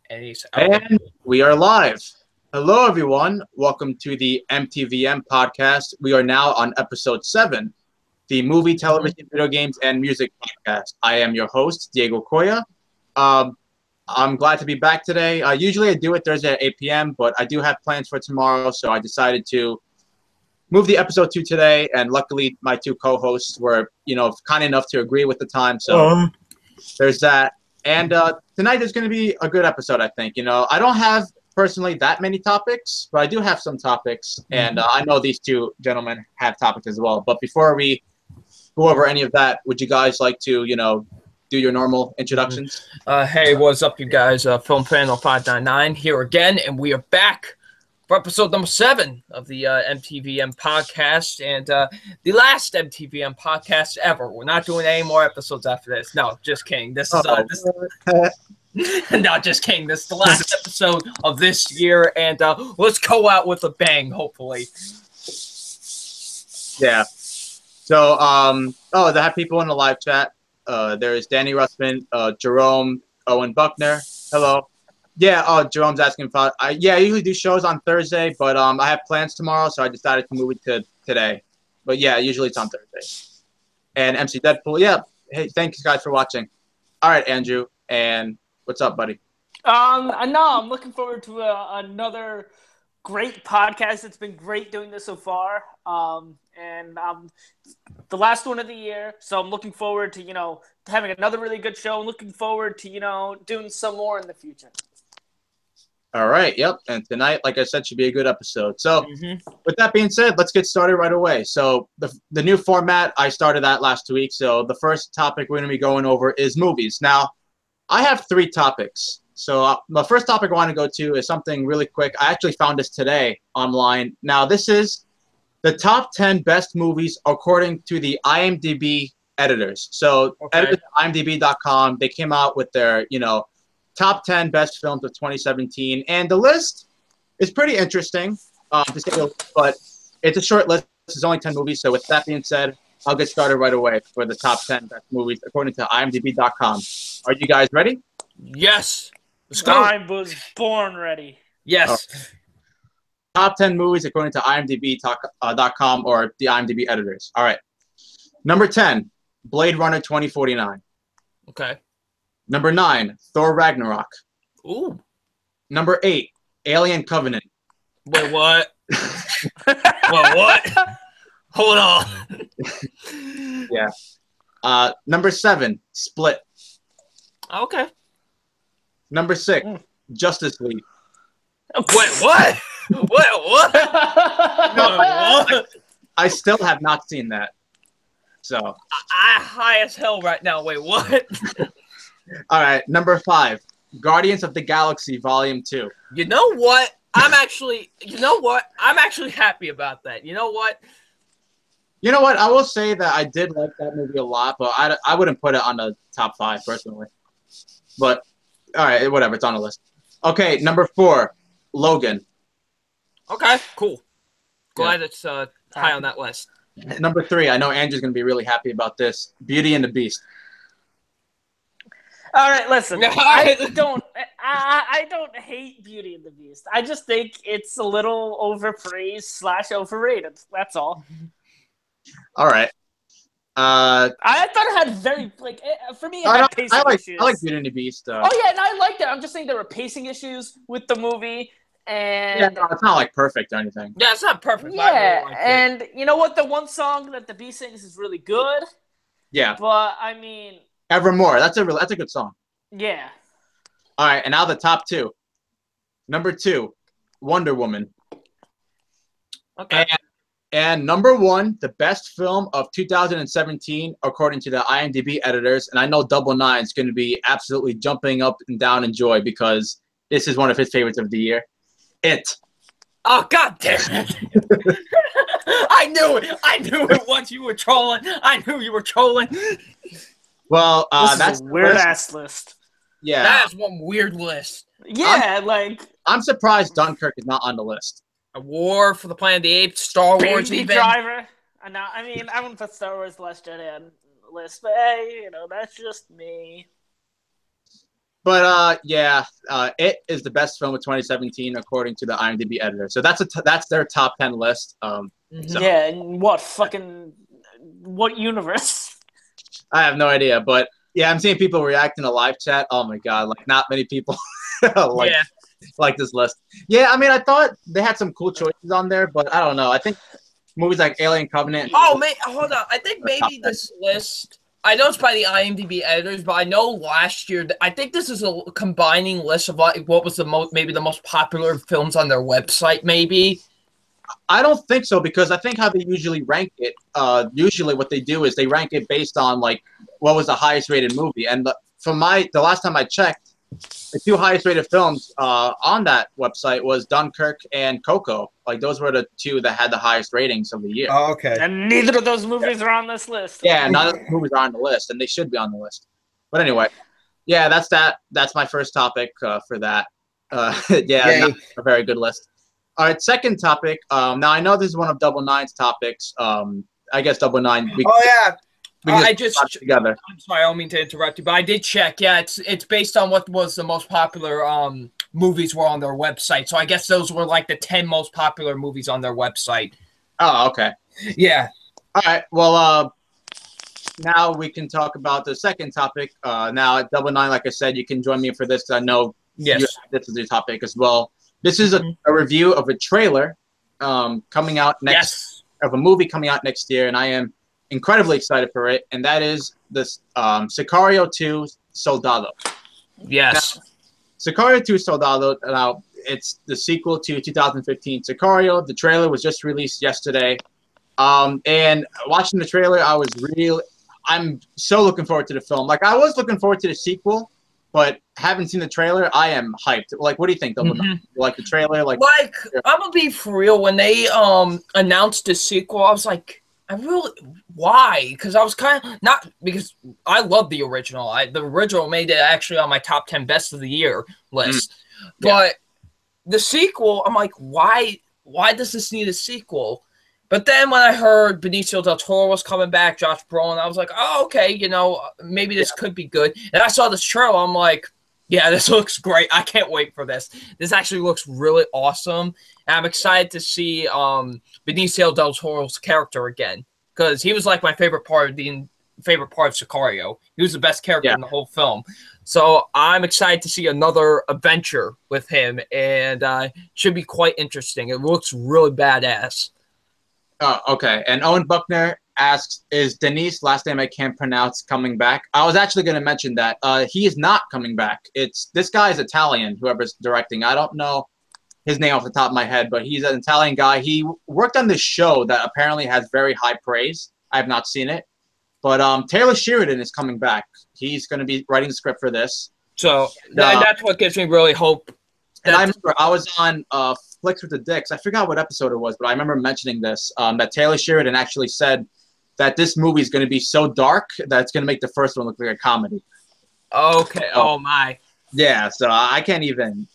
And he's And we are live. Hello, everyone. Welcome to the MTVM Podcast. We are now on episode 7, the movie, television, video games, and music podcast. I am your host, Diego Coya. I'm glad to be back today. Usually I do it Thursday at 8 p.m., but I do have plans for tomorrow, so I decided to move the episode to today. And luckily, my two co-hosts were, kind enough to agree with the time. So there's that. And tonight is going to be a good episode, I think. I don't have personally that many topics, but I do have some topics. And I know these two gentlemen have topics as well. But before we go over any of that, would you guys like to, do your normal introductions? Hey, what's up, you guys? Film Fan 599 here again, and we are back for episode number 7 of the MTVM podcast, and the last MTVM podcast ever. We're not doing any more episodes after this. No, just kidding. This is not just kidding. This is the last episode of this year, and let's go out with a bang, hopefully. Yeah. So, they have people in the live chat. There's Danny Russman, Jerome, Owen Buckner. Hello. Yeah, Jerome's asking about. I usually do shows on Thursday, but I have plans tomorrow, so I decided to move it to today. But yeah, usually it's on Thursday. And MC Deadpool, yeah. Hey, thanks guys for watching. All right, Andrew, and what's up, buddy? No, I'm looking forward to another great podcast. It's been great doing this so far. And the last one of the year, so I'm looking forward to having another really good show. I'm looking forward to doing some more in the future. All right, yep. And tonight, like I said, should be a good episode. So with that being said, let's get started right away. So the new format, I started that last week. So the first topic we're going to be going over is movies. Now, I have 3 topics. So the first topic I want to go to is something really quick. I actually found this today online. Now, this is the top 10 best movies according to the IMDb editors. So editors at IMDb.com, they came out with their, top 10 best films of 2017. And the list is pretty interesting, but it's a short list. It's only 10 movies. So with that being said, I'll get started right away for the top 10 best movies according to IMDb.com. Are you guys ready? Yes. Let's go. I was born ready. Yes. Right. Top 10 movies according to IMDb.com or the IMDb editors. All right. Number 10, Blade Runner 2049. Okay. Number 9, Thor Ragnarok. Ooh. Number 8, Alien Covenant. Wait, what? What? Hold on. Yeah. Number 7, Split. Okay. Number 6, Justice League. Wait, what? Wait, what? What? I still have not seen that. So. I high as hell right now. Wait, what? All right, number 5, Guardians of the Galaxy Volume 2. You know what? I'm actually happy about that. You know what? I will say that I did like that movie a lot, but I wouldn't put it on the top 5 personally. But, all right, whatever. It's on the list. Okay, number 4, Logan. Okay, cool. Glad it's high on that list. Number 3, I know Andrew's going to be really happy about this, Beauty and the Beast. All right, listen. I don't hate Beauty and the Beast. I just think it's a little overpraised / overrated. That's all. All right. I thought it had for me it had pacing issues. I like Beauty and the Beast. Oh yeah, and I liked it. I'm just saying there were pacing issues with the movie, and yeah, no, it's not like perfect or anything. Yeah, it's not perfect. Yeah, really and you know what? The one song that the Beast sings is really good. Yeah. But I mean. Evermore. That's a good song. Yeah. All right, and now the top 2. Number 2, Wonder Woman. Okay. And number 1, the best film of 2017 according to the IMDb editors. And I know Double Nine is going to be absolutely jumping up and down in joy because this is one of his favorites of the year. It. Oh, God damn it. I knew it once you were trolling. I knew you were trolling. Well, that's a weird-ass list. Yeah. That is one weird list. Yeah, I'm surprised Dunkirk is not on the list. A War for the Planet of the Apes, Star Wars Baby even. Driver. I mean, I wouldn't put Star Wars The Last Jedi on the list, but hey, that's just me. But It is the best film of 2017 according to the IMDb editor. So that's their top 10 list. Yeah, and what universe? I have no idea, but yeah, I'm seeing people react in a live chat. Oh my god, like not many people like this list. Yeah, I mean, I thought they had some cool choices on there, but I don't know. I think movies like Alien Covenant. Oh, hold on. I think maybe this list. I know it's by the IMDb editors, but I know last year. I think this is a combining list of what was the most popular films on their website. Maybe. I don't think so because I think how they usually rank it. Usually, what they do is they rank it based on like what was the highest rated movie. And the last time I checked, the two highest rated films on that website was Dunkirk and Coco. Like those were the two that had the highest ratings of the year. Oh, okay. And neither of those movies are on this list. Yeah, none of the movies are on the list, and they should be on the list. But anyway, yeah, that's that. That's my first topic for that. Not a very good list. All right, second topic. Now I know this is one of Double Nine's topics. I guess Double Nine. I just together. I'm sorry, I don't mean to interrupt you, but I did check. Yeah, it's based on what was the most popular movies were on their website. So I guess those were like the 10 most popular movies on their website. Oh, okay. Yeah. All right. Well, now we can talk about the second topic. Now at Double Nine, like I said, you can join me for this because I know this is your topic as well. This is a review of a trailer coming out of a movie coming out next year, and I am incredibly excited for it, and that is this Sicario 2 Soldado. Yes. Now, Sicario 2 Soldado, now it's the sequel to 2015 Sicario. The trailer was just released yesterday. And watching the trailer, I'm so looking forward to the film. Like, I was looking forward to the sequel, but haven't seen the trailer. I am hyped. Like, what do you think? Like the trailer? Like, I'm going to be for real. When they announced the sequel, I was like, why? Because I was kind of not because I love the original. The original made it actually on my top 10 best of the year list. But the sequel, I'm like, why does this need a sequel? But then when I heard Benicio del Toro was coming back, Josh Brolin, I was like, oh, okay, maybe this could be good. And I saw this trailer, I'm like, yeah, this looks great. I can't wait for this. This actually looks really awesome. And I'm excited to see Benicio del Toro's character again because he was like my favorite part of Sicario. He was the best character in the whole film. So I'm excited to see another adventure with him, and should be quite interesting. It looks really badass. Oh, okay. And Owen Buckner asks, is Denise, last name I can't pronounce, coming back? I was actually going to mention that. He is not coming back. This guy is Italian, whoever's directing. I don't know his name off the top of my head, but he's an Italian guy. He worked on this show that apparently has very high praise. I have not seen it. But Taylor Sheridan is coming back. He's going to be writing the script for this. So that's what gives me really hope. And I remember I was on Flicks with the Dicks. I forgot what episode it was, but I remember mentioning this, that Taylor Sheridan actually said that this movie is going to be so dark that it's going to make the first one look like a comedy. Okay. Oh, my. Yeah, so I can't even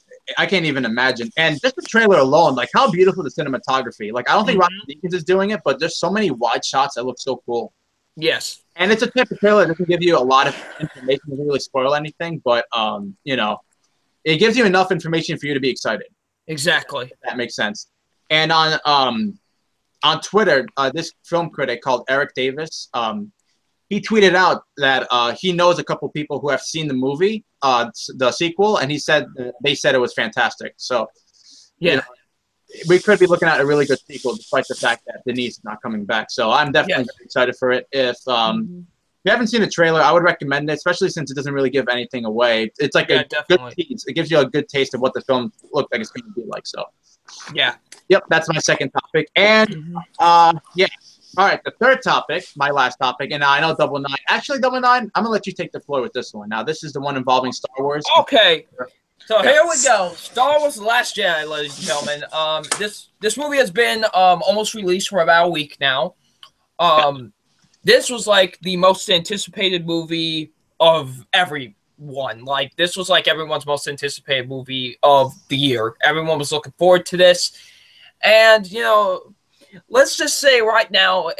imagine. And just the trailer alone, like how beautiful the cinematography. Like I don't think Roger Deakins is doing it, but there's so many wide shots that look so cool. Yes. And it's a type of trailer that doesn't give you a lot of information, doesn't really spoil anything, but it gives you enough information for you to be excited. Exactly. If that makes sense. And on Twitter, this film critic called Eric Davis, he tweeted out that he knows a couple people who have seen the movie, the sequel, and they said it was fantastic. So, we could be looking at a really good sequel, despite the fact that Denise is not coming back. So I'm definitely excited for it. If you haven't seen the trailer, I would recommend it, especially since it doesn't really give anything away. It's like a good tease. It gives you a good taste of what the film looks like it's going to be like. So, yep, that's my second topic. And all right, the third topic, my last topic, and I know Double Nine. Actually, Double Nine, I'm gonna let you take the floor with this one. Now, this is the one involving Star Wars. Okay. So here we go. Star Wars: The Last Jedi, ladies and gentlemen. This movie has been almost released for about a week now. This was like the most anticipated movie of everyone. Like this was like everyone's most anticipated movie of the year. Everyone was looking forward to this, and let's just say right now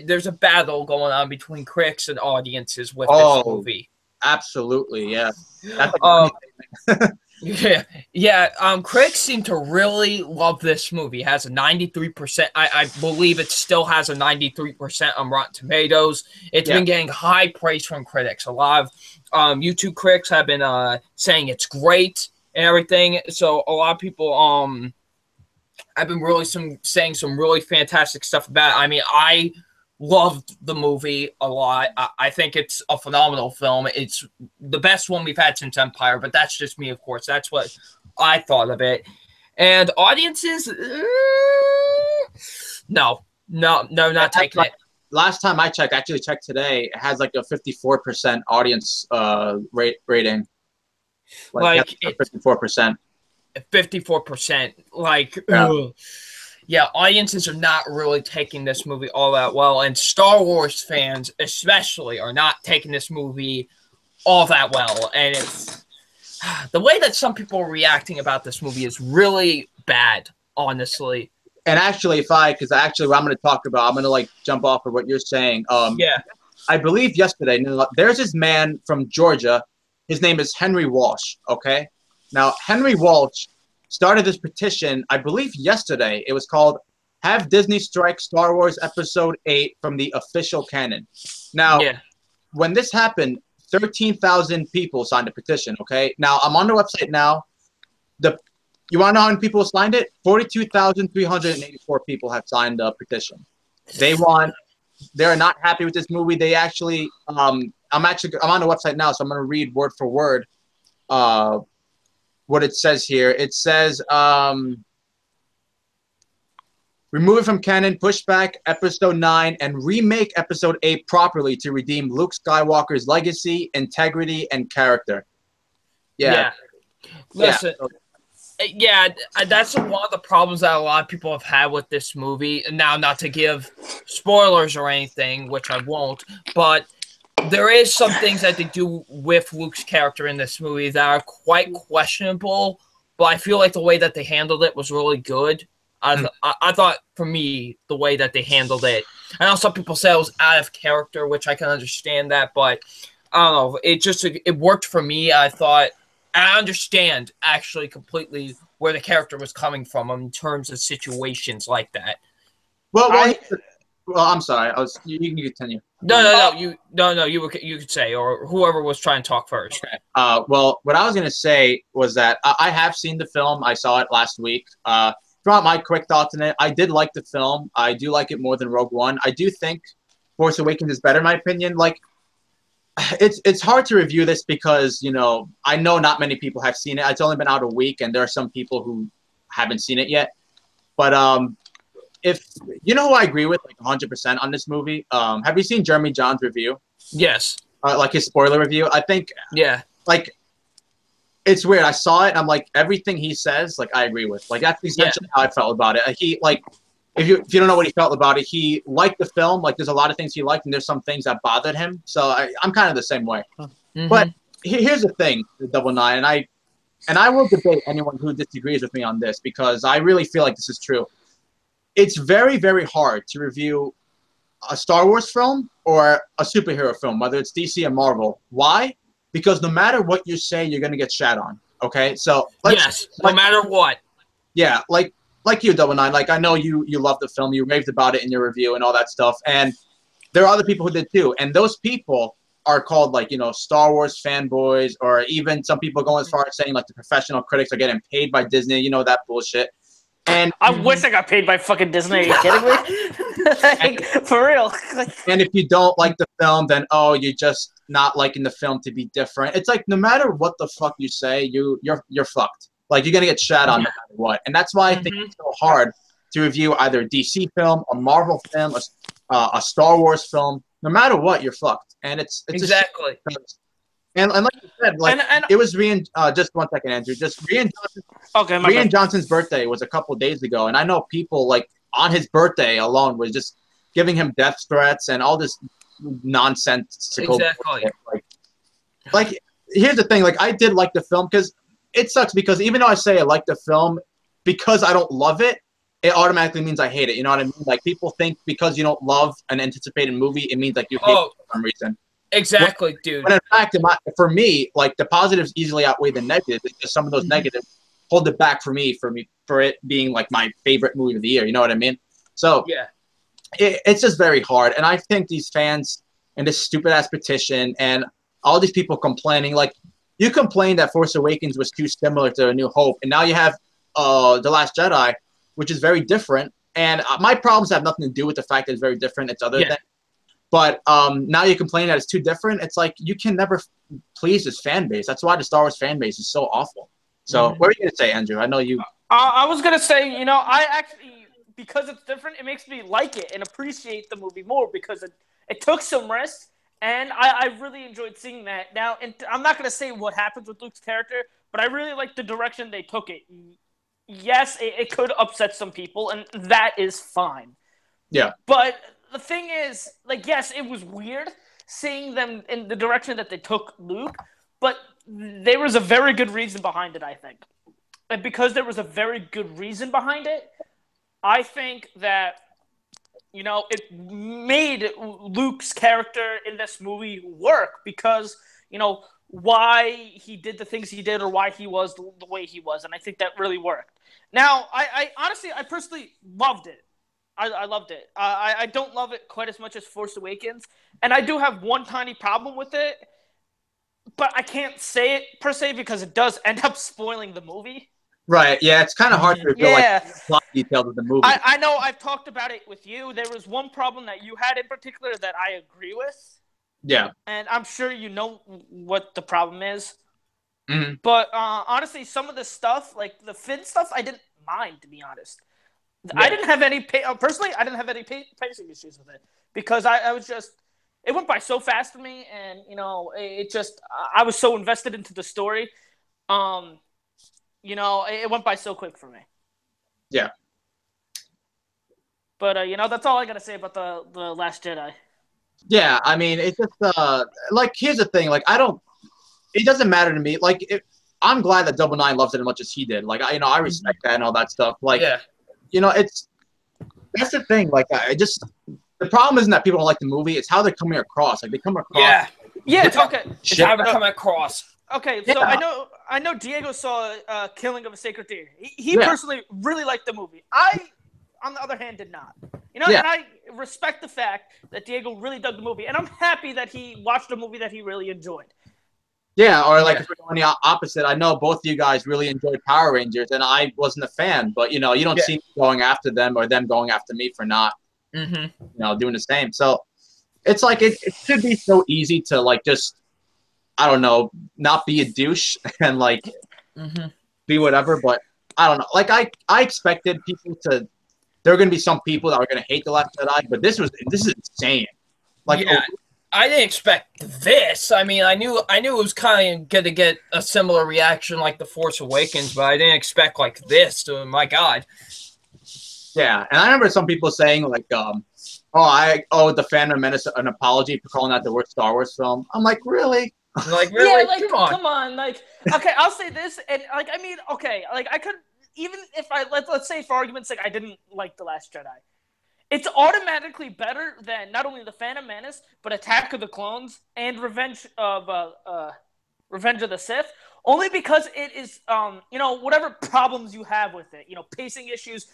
there's a battle going on between critics and audiences with this movie. Absolutely, yeah. That's Um, like yeah. Critics seem to really love this movie. It has a 93%. I believe it still has a 93% on Rotten Tomatoes. It's been getting high praise from critics. A lot of YouTube critics have been saying it's great and everything. So a lot of people I've been really saying some really fantastic stuff about it. I mean, I loved the movie a lot. I think it's a phenomenal film. It's the best one we've had since Empire, but that's just me, of course. That's what I thought of it. And audiences, no, not taking it. Last time I checked, actually checked today, it has like a 54% audience rating. Like 54%. 54%. Like, yeah, audiences are not really taking this movie all that well, and Star Wars fans especially are not taking this movie all that well. And it's the way that some people are reacting about this movie is really bad, honestly. And actually, because actually what I'm going to talk about, I'm going to like jump off of what you're saying. Yeah. I believe yesterday, there's this man from Georgia. His name is Henry Walsh, okay? Now, Henry Walsh started this petition, I believe yesterday. It was called Have Disney Strike Star Wars Episode 8 from the Official Canon. Now, when this happened, 13,000 people signed the petition, okay? Now, I'm on the website now. You want to know how many people signed it? 42,384 people have signed the petition. They're not happy with this movie. They actually, I'm on the website now, so I'm going to read word for word what it says here. It says, remove it from canon, push back Episode 9, and remake Episode 8 properly to redeem Luke Skywalker's legacy, integrity, and character. Yeah. Listen. Yeah, that's one of the problems that a lot of people have had with this movie. Now, not to give spoilers or anything, which I won't, but there is some things that they do with Luke's character in this movie that are quite questionable, but I feel like the way that they handled it was really good. I thought, for me, the way that they handled it. I know some people say it was out of character, which I can understand that, but I don't know. It worked for me. I understand actually completely where the character was coming from in terms of situations like that. Well, I'm sorry. You can continue. No. You could say, or whoever was trying to talk first. Okay. Well, what I was gonna say was that I have seen the film. I saw it last week. Throughout my quick thoughts on it, I did like the film. I do like it more than Rogue One. I do think Force Awakens is better, in my opinion. Like, it's hard to review this because, I know not many people have seen it. It's only been out a week, and there are some people who haven't seen it yet. But if who I agree with like 100% on this movie, have you seen Jeremy John's review? Yes. Like his spoiler review? I think like it's weird. I saw it and I'm like, everything he says, like I agree with. Like that's essentially how I felt about it. He like if you don't know what he felt about it, he liked the film. Like there's a lot of things he liked and there's some things that bothered him. So I'm kind of the same way. Mm-hmm. But here's the thing, the Double Nine, and I will debate anyone who disagrees with me on this because I really feel like this is true. It's very, very hard to review a Star Wars film or a superhero film, whether it's DC or Marvel. Why? Because no matter what you say, you're going to get shat on. Okay? So, no matter what. Yeah, like you, Double Nine. Like, I know you love the film. You raved about it in your review and all that stuff. And there are other people who did too. And those people are called, like, Star Wars fanboys, or even some people go as far as saying, like, the professional critics are getting paid by Disney. That bullshit. And I wish I got paid by fucking Disney. Are you kidding me? Like, for real. And if you don't like the film, then you're just not liking the film to be different. It's like no matter what the fuck you say, you're fucked. Like you're gonna get shat on no matter what. And that's why I think it's so hard to review either a DC film, a Marvel film, a Star Wars film. No matter what, you're fucked. And it's exactly. And like you said, it was just 1 second, Andrew. Just Rian Johnson's birthday was a couple days ago, and I know people like on his birthday alone was just giving him death threats and all this nonsense. Exactly. Like here's the thing. Like I did like the film because it sucks because even though I say I like the film, because I don't love it, it automatically means I hate it. You know what I mean? Like people think because you don't love an anticipated movie, it means like you hate it for some reason. Exactly, dude. But in fact, for me, like the positives easily outweigh the negatives. It's just some of those negatives hold it back for it being like my favorite movie of the year. You know what I mean? So yeah, it's just very hard. And I think these fans and this stupid ass petition and all these people complaining, like you complained that Force Awakens was too similar to A New Hope, and now you have The Last Jedi, which is very different. And my problems have nothing to do with the fact that it's very different. It's other things. But now you complain that it's too different. It's like you can never please this fan base. That's why the Star Wars fan base is so awful. So what are you going to say, Andrew? I know you. I was going to say, I actually, because it's different, it makes me like it and appreciate the movie more because it took some risks. And I really enjoyed seeing that. Now, and I'm not going to say what happens with Luke's character, but I really like the direction they took it. Yes, it could upset some people, and that is fine. Yeah. But the thing is, like, yes, it was weird seeing them in the direction that they took Luke, but there was a very good reason behind it, I think. And because there was a very good reason behind it, I think that, it made Luke's character in this movie work because, why he did the things he did or why he was the way he was. And I think that really worked. Now, I honestly, I personally loved it. I loved it. I don't love it quite as much as Force Awakens. And I do have one tiny problem with it, but I can't say it per se because it does end up spoiling the movie. Right. Yeah, it's kind of hard to reveal like plot details of the movie. I know I've talked about it with you. There was one problem that you had in particular that I agree with. Yeah. And I'm sure you know what the problem is. Mm-hmm. But honestly, some of the stuff, like the Finn stuff, I didn't mind, to be honest. Yeah. I didn't have any personally. I didn't have any pacing issues with it because I was just. It went by so fast for me, and it just. I was so invested into the story. It went by so quick for me. Yeah. But that's all I gotta say about the Last Jedi. Yeah, I mean, it's just like here's the thing. Like, it doesn't matter to me. Like, I'm glad that Double Nine loves it as much as he did. Like, I respect that and all that stuff. Like, that's the thing. Like, the problem isn't that people don't like the movie. It's how they're coming across. Like, they come across. It's okay. It's how they're coming across. Okay, so I know Diego saw Killing of a Sacred Deer. He personally really liked the movie. I, on the other hand, did not. And I respect the fact that Diego really dug the movie, and I'm happy that he watched a movie that he really enjoyed. Yeah, or like if we're going the opposite, I know both of you guys really enjoyed Power Rangers, and I wasn't a fan, but you don't see me going after them or them going after me for not, doing the same. So it's like it should be so easy to like just. I don't know, not be a douche and like be whatever, but I don't know. Like I expected people to. There are going to be some people that are going to hate The Last Jedi, but this is insane. Like, I didn't expect this. I mean, I knew it was kind of going to get a similar reaction like The Force Awakens, but I didn't expect like this. My God. Yeah, and I remember some people saying like, I owe The Phantom Menace an apology for calling that the worst Star Wars film. I'm like, really? Like, really? Yeah, like, come on. Like, okay, I'll say this, and like, I mean, okay, like, I could even if let's say for argument's sake, I didn't like The Last Jedi. It's automatically better than not only The Phantom Menace, but Attack of the Clones and Revenge of the Sith. Only because it is, whatever problems you have with it, pacing issues,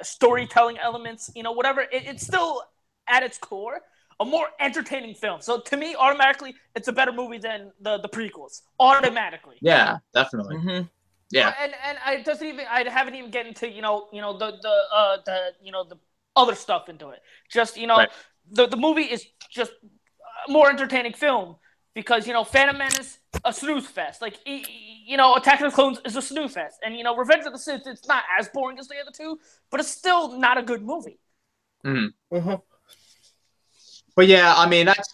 storytelling elements, whatever, it's still at its core a more entertaining film. So to me, automatically, it's a better movie than the prequels. Automatically. Yeah, definitely. Mm-hmm. Yeah. And I haven't even get into the other stuff into it. Just right. the movie is just a more entertaining film because Phantom Menace a snooze fest. Like Attack of the Clones is a snooze fest, and Revenge of the Sith it's not as boring as the other two, but it's still not a good movie. Mm-hmm. Mm-hmm. But yeah, I mean that's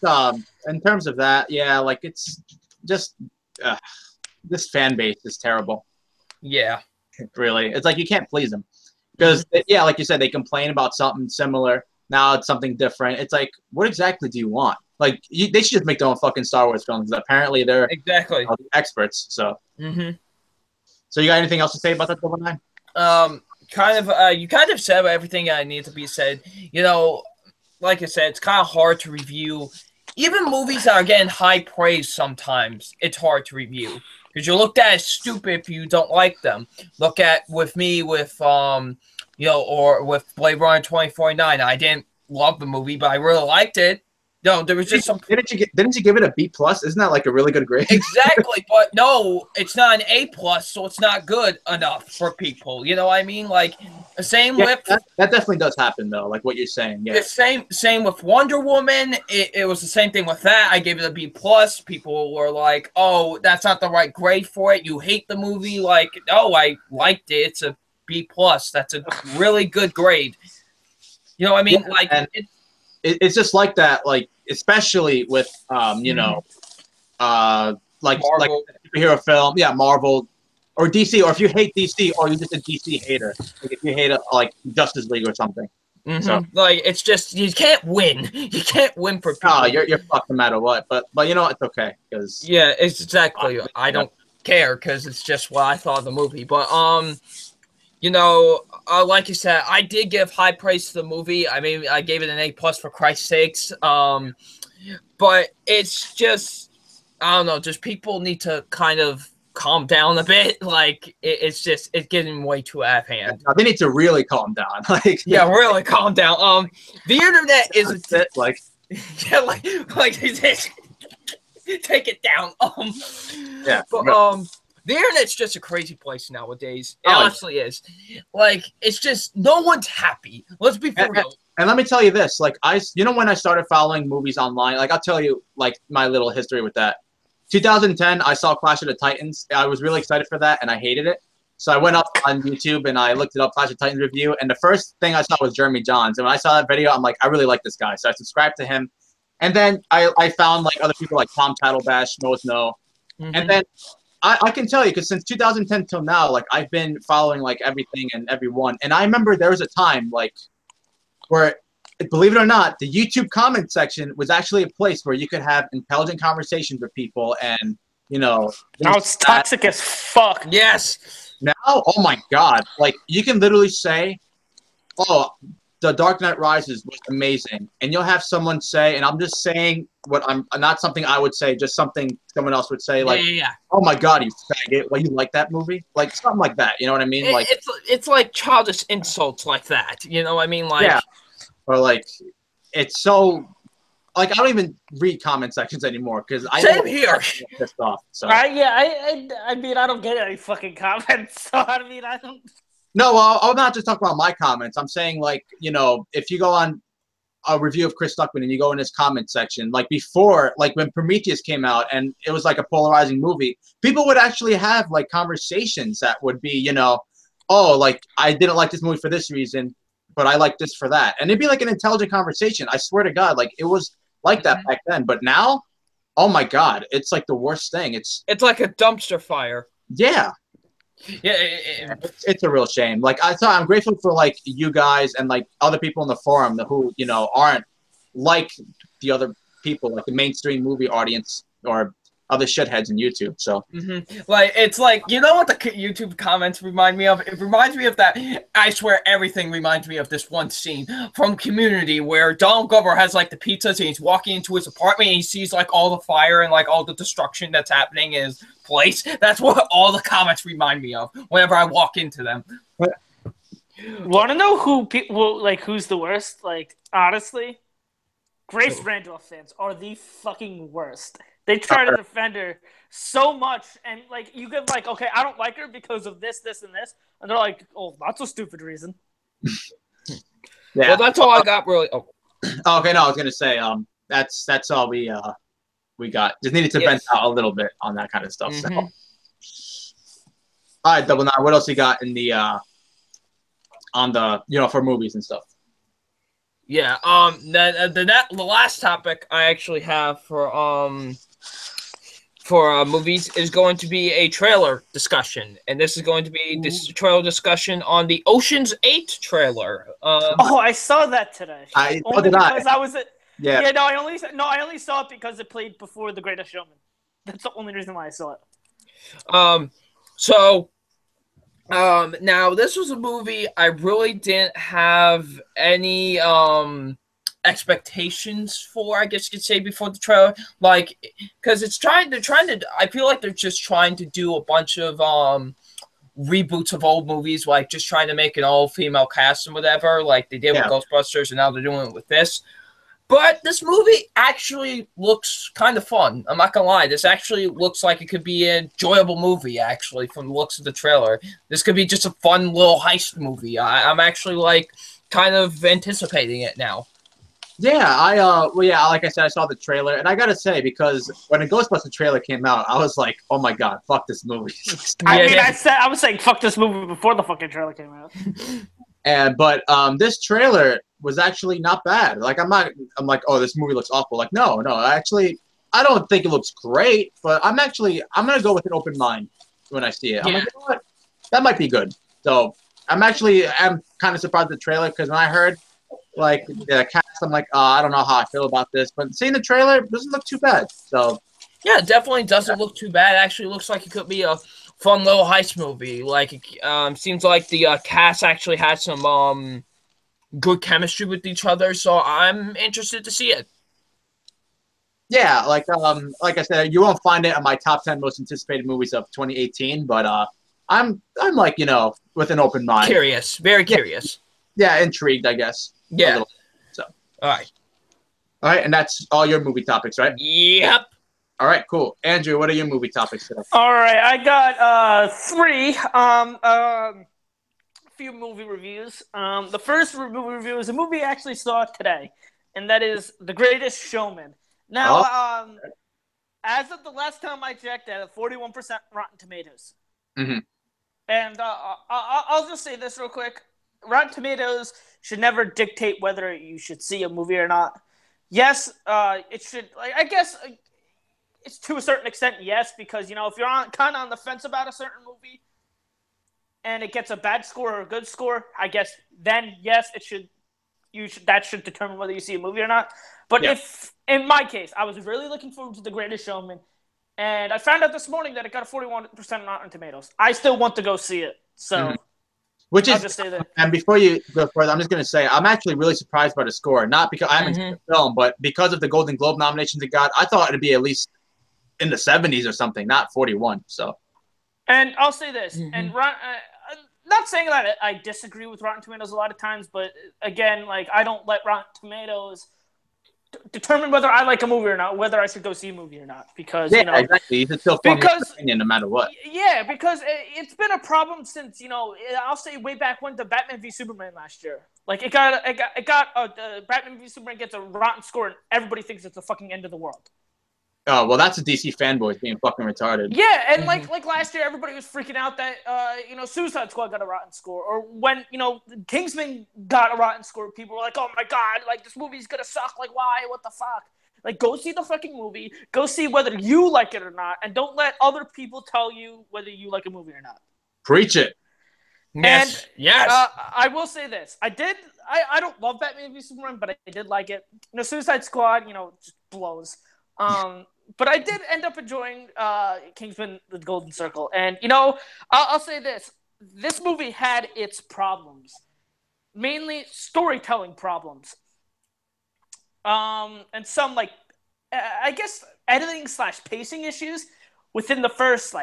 in terms of that, yeah, like it's just this fan base is terrible. Yeah, really, it's like you can't please them because like you said, they complain about something similar. Now it's something different. It's like, what exactly do you want? Like they should just make their own fucking Star Wars films. Apparently, they're experts. So, So you got anything else to say about that Double Nine? You kind of said everything I need to be said. Like I said, it's kind of hard to review even movies that are getting high praise sometimes, it's hard to review. Because you're looked at as stupid if you don't like them. Look at with or with Blade Runner 2049. I didn't love the movie, but I really liked it. No, there was just some. Didn't you give it a B plus? Isn't that like a really good grade? Exactly, but no, it's not an A plus, so it's not good enough for people. You know what I mean? Like same with that definitely does happen though. Like what you're saying. Yeah. The same with Wonder Woman. It was the same thing with that. I gave it a B plus. People were like, "Oh, that's not the right grade for it. You hate the movie." Like, no, I liked it. It's a B plus. That's a really good grade. You know what I mean? Yeah, like it's just like that. Like especially with like Marvel. superhero film, yeah, Marvel or DC, or if you hate DC or you're just a DC hater, like if you hate like Justice League or something. Mm-hmm. So like it's just you can't win. You can't win for people. Oh, you're fucked no matter what. But you know it's okay because yeah, it's exactly. I don't care because it's just what I thought of the movie. But like you said, I did give high praise to the movie. I mean, I gave it an A plus for Christ's sakes. But it's just, I don't know, just people need to kind of calm down a bit. Like it's getting way too out of hand. No, they need to really calm down. Like really calm down. The internet is like take it down. The internet's just a crazy place nowadays. It honestly is. Like, it's just no one's happy. Let's be for real. And let me tell you this, like when I started following movies online, like I'll tell you like my little history with that. 2010, I saw Clash of the Titans. I was really excited for that, and I hated it. So I went up on YouTube and I looked it up, Clash of Titans review, and the first thing I saw was Jeremy Johns. And when I saw that video, I'm like, I really like this guy. So I subscribed to him. And then I found like other people like Tom Tattlebash, Most Know. Mm-hmm. And then I can tell you, because since 2010 till now, like I've been following like everything and everyone. And I remember there was a time like where, believe it or not, the YouTube comment section was actually a place where you could have intelligent conversations with people. And, now it's toxic as fuck. Yes. Now, oh my God. Like you can literally say, oh, The Dark Knight Rises was amazing. And you'll have someone say, and I'm just saying what I'm not something I would say, just something someone else would say, like, oh my God, you faggot. Well, you like that movie? Like something like that. You know what I mean? Like it's like childish insults like that. You know what I mean? Like or like it's so like I don't even read comment sections anymore because I same here. Pissed off. So I mean I don't get any fucking comments. So I mean I don't. No, I'll not just talk about my comments. I'm saying, like, if you go on a review of Chris Stuckman and you go in his comment section, like before, like when Prometheus came out and it was like a polarizing movie, people would actually have like conversations that would be, oh, like I didn't like this movie for this reason, but I like this for that. And it'd be like an intelligent conversation. I swear to God, like it was like that back then. But now, oh my God, it's like the worst thing. It's like a dumpster fire. Yeah. Yeah, it's a real shame. Like I'm grateful for like you guys and like other people in the forum who aren't like the other people, like the mainstream movie audience or other shitheads in YouTube. So like it's like what the YouTube comments remind me of? It reminds me of that. I swear everything reminds me of this one scene from Community where Donald Glover has like the pizzas and he's walking into his apartment and he sees like all the fire and like all the destruction that's happening in his place. That's what all the comments remind me of whenever I walk into them. Want to know who's the worst? Like honestly, Grace Randolph fans are the fucking worst. They try to defend her so much, and like you get like, okay, I don't like her because of this, this, and this, and they're like, oh, that's a stupid reason. Yeah. Well, that's all I got, really. Oh, okay. No, I was gonna say, that's all we got. Just needed to vent out a little bit on that kind of stuff. So. All right, Double Nine. What else you got in the on the for movies and stuff? Yeah. The last topic I actually have for movies is going to be a trailer discussion, and this is going to be this trailer discussion on the Ocean's 8 trailer. I saw that today. I was it. Yeah. No, I only saw it because it played before The Greatest Showman. That's the only reason why I saw it. Now this was a movie I really didn't have any expectations for, I guess you could say, before the trailer. Like, because they're trying to, I feel like they're just trying to do a bunch of reboots of old movies, like just trying to make an all-female cast and whatever, like they did with Ghostbusters, and now they're doing it with this. But this movie actually looks kind of fun. I'm not gonna lie. This actually looks like it could be an enjoyable movie, actually, from the looks of the trailer. This could be just a fun little heist movie. I'm actually, like, kind of anticipating it now. Yeah, like I said, I saw the trailer, and I gotta say, because when the Ghostbusters trailer came out, I was like, oh my god, fuck this movie. I was saying fuck this movie before the fucking trailer came out. But this trailer was actually not bad. Like I'm like, oh, this movie looks awful. Like, no, actually, I don't think it looks great, but I'm gonna go with an open mind when I see it. I'm like, you know what? That might be good. So I'm kind of surprised at the trailer, because when I heard like the cast, I'm like, I don't know how I feel about this, but seeing the trailer doesn't look too bad. So yeah, it definitely doesn't look too bad. It actually looks like it could be a fun little heist movie. Like, it seems like the cast actually had some good chemistry with each other, so I'm interested to see it. Yeah, like I said, you won't find it on my top 10 most anticipated movies of 2018, but I'm like, with an open mind. Curious, very curious. Yeah, intrigued, I guess. Yeah. So. All right, and that's all your movie topics, right? Yep. All right, cool. Andrew, what are your movie topics today? All right, I got 3. Few movie reviews. The first movie review is a movie I actually saw today, and that is The Greatest Showman. Now, as of the last time I checked, at 41% Rotten Tomatoes. Mm-hmm. And I'll just say this real quick. Rotten Tomatoes should never dictate whether you should see a movie or not. Yes, it should. Like, I guess it's to a certain extent, yes, because if you're kind of on the fence about a certain movie, and it gets a bad score or a good score, I guess then yes, that should determine whether you see a movie or not. But if in my case, I was really looking forward to The Greatest Showman, and I found out this morning that it got a 41% Rotten Tomatoes. I still want to go see it, so which is, I'll just say that. And before you go further, I'm just going to say I'm actually really surprised by the score, not because I haven't seen the film, but because of the Golden Globe nominations it got. I thought it'd be at least in the 70s or something, not 41. So, and I'll say this, and not saying that I disagree with Rotten Tomatoes a lot of times, but again, like, I don't let Rotten Tomatoes determine whether I like a movie or not, whether I should go see a movie or not, because exactly, you can still form your opinion no matter what. Yeah, because it's been a problem since I'll say way back when the Batman v Superman last year. Like, it got Batman v Superman gets a rotten score, and everybody thinks it's the fucking end of the world. Oh, well, that's a DC fanboys being fucking retarded. Yeah, and like last year, everybody was freaking out that Suicide Squad got a rotten score, or when Kingsman got a rotten score, people were like, "Oh my god, like, this movie's gonna suck. Like, why? What the fuck?" Like, go see the fucking movie. Go see whether you like it or not, and don't let other people tell you whether you like a movie or not. Preach it. Yes. And, yes. I will say this: I don't love Batman v Superman, but I did like it. Suicide Squad, just blows. But I did end up enjoying Kingsman: The Golden Circle. And, I'll say this. This movie had its problems. Mainly storytelling problems. And some, I guess, editing/pacing issues within the first,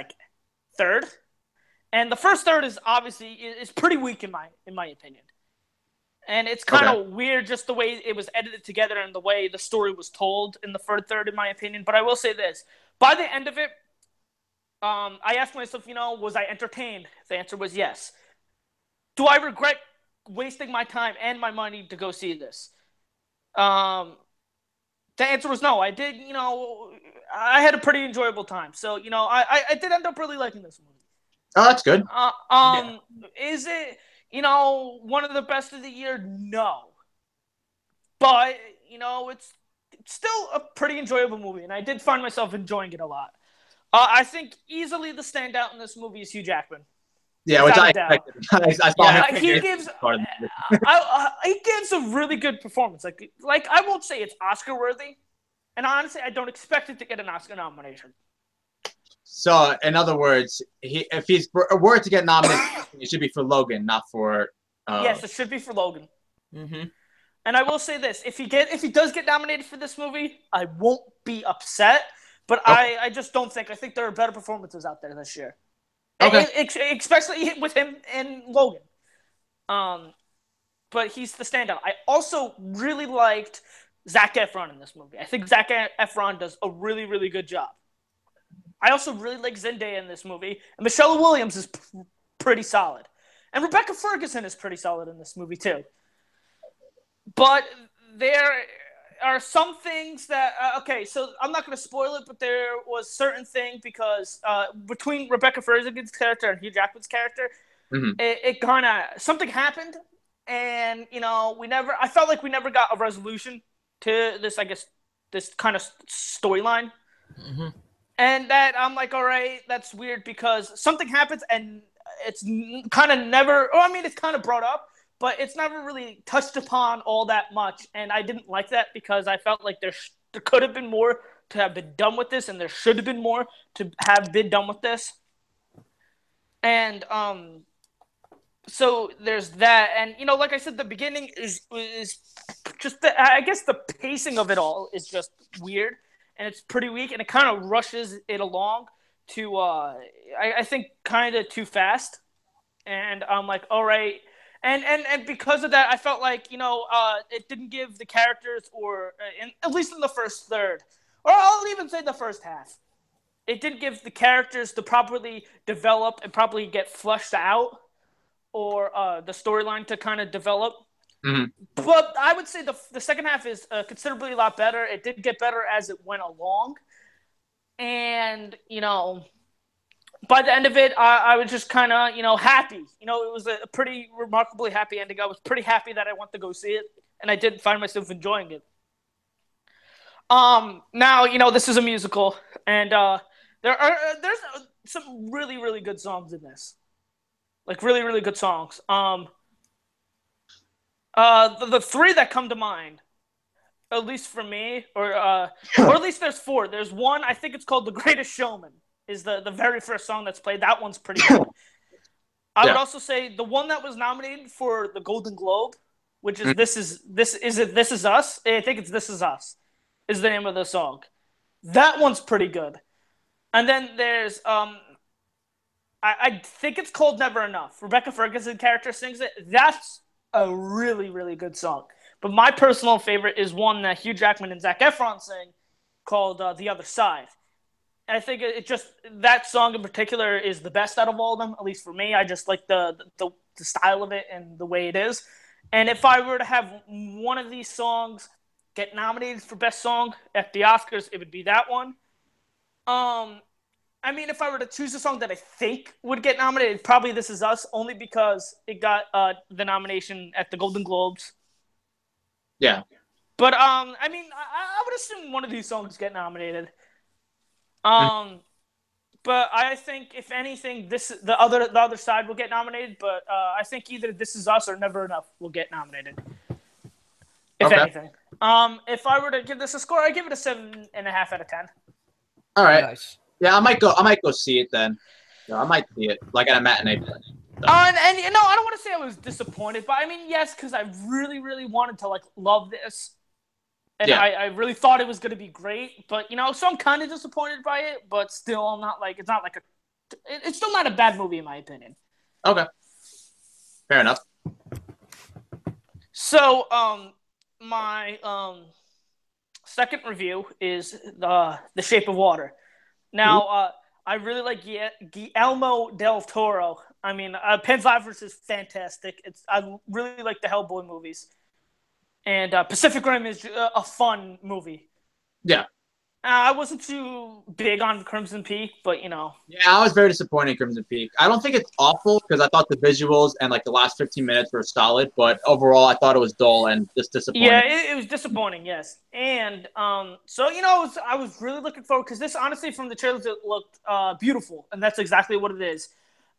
third. And the first third is pretty weak in my opinion. And it's kind of weird just the way it was edited together and the way the story was told in the third third, in my opinion. But I will say this. By the end of it, I asked myself, was I entertained? The answer was yes. Do I regret wasting my time and my money to go see this? The answer was no. I did, I had a pretty enjoyable time. So, I did end up really liking this movie. Oh, that's good. Is it... one of the best of the year? No. But, it's still a pretty enjoyable movie, and I did find myself enjoying it a lot. I think easily the standout in this movie is Hugh Jackman. Yeah, which I expected. I saw him. He gives a really good performance. Like I won't say it's Oscar-worthy, and honestly, I don't expect it to get an Oscar nomination. So, in other words, if he's were to get nominated, it should be for Logan, not for... Yes, it should be for Logan. Mm-hmm. And I will say this: if he does get nominated for this movie, I won't be upset. But I just don't think. I think there are better performances out there this year. Okay. Especially with him and Logan. But he's the standout. I also really liked Zac Efron in this movie. I think Zac Efron does a really, really good job. I also really like Zendaya in this movie. And Michelle Williams is pretty solid. And Rebecca Ferguson is pretty solid in this movie, too. But there are some things that... okay, so I'm not going to spoil it, but there was certain thing because between Rebecca Ferguson's character and Hugh Jackman's character, it kind of... something happened, and, I felt like we never got a resolution to this, I guess, this kind of storyline. Mm-hmm. And that I'm like, all right, that's weird because something happens and it's kind of never... it's kind of brought up, but it's never really touched upon all that much, and I didn't like that because I felt like there could have been more to have been done with this, and there should have been more to have been done with this. And so there's that, and like I said, the beginning is just I guess the pacing of it all is just weird, and it's pretty weak, and it kind of rushes it along to I think kind of too fast, and I'm like, all right. And because of that, I felt like, it didn't give the characters, at least in the first third, or I'll even say the first half, it didn't give the characters to properly develop and properly get fleshed out, or the storyline to kind of develop. Mm-hmm. But I would say the second half is considerably a lot better. It did get better as it went along. And, by the end of it, I was just kind of, happy. It was a pretty remarkably happy ending. I was pretty happy that I went to go see it, and I did find myself enjoying it. Now, this is a musical, and there's some really, really good songs in this. Like, really, really good songs. The three that come to mind, at least for me, or at least there's four. There's one, I think it's called The Greatest Showman. Is the very first song that's played. That one's pretty good. I would also say the one that was nominated for the Golden Globe, which is This Is Us. I think it's This Is Us is the name of the song. That one's pretty good. And then there's I think it's called Never Enough. Rebecca Ferguson character sings it. That's a really, really good song. But my personal favorite is one that Hugh Jackman and Zac Efron sing called The Other Side. I think it just, that song in particular is the best out of all of them, at least for me. I just like the style of it and the way it is. And if I were to have one of these songs get nominated for Best Song at the Oscars, it would be that one. If I were to choose a song that I think would get nominated, probably This Is Us, only because it got the nomination at the Golden Globes. Yeah. But, I would assume one of these songs get nominated. But I think if anything, the other side will get nominated. But I think either This Is Us or Never Enough will get nominated. If anything, if I were to give this a score, I give it a 7.5 out of 10. All right. Nice. Yeah, I might go see it then. I might see it like at a matinee. So. And I don't want to say I was disappointed, but yes, because I really, really wanted to love this. And I really thought it was going to be great, but so I'm kind of disappointed by it, but still I'm not it's still not a bad movie in my opinion. Okay. Fair enough. So, my second review is The Shape of Water. Now, I really like Guillermo del Toro. Pan's Labyrinth is fantastic. I really like the Hellboy movies. And Pacific Rim is a fun movie. Yeah. I wasn't too big on Crimson Peak, but Yeah, I was very disappointed in Crimson Peak. I don't think it's awful because I thought the visuals and the last 15 minutes were solid, but overall I thought it was dull and just disappointing. Yeah, it was disappointing, yes. And so I was really looking forward because this, honestly, from the trailers, it looked beautiful, and that's exactly what it is.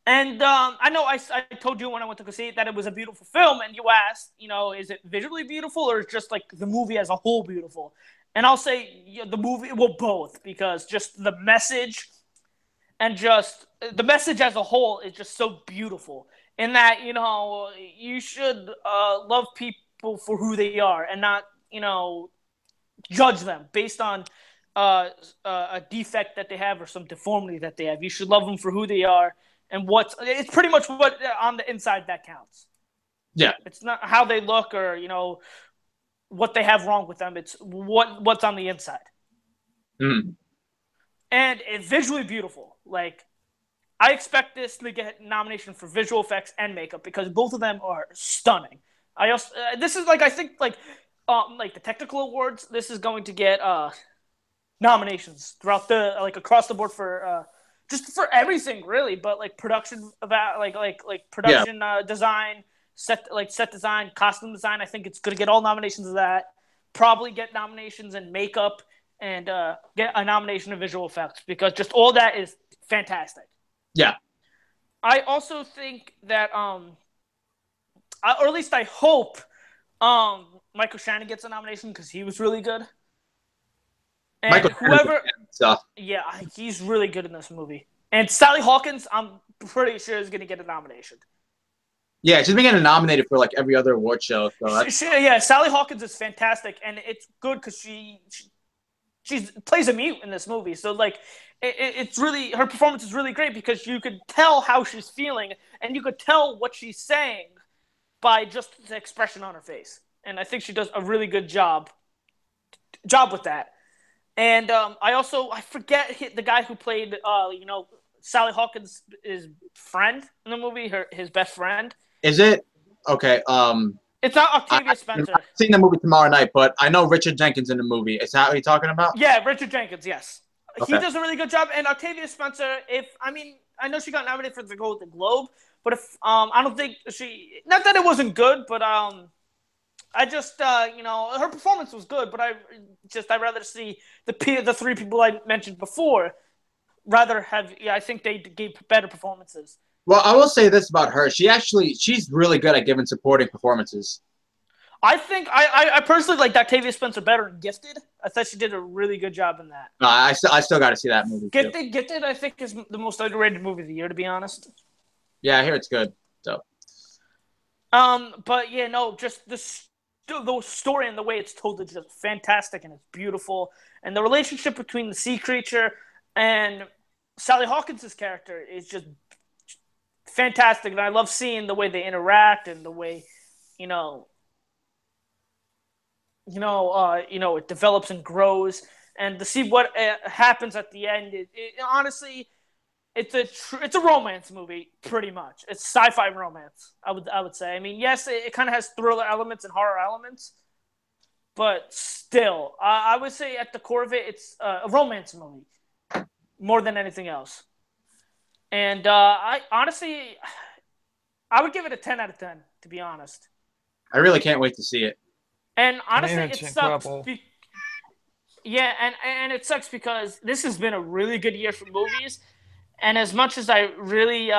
And I know I told you when I went to go see it that it was a beautiful film, and you asked, is it visually beautiful or just the movie as a whole beautiful? And I'll say the movie, well, both, because just the message and just the message as a whole is just so beautiful in that, you should love people for who they are and not, judge them based on a defect that they have or some deformity that they have. You should love them for who they are and it's pretty much what on the inside that counts. Yeah. It's not how they look or, what they have wrong with them. It's what's on the inside. Mm. And it's visually beautiful. Like, I expect this to get nomination for visual effects and makeup because both of them are stunning. This is I think the technical awards. This is going to get nominations throughout across the board for just for everything really. But production production design, set design, costume design. I think it's going to get all nominations of that. Probably get nominations in makeup and get a nomination in visual effects because just all that is fantastic. Yeah. I also think that, or at least I hope, Michael Shannon gets a nomination because he was really good. And he's really good in this movie. And Sally Hawkins, I'm pretty sure is going to get a nomination. Yeah, she's been getting nominated for every other award show. So Sally Hawkins is fantastic, and it's good because she plays a mute in this movie. So it's really, her performance is really great because you could tell how she's feeling and you could tell what she's saying by just the expression on her face. And I think she does a really good job with that. And I forget the guy who played Sally Hawkins' friend in the movie, his best friend. Is it okay? It's not Octavia Spencer. I've seen the movie tomorrow night, but I know Richard Jenkins in the movie. Is that what you're talking about? Yeah, Richard Jenkins, yes. Okay. He does a really good job. And Octavia Spencer, I know she got nominated for the Golden Globe, but I don't think not that it wasn't good, but I just, her performance was good, but I'd rather see the three people I mentioned before I think they gave better performances. Well, I will say this about her. She's really good at giving supporting performances. I think I personally like Octavia Spencer better in Gifted. I thought she did a really good job in that. No, I still got to see that movie. Gifted, I think is the most underrated movie of the year, to be honest. Yeah, I hear it's good. So. But yeah, no, just the story and the way it's told is just fantastic and it's beautiful, and the relationship between the sea creature and Sally Hawkins' character is just fantastic, and I love seeing the way they interact and the way, it develops and grows, and to see what happens at the end. Honestly, it's a romance movie, pretty much. It's sci-fi romance, I would say. I mean, yes, it kind of has thriller elements and horror elements, but still, I would say at the core of it, it's a romance movie more than anything else. And I would give it a 10 out of 10, to be honest. I really can't wait to see it. And honestly, it sucks. And it sucks because this has been a really good year for movies. And as much as I really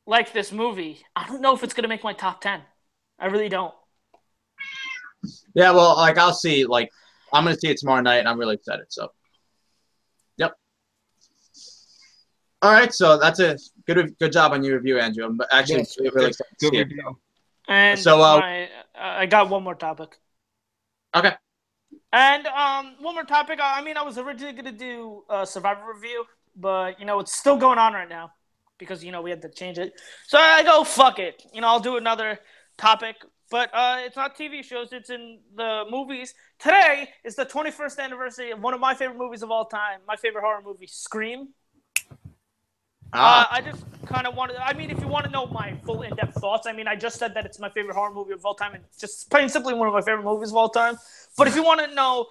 like this movie, I don't know if it's going to make my top 10. I really don't. Yeah, well, I'll see. I'm going to see it tomorrow night, and I'm really excited. So, yep. All right, so that's a good job on your review, Andrew. I'm actually really excited to see it. And so I got one more topic. Okay. And one more topic. I was originally going to do a Survivor review, but, it's still going on right now because, we had to change it. So I go, fuck it. I'll do another topic. But it's not TV shows. It's in the movies. Today is the 21st anniversary of one of my favorite movies of all time, my favorite horror movie, Scream. I just kind of wanted – if you want to know my full in-depth thoughts, I just said that it's my favorite horror movie of all time, and it's just plain and simply one of my favorite movies of all time. But if you want to know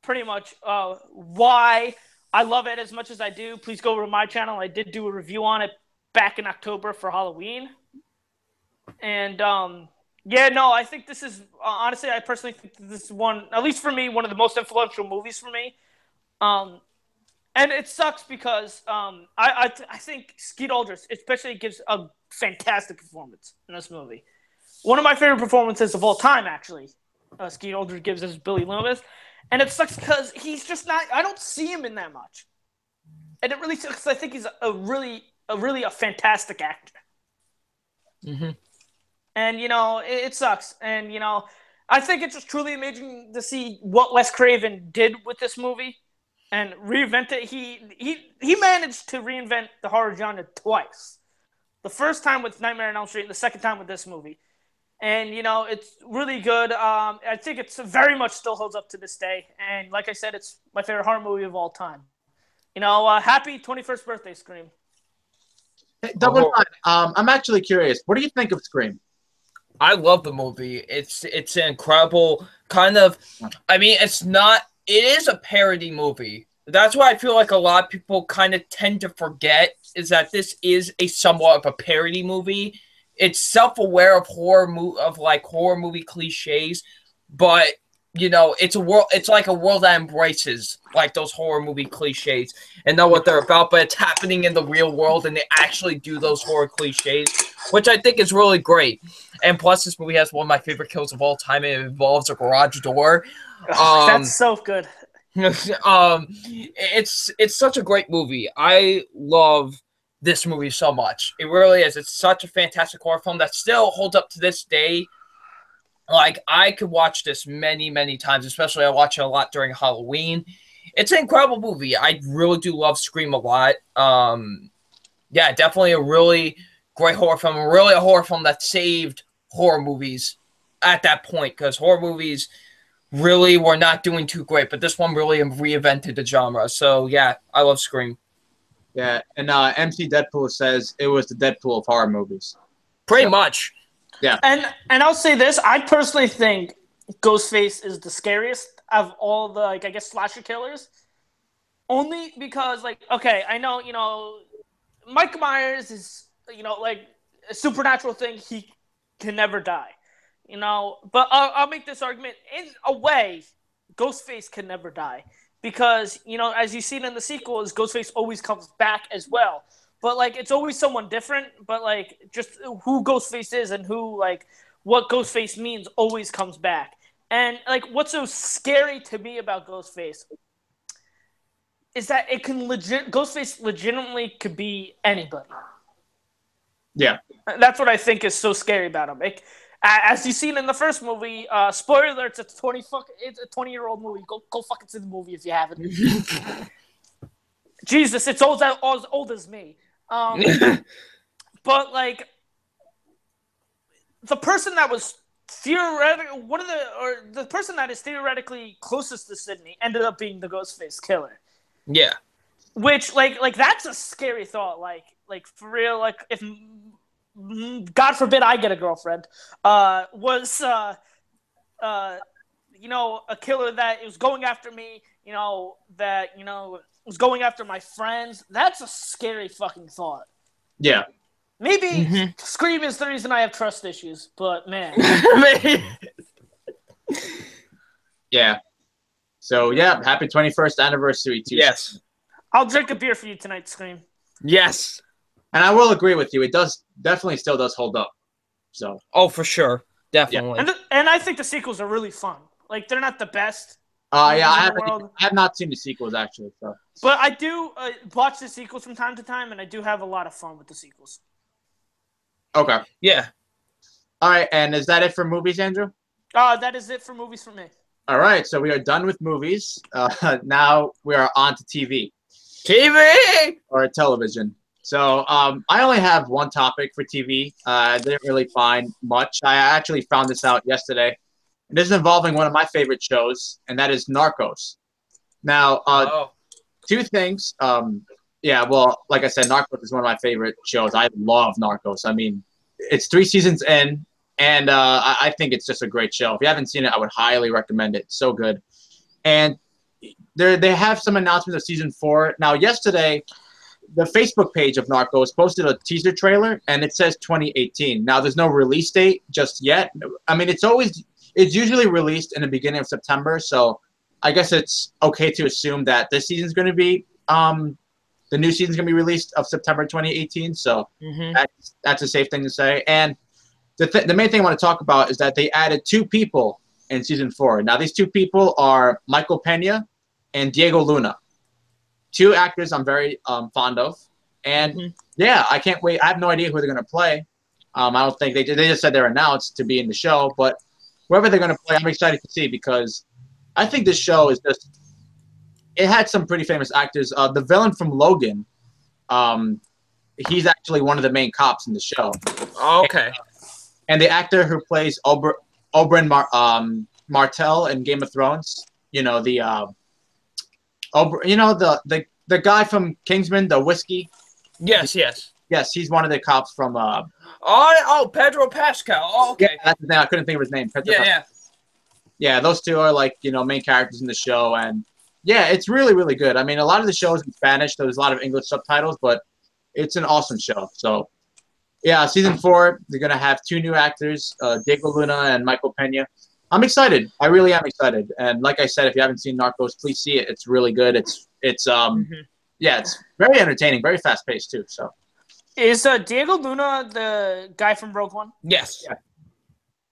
pretty much why I love it as much as I do, please go over to my channel. I did do a review on it back in October for Halloween. And, I think this is honestly, I personally think this is one, at least for me, one of the most influential movies for me. And it sucks because I think Skeet Ulrich especially gives a fantastic performance in this movie. One of my favorite performances of all time, actually, Skeet Ulrich gives as Billy Loomis. And it sucks because he's just not – I don't see him in that much. And it really sucks because I think he's a really fantastic actor. Mm-hmm. And, it sucks. And, I think it's just truly amazing to see what Wes Craven did with this movie and reinvent it. He managed to reinvent the horror genre twice. The first time with Nightmare on Elm Street and the second time with this movie. And, it's really good. I think it's very much still holds up to this day. And like I said, it's my favorite horror movie of all time. Happy 21st birthday, Scream. Hey, Double Nine, I'm actually curious. What do you think of Scream? I love the movie. It's an incredible kind of. I mean, it is a parody movie. That's why I feel like a lot of people kind of tend to forget is that this is a somewhat of a parody movie. It's self-aware of horror movie cliches, but it's like a world that embraces like those horror movie cliches and know what they're about, but it's happening in the real world and they actually do those horror cliches, which I think is really great. And plus, this movie has one of my favorite kills of all time. It involves a garage door. That's so good. It's such a great movie. I love this movie so much. It really is. It's such a fantastic horror film that still holds up to this day. Like, I could watch this many, many times, especially I watch it a lot during Halloween. It's an incredible movie. I really do love Scream a lot. Yeah, definitely a really great horror film. Really a horror film that saved horror movies at that point, because horror movies really were not doing too great, but this one really reinvented the genre. So, yeah, I love Scream. Yeah, and MC Deadpool says it was the Deadpool of horror movies. Pretty much. Yeah. And I'll say this, I personally think Ghostface is the scariest of all the, I guess, slasher killers. Only because, okay, I know, Mike Myers is, a supernatural thing. He can never die, But I'll make this argument. In a way, Ghostface can never die. Because, as you see in the sequels, Ghostface always comes back as well. But, it's always someone different. But, just who Ghostface is and who, what Ghostface means always comes back. And, what's so scary to me about Ghostface is that Ghostface legitimately could be anybody. Yeah. That's what I think is so scary about him. As you've seen in the first movie, spoiler alerts, it's a 20-year-old movie. Go fucking see the movie if you haven't. Jesus, it's as old as me. But the person that was the person that is theoretically closest to Sydney ended up being the Ghostface killer. Yeah. Which that's a scary thought. For real, if God forbid I get a girlfriend, was a killer that was going after me, was going after my friends. That's a scary fucking thought. Yeah. Maybe Scream is the reason I have trust issues, but man. Yeah. So, yeah, happy 21st anniversary to you. Yes. I'll drink a beer for you tonight, Scream. Yes. And I will agree with you. It definitely still does hold up. So. Oh, for sure. Definitely. Yeah. And I think the sequels are really fun. They're not the best. Yeah, I have not seen the sequels, actually. So. But I do watch the sequels from time to time, and I do have a lot of fun with the sequels. Okay. Yeah. All right, and is that it for movies, Andrew? That is it for movies for me. All right, so we are done with movies. Now we are on to TV. TV! Or television. So I only have one topic for TV. I didn't really find much. I actually found this out yesterday. And this is involving one of my favorite shows, and that is Narcos. Now, two things. Like I said, Narcos is one of my favorite shows. I love Narcos. I mean, it's 3 seasons in, and I think it's just a great show. If you haven't seen it, I would highly recommend it. It's so good. And they have some announcements of season 4. Now, yesterday, the Facebook page of Narcos posted a teaser trailer, and it says 2018. Now, there's no release date just yet. I mean, it's usually released in the beginning of September, so I guess it's okay to assume that this season's going to be the new season's going to be released of September 2018. So that's a safe thing to say. And the main thing I want to talk about is that they added 2 people in season 4. Now, these 2 people are Michael Pena and Diego Luna. 2 actors I'm very fond of. And, yeah, I can't wait. I have no idea who they're going to play. I don't think they just said they're announced to be in the show, but whoever they're going to play, I'm excited to see because I think this show is just it had some pretty famous actors. The villain from Logan, he's actually one of the main cops in the show. Okay. And the actor who plays Oberyn Martell in Game of Thrones, the guy from Kingsman, the whiskey. Yes. Yes, he's one of the cops from. Pedro Pascal. Oh, okay. Yeah, that's his name. I couldn't think of his name. Yeah, those two are main characters in the show, and yeah, it's really, really good. I mean, a lot of the shows in Spanish. There's a lot of English subtitles, but it's an awesome show. So, yeah, season 4, they're gonna have 2 new actors, Diego Luna and Michael Pena. I'm excited. I really am excited. And like I said, if you haven't seen Narcos, please see it. It's really good. It's very entertaining, very fast paced too. So. Is Diego Luna the guy from Rogue One? Yes. Yeah.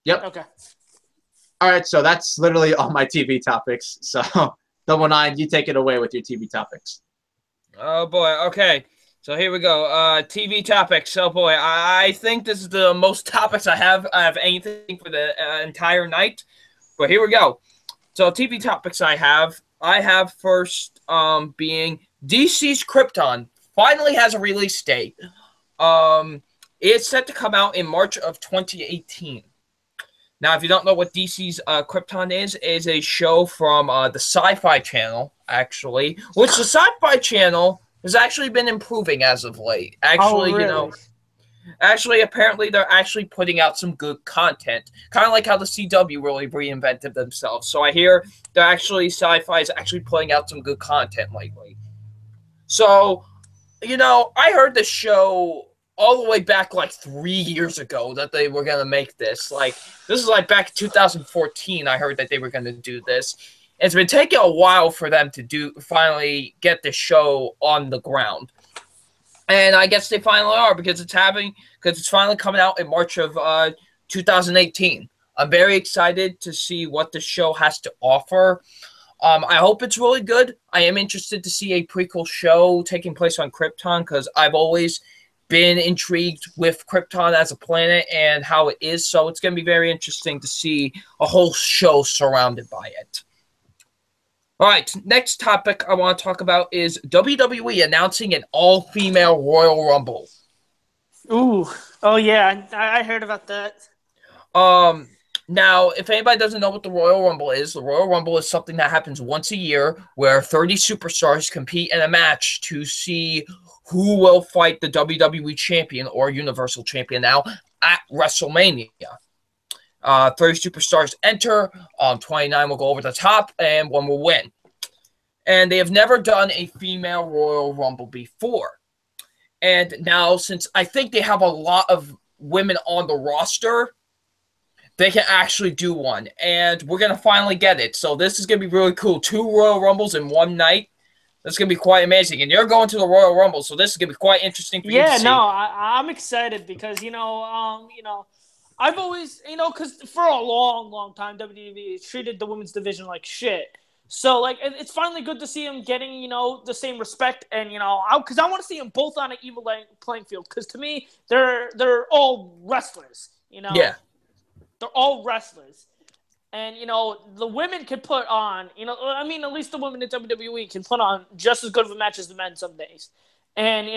Yep. Okay. All right, so that's literally all my TV topics. So, Double Nine, you take it away with your TV topics. Oh, boy. Okay. So here we go. TV topics. Oh, boy. I think this is the most topics I have anything for the entire night. But here we go. So TV topics I have first being DC's Krypton finally has a release date. It's set to come out in March of 2018. Now, if you don't know what DC's Krypton is a show from the Sci-Fi Channel, actually, which the Sci-Fi Channel has actually been improving as of late. Actually, really? Apparently they're actually putting out some good content, kind of like how the CW really reinvented themselves. So I hear Sci-Fi is actually putting out some good content lately. So, I heard the show all the way back 3 years ago that they were going to make this. This is back in 2014, I heard that they were going to do this. It's been taking a while for them to finally get the show on the ground. And I guess they finally are because it's finally coming out in March of 2018. I'm very excited to see what the show has to offer. I hope it's really good. I am interested to see a prequel show taking place on Krypton because I've always been intrigued with Krypton as a planet and how it is. So it's going to be very interesting to see a whole show surrounded by it. All right, next topic I want to talk about is WWE announcing an all-female Royal Rumble. Ooh, oh yeah, I heard about that. Now, if anybody doesn't know what the Royal Rumble is something that happens once a year where 30 superstars compete in a match to see who will fight the WWE Champion or Universal Champion now at WrestleMania. 30 superstars enter, 29 will go over the top, and 1 will win. And they have never done a female Royal Rumble before. And now, since I think they have a lot of women on the roster, they can actually do one. And we're going to finally get it. So this is going to be really cool. 2 Royal Rumbles in one night. That's going to be quite amazing. And you're going to the Royal Rumble, so this is going to be quite interesting for you to see. Yeah, no, I'm excited because, I've always, because for a long, long time, WWE treated the women's division like shit. So, it's finally good to see them getting, the same respect. And, because I want to see them both on an even playing field. Because to me, they're all wrestlers, Yeah. They're all wrestlers. And, the women can put on, at least the women in WWE can put on just as good of a match as the men some days. And,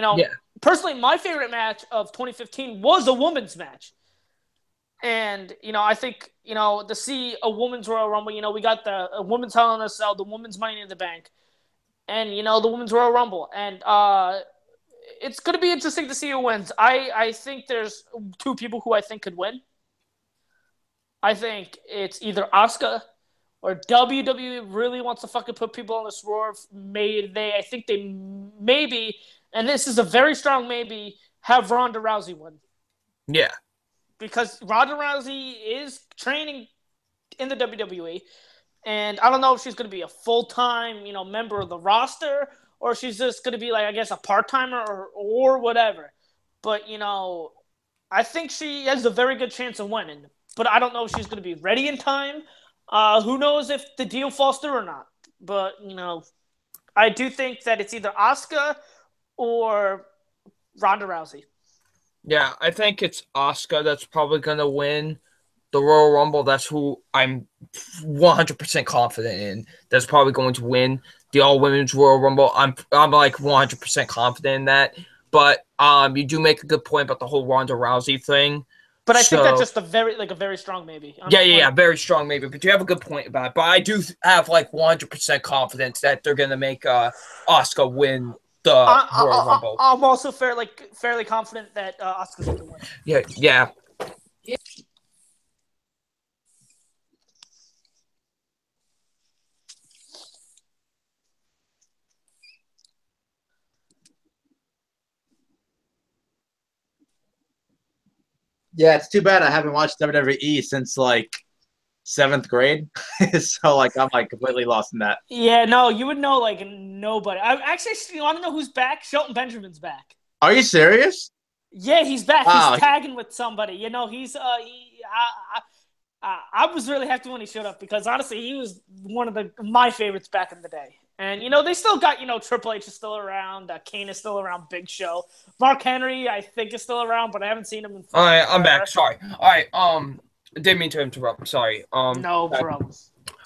personally, my favorite match of 2015 was a women's match. And, I think, to see a women's Royal Rumble, we got the women's Hell in a Cell, the women's Money in the Bank, and, the women's Royal Rumble. And it's going to be interesting to see who wins. I think there's 2 people who I think could win. I think it's either Asuka or WWE really wants to fucking put people on the swerve. I think they maybe, and this is a very strong maybe, have Ronda Rousey win. Yeah. Because Ronda Rousey is training in the WWE, and I don't know if she's going to be a full-time, member of the roster, or she's just going to be a part-timer or whatever. But, I think she has a very good chance of winning. But I don't know if she's going to be ready in time. Who knows if the deal falls through or not. But, I do think that it's either Asuka or Ronda Rousey. Yeah, I think it's Asuka that's probably gonna win the Royal Rumble. That's who I'm 100% confident in. That's probably going to win the All Women's Royal Rumble. I'm like 100% confident in that. But you do make a good point about the whole Ronda Rousey thing. But I think that's So just a very strong maybe. yeah, very strong maybe. But you have a good point about it. But I do have like 100% confidence that they're gonna make Asuka win the Royal Rumble. I'm also fairly confident that Asuka's going to win. Yeah. Yeah, it's too bad I haven't watched WWE since like 7th grade. So like I'm like completely lost in that. Yeah, no, you would know like nobody. I actually, you want to know who's back? Shelton Benjamin's back. Are you serious? Yeah, he's back. Wow. He's tagging with somebody. You know, I was really happy when he showed up because honestly, he was one of my favorites back in the day. And you know, they still got Triple H is still around, Kane is still around, Big Show, Mark Henry I think is still around, but I haven't seen him in. All right, I'm back. Sorry. All right. Didn't mean to interrupt. Sorry. No problem.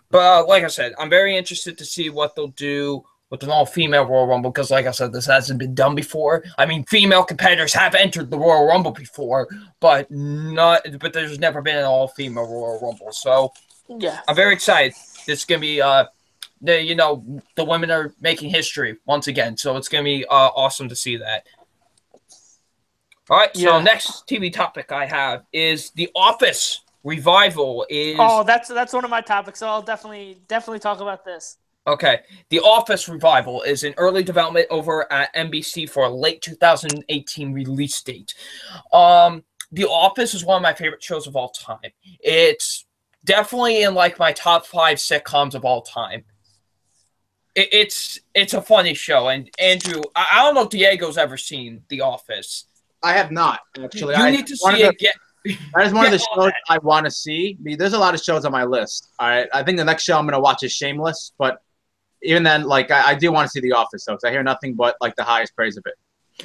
But like I said, I'm very interested to see what they'll do with an all-female Royal Rumble because, like I said, this hasn't been done before. I mean, female competitors have entered the Royal Rumble before, but there's never been an all-female Royal Rumble. So yeah, I'm very excited. It's gonna be the women are making history once again, so it's gonna be awesome to see that. All right, so next TV topic I have is The Office revival. That's one of my topics, so I'll definitely talk about this. Okay, The Office revival is in early development over at NBC for a late 2018 release date. The Office is one of my favorite shows of all time. It's definitely in like my top 5 sitcoms of all time. It's a funny show, and Andrew, I don't know if Diego's ever seen The Office. I have not actually. You need to see it. That is one of the shows I want to see. There's a lot of shows on my list. All right, I think the next show I'm going to watch is Shameless, but even then, like I do want to see The Office though, because I hear nothing but like the highest praise of it.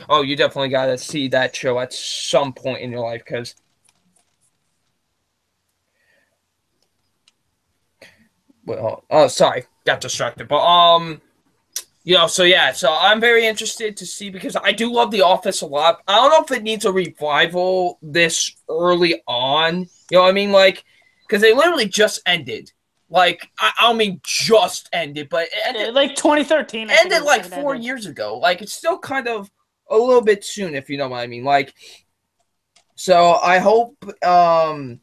Oh, you definitely got to see that show at some point in your life, because sorry, got distracted. But so I'm very interested to see because I do love The Office a lot. I don't know if it needs a revival this early on. You know what I mean? Like, because they literally just ended. Like, I don't mean just ended, but it ended like 2013. Ended like 4 years ago. Like, it's still kind of a little bit soon, if you know what I mean. Like, so I hope I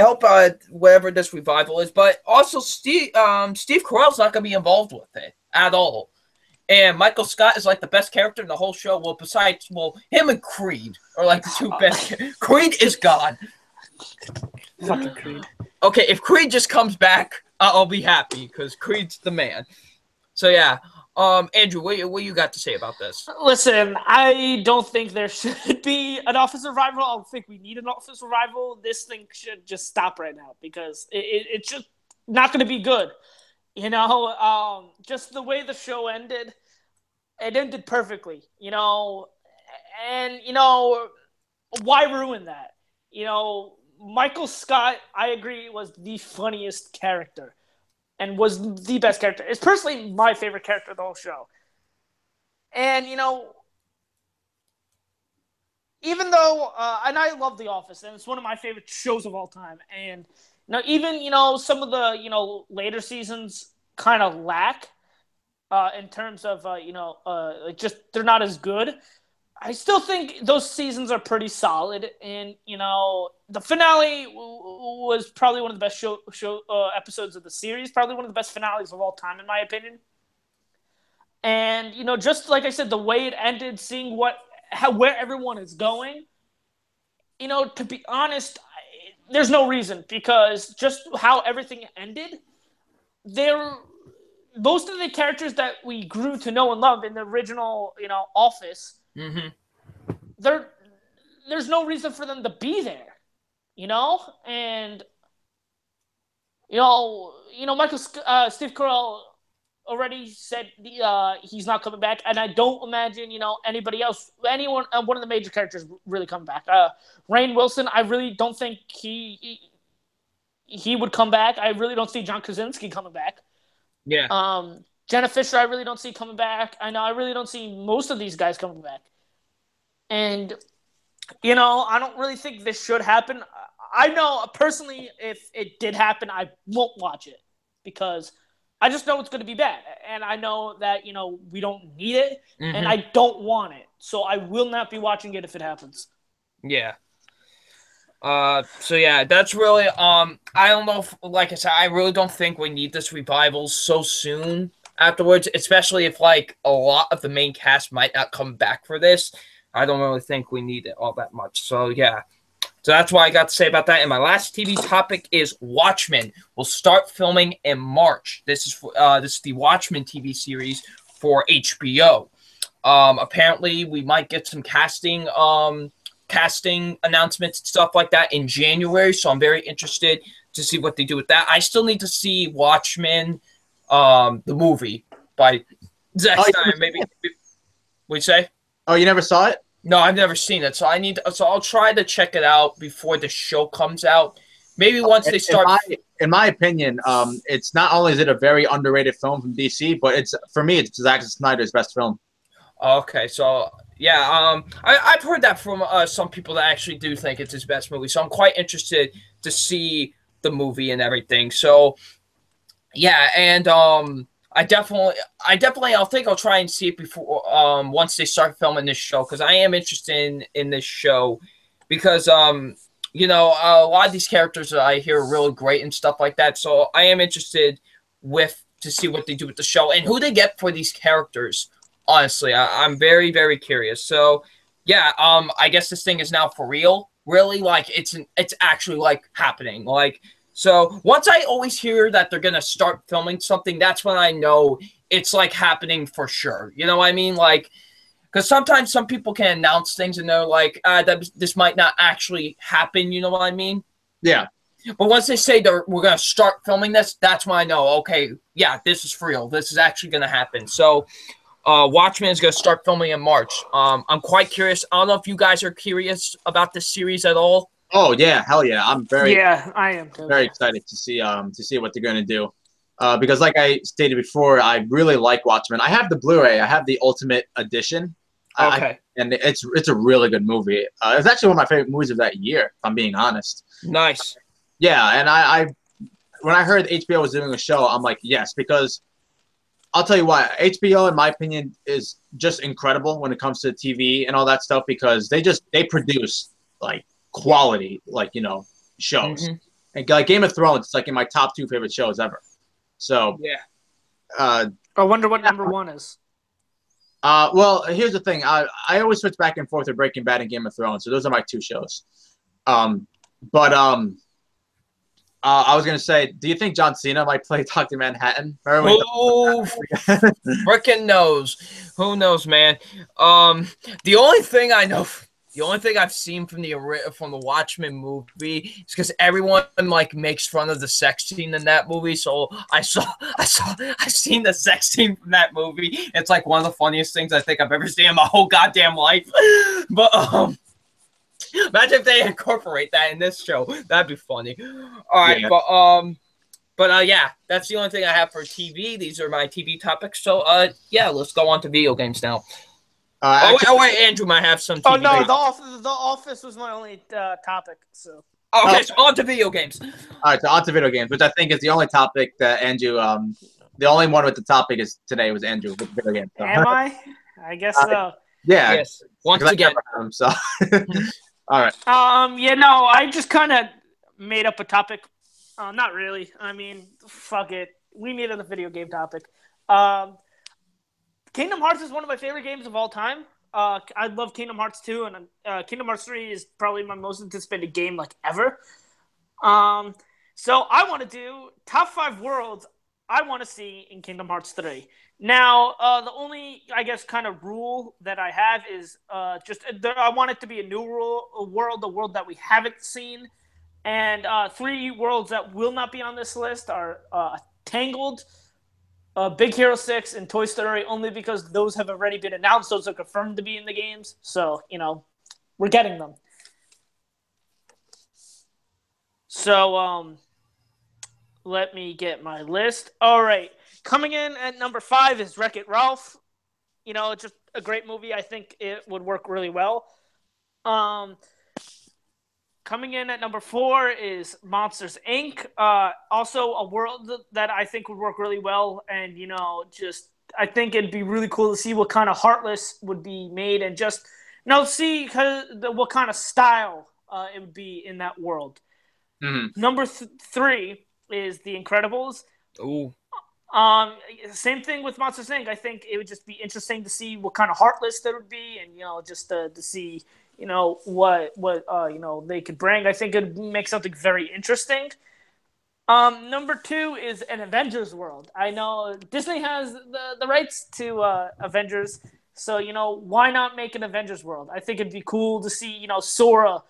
hope whatever this revival is, but also Steve Carell's not going to be involved with it at all. And Michael Scott is like the best character in the whole show. Well, besides, him and Creed are like the two best. Creed is God. Fucking Creed. Okay, if Creed just comes back, I'll be happy because Creed's the man. So yeah, Andrew, what you got to say about this? Listen, I don't think there should be an Office revival. I don't think we need an Office revival. This thing should just stop right now because it's just not going to be good. You know, just the way the show ended, it ended perfectly. You know, and you know, why ruin that? You know, Michael Scott, I agree, was the funniest character. And was the best character. It's personally my favorite character of the whole show. And, you know, even though, and I love The Office, and it's one of my favorite shows of all time. And, you know, even, you know, some of the, you know, later seasons kind of lack in terms of, just they're not as good. I still think those seasons are pretty solid, and you know the finale was probably one of the best show episodes of the series. Probably one of the best finales of all time, in my opinion. And you know, just like I said, the way it ended, seeing where everyone is going. You know, to be honest, there's no reason because just how everything ended, most of the characters that we grew to know and love in the original, you know, Office. Mm-hmm. There's no reason for them to be there, you know, and you know, Steve Carell already said he's not coming back, and I don't imagine anybody else, one of the major characters really coming back. Rainn Wilson, I really don't think he would come back. I really don't see John Krasinski coming back. Yeah. Jenna Fisher, I really don't see coming back. I really don't see most of these guys coming back. And, I don't really think this should happen. I know, personally, if it did happen, I won't watch it because I just know it's going to be bad. And I know that, we don't need it, and I don't want it. So I will not be watching it if it happens. Yeah. So yeah, that's really I don't know if, like I said, I really don't think we need this revival so soon afterwards, especially if like a lot of the main cast might not come back for this. I don't really think we need it all that much. So yeah. So that's what I got to say about that. And my last TV topic is Watchmen. We'll start filming in March. This is the Watchmen TV series for HBO. Apparently we might get some casting announcements and stuff like that in January, so I'm very interested to see what they do with that. I still need to see Watchmen, the movie by Zack Snyder. Maybe what'd you say? Oh, you never saw it? No, I've never seen it, so I'll try to check it out before the show comes out. Maybe once they start. In my opinion, it's not only is it a very underrated film from DC, but for me it's Zack Snyder's best film. Okay, so yeah, I've heard that from some people that actually do think it's his best movie. So I'm quite interested to see the movie and everything. So yeah, and I think I'll try and see it before once they start filming this show, because I am interested in this show because a lot of these characters that I hear are really great and stuff like that. So I am interested to see what they do with the show and who they get for these characters. Honestly, I'm very, very curious. So, yeah, I guess this thing is now for real. Really, like it's actually like happening. Like, so once I always hear that they're gonna start filming something, that's when I know it's like happening for sure. You know what I mean? Like, because sometimes some people can announce things and they're like, that this might not actually happen. You know what I mean? Yeah. But once they say we're gonna start filming this, that's when I know. Okay, yeah, this is for real. This is actually gonna happen. So. Watchmen is going to start filming in March. I'm quite curious. I don't know if you guys are curious about this series at all. Oh yeah, hell yeah! I am too. Very excited to see what they're going to do. Because like I stated before, I really like Watchmen. I have the Blu-ray. I have the Ultimate Edition. Okay. And it's a really good movie. It's actually one of my favorite movies of that year, if I'm being honest. Nice. Yeah, and I when I heard HBO was doing a show, I'm like, yes, because I'll tell you why. HBO, in my opinion, is just incredible when it comes to TV and all that stuff, because they produce like quality, like, shows. And like Game of Thrones, it's like in my top 2 favorite shows ever. So yeah. I wonder what number 1 is. Well, here's the thing. I always switch back and forth with Breaking Bad and Game of Thrones, so those are my 2 shows. I was gonna say, do you think John Cena might play Dr. Manhattan? Oh, frickin' knows. Who knows, man? The only thing I've seen from the Watchmen movie is because everyone like makes fun of the sex scene in that movie. So I've seen the sex scene from that movie. It's like one of the funniest things I think I've ever seen in my whole goddamn life. But imagine if they incorporate that in this show. That'd be funny. All right, yeah. But yeah, that's the only thing I have for TV. These are my TV topics. So yeah, let's go on to video games now. Wait, Andrew might have some TV. Oh no, the Office was my only topic. So okay, so on to video games. All right, so on to video games, which I think is the only topic that Andrew. The only one with the topic is today was Andrew with video games. So. Am I? I guess so. Yeah. Yes. Once again. So. All right. I just kind of made up a topic. Not really. I mean, fuck it. We needed a video game topic. Kingdom Hearts is one of my favorite games of all time. I love Kingdom Hearts 2, and Kingdom Hearts 3 is probably my most anticipated game like ever. So I want to do top 5 worlds I want to see in Kingdom Hearts 3. Now, the only, I guess, kind of rule that I have is I want it to be a new world, a world that we haven't seen. And 3 worlds that will not be on this list are Tangled, Big Hero 6 and Toy Story only because those have already been announced. Those are confirmed to be in the games. So, we're getting them. So, let me get my list. All right. Coming in at number 5 is Wreck-It Ralph. Just a great movie. I think it would work really well. Coming in at number 4 is Monsters, Inc. Also a world that I think would work really well. And, I think it'd be really cool to see what kind of Heartless would be made and just, see what kind of style it would be in that world. Mm-hmm. Number 3 is The Incredibles. Ooh. Same thing with Monsters, Inc. I think it would just be interesting to see what kind of Heartless there would be and, just to see what they could bring. I think it would make something very interesting. Number 2 is an Avengers world. I know Disney has the rights to Avengers, so why not make an Avengers world? I think it'd be cool to see Sora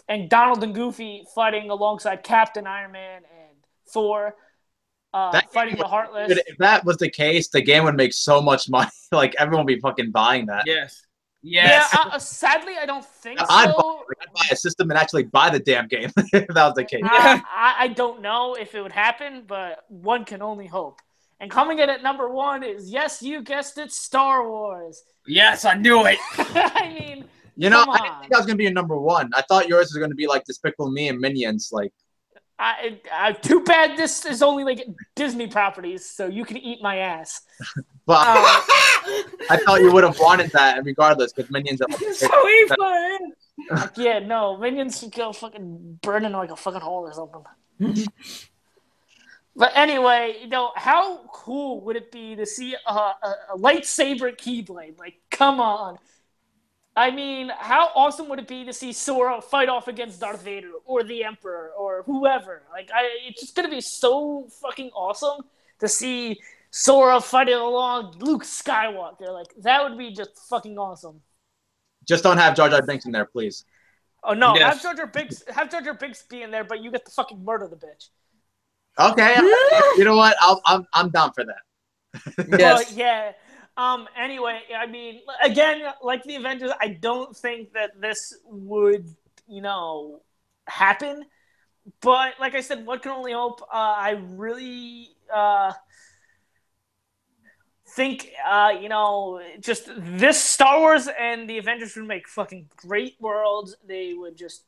and Donald and Goofy fighting alongside Captain, Iron Man, and Thor. Fighting the Heartless. If that was the case, the game would make so much money. Like everyone would be fucking buying that. Yes. Yeah, sadly, I don't think so. I'd buy a system and actually buy the damn game if that was the case. I don't know if it would happen, but one can only hope. And coming in at number 1 is, yes, you guessed it, Star Wars. Yes, I knew it. I mean, I didn't think I was going to be a number 1. I thought yours was going to be like Despicable Me and Minions. Like, too bad this is only like Disney properties, so you can eat my ass. But I thought you would have wanted that regardless, because Minions are so evil. Yeah, no, Minions should go fucking burn in like a fucking hole or something. But anyway, how cool would it be to see a lightsaber Keyblade? Like, come on. I mean, how awesome would it be to see Sora fight off against Darth Vader or the Emperor or whoever? Like, it's just going to be so fucking awesome to see Sora fighting along Luke Skywalker. Like, that would be just fucking awesome. Just don't have Jar Jar Binks in there, please. Oh, no. Yes. Have Jar Jar Binks be in there, but you get to fucking murder the bitch. Okay. You know what? I'm down for that. Yes. Well, yeah. Anyway, I mean, again, like the Avengers, I don't think that this would, happen. But like I said, one can only hope. I really think, just this Star Wars and the Avengers would make fucking great worlds. They would just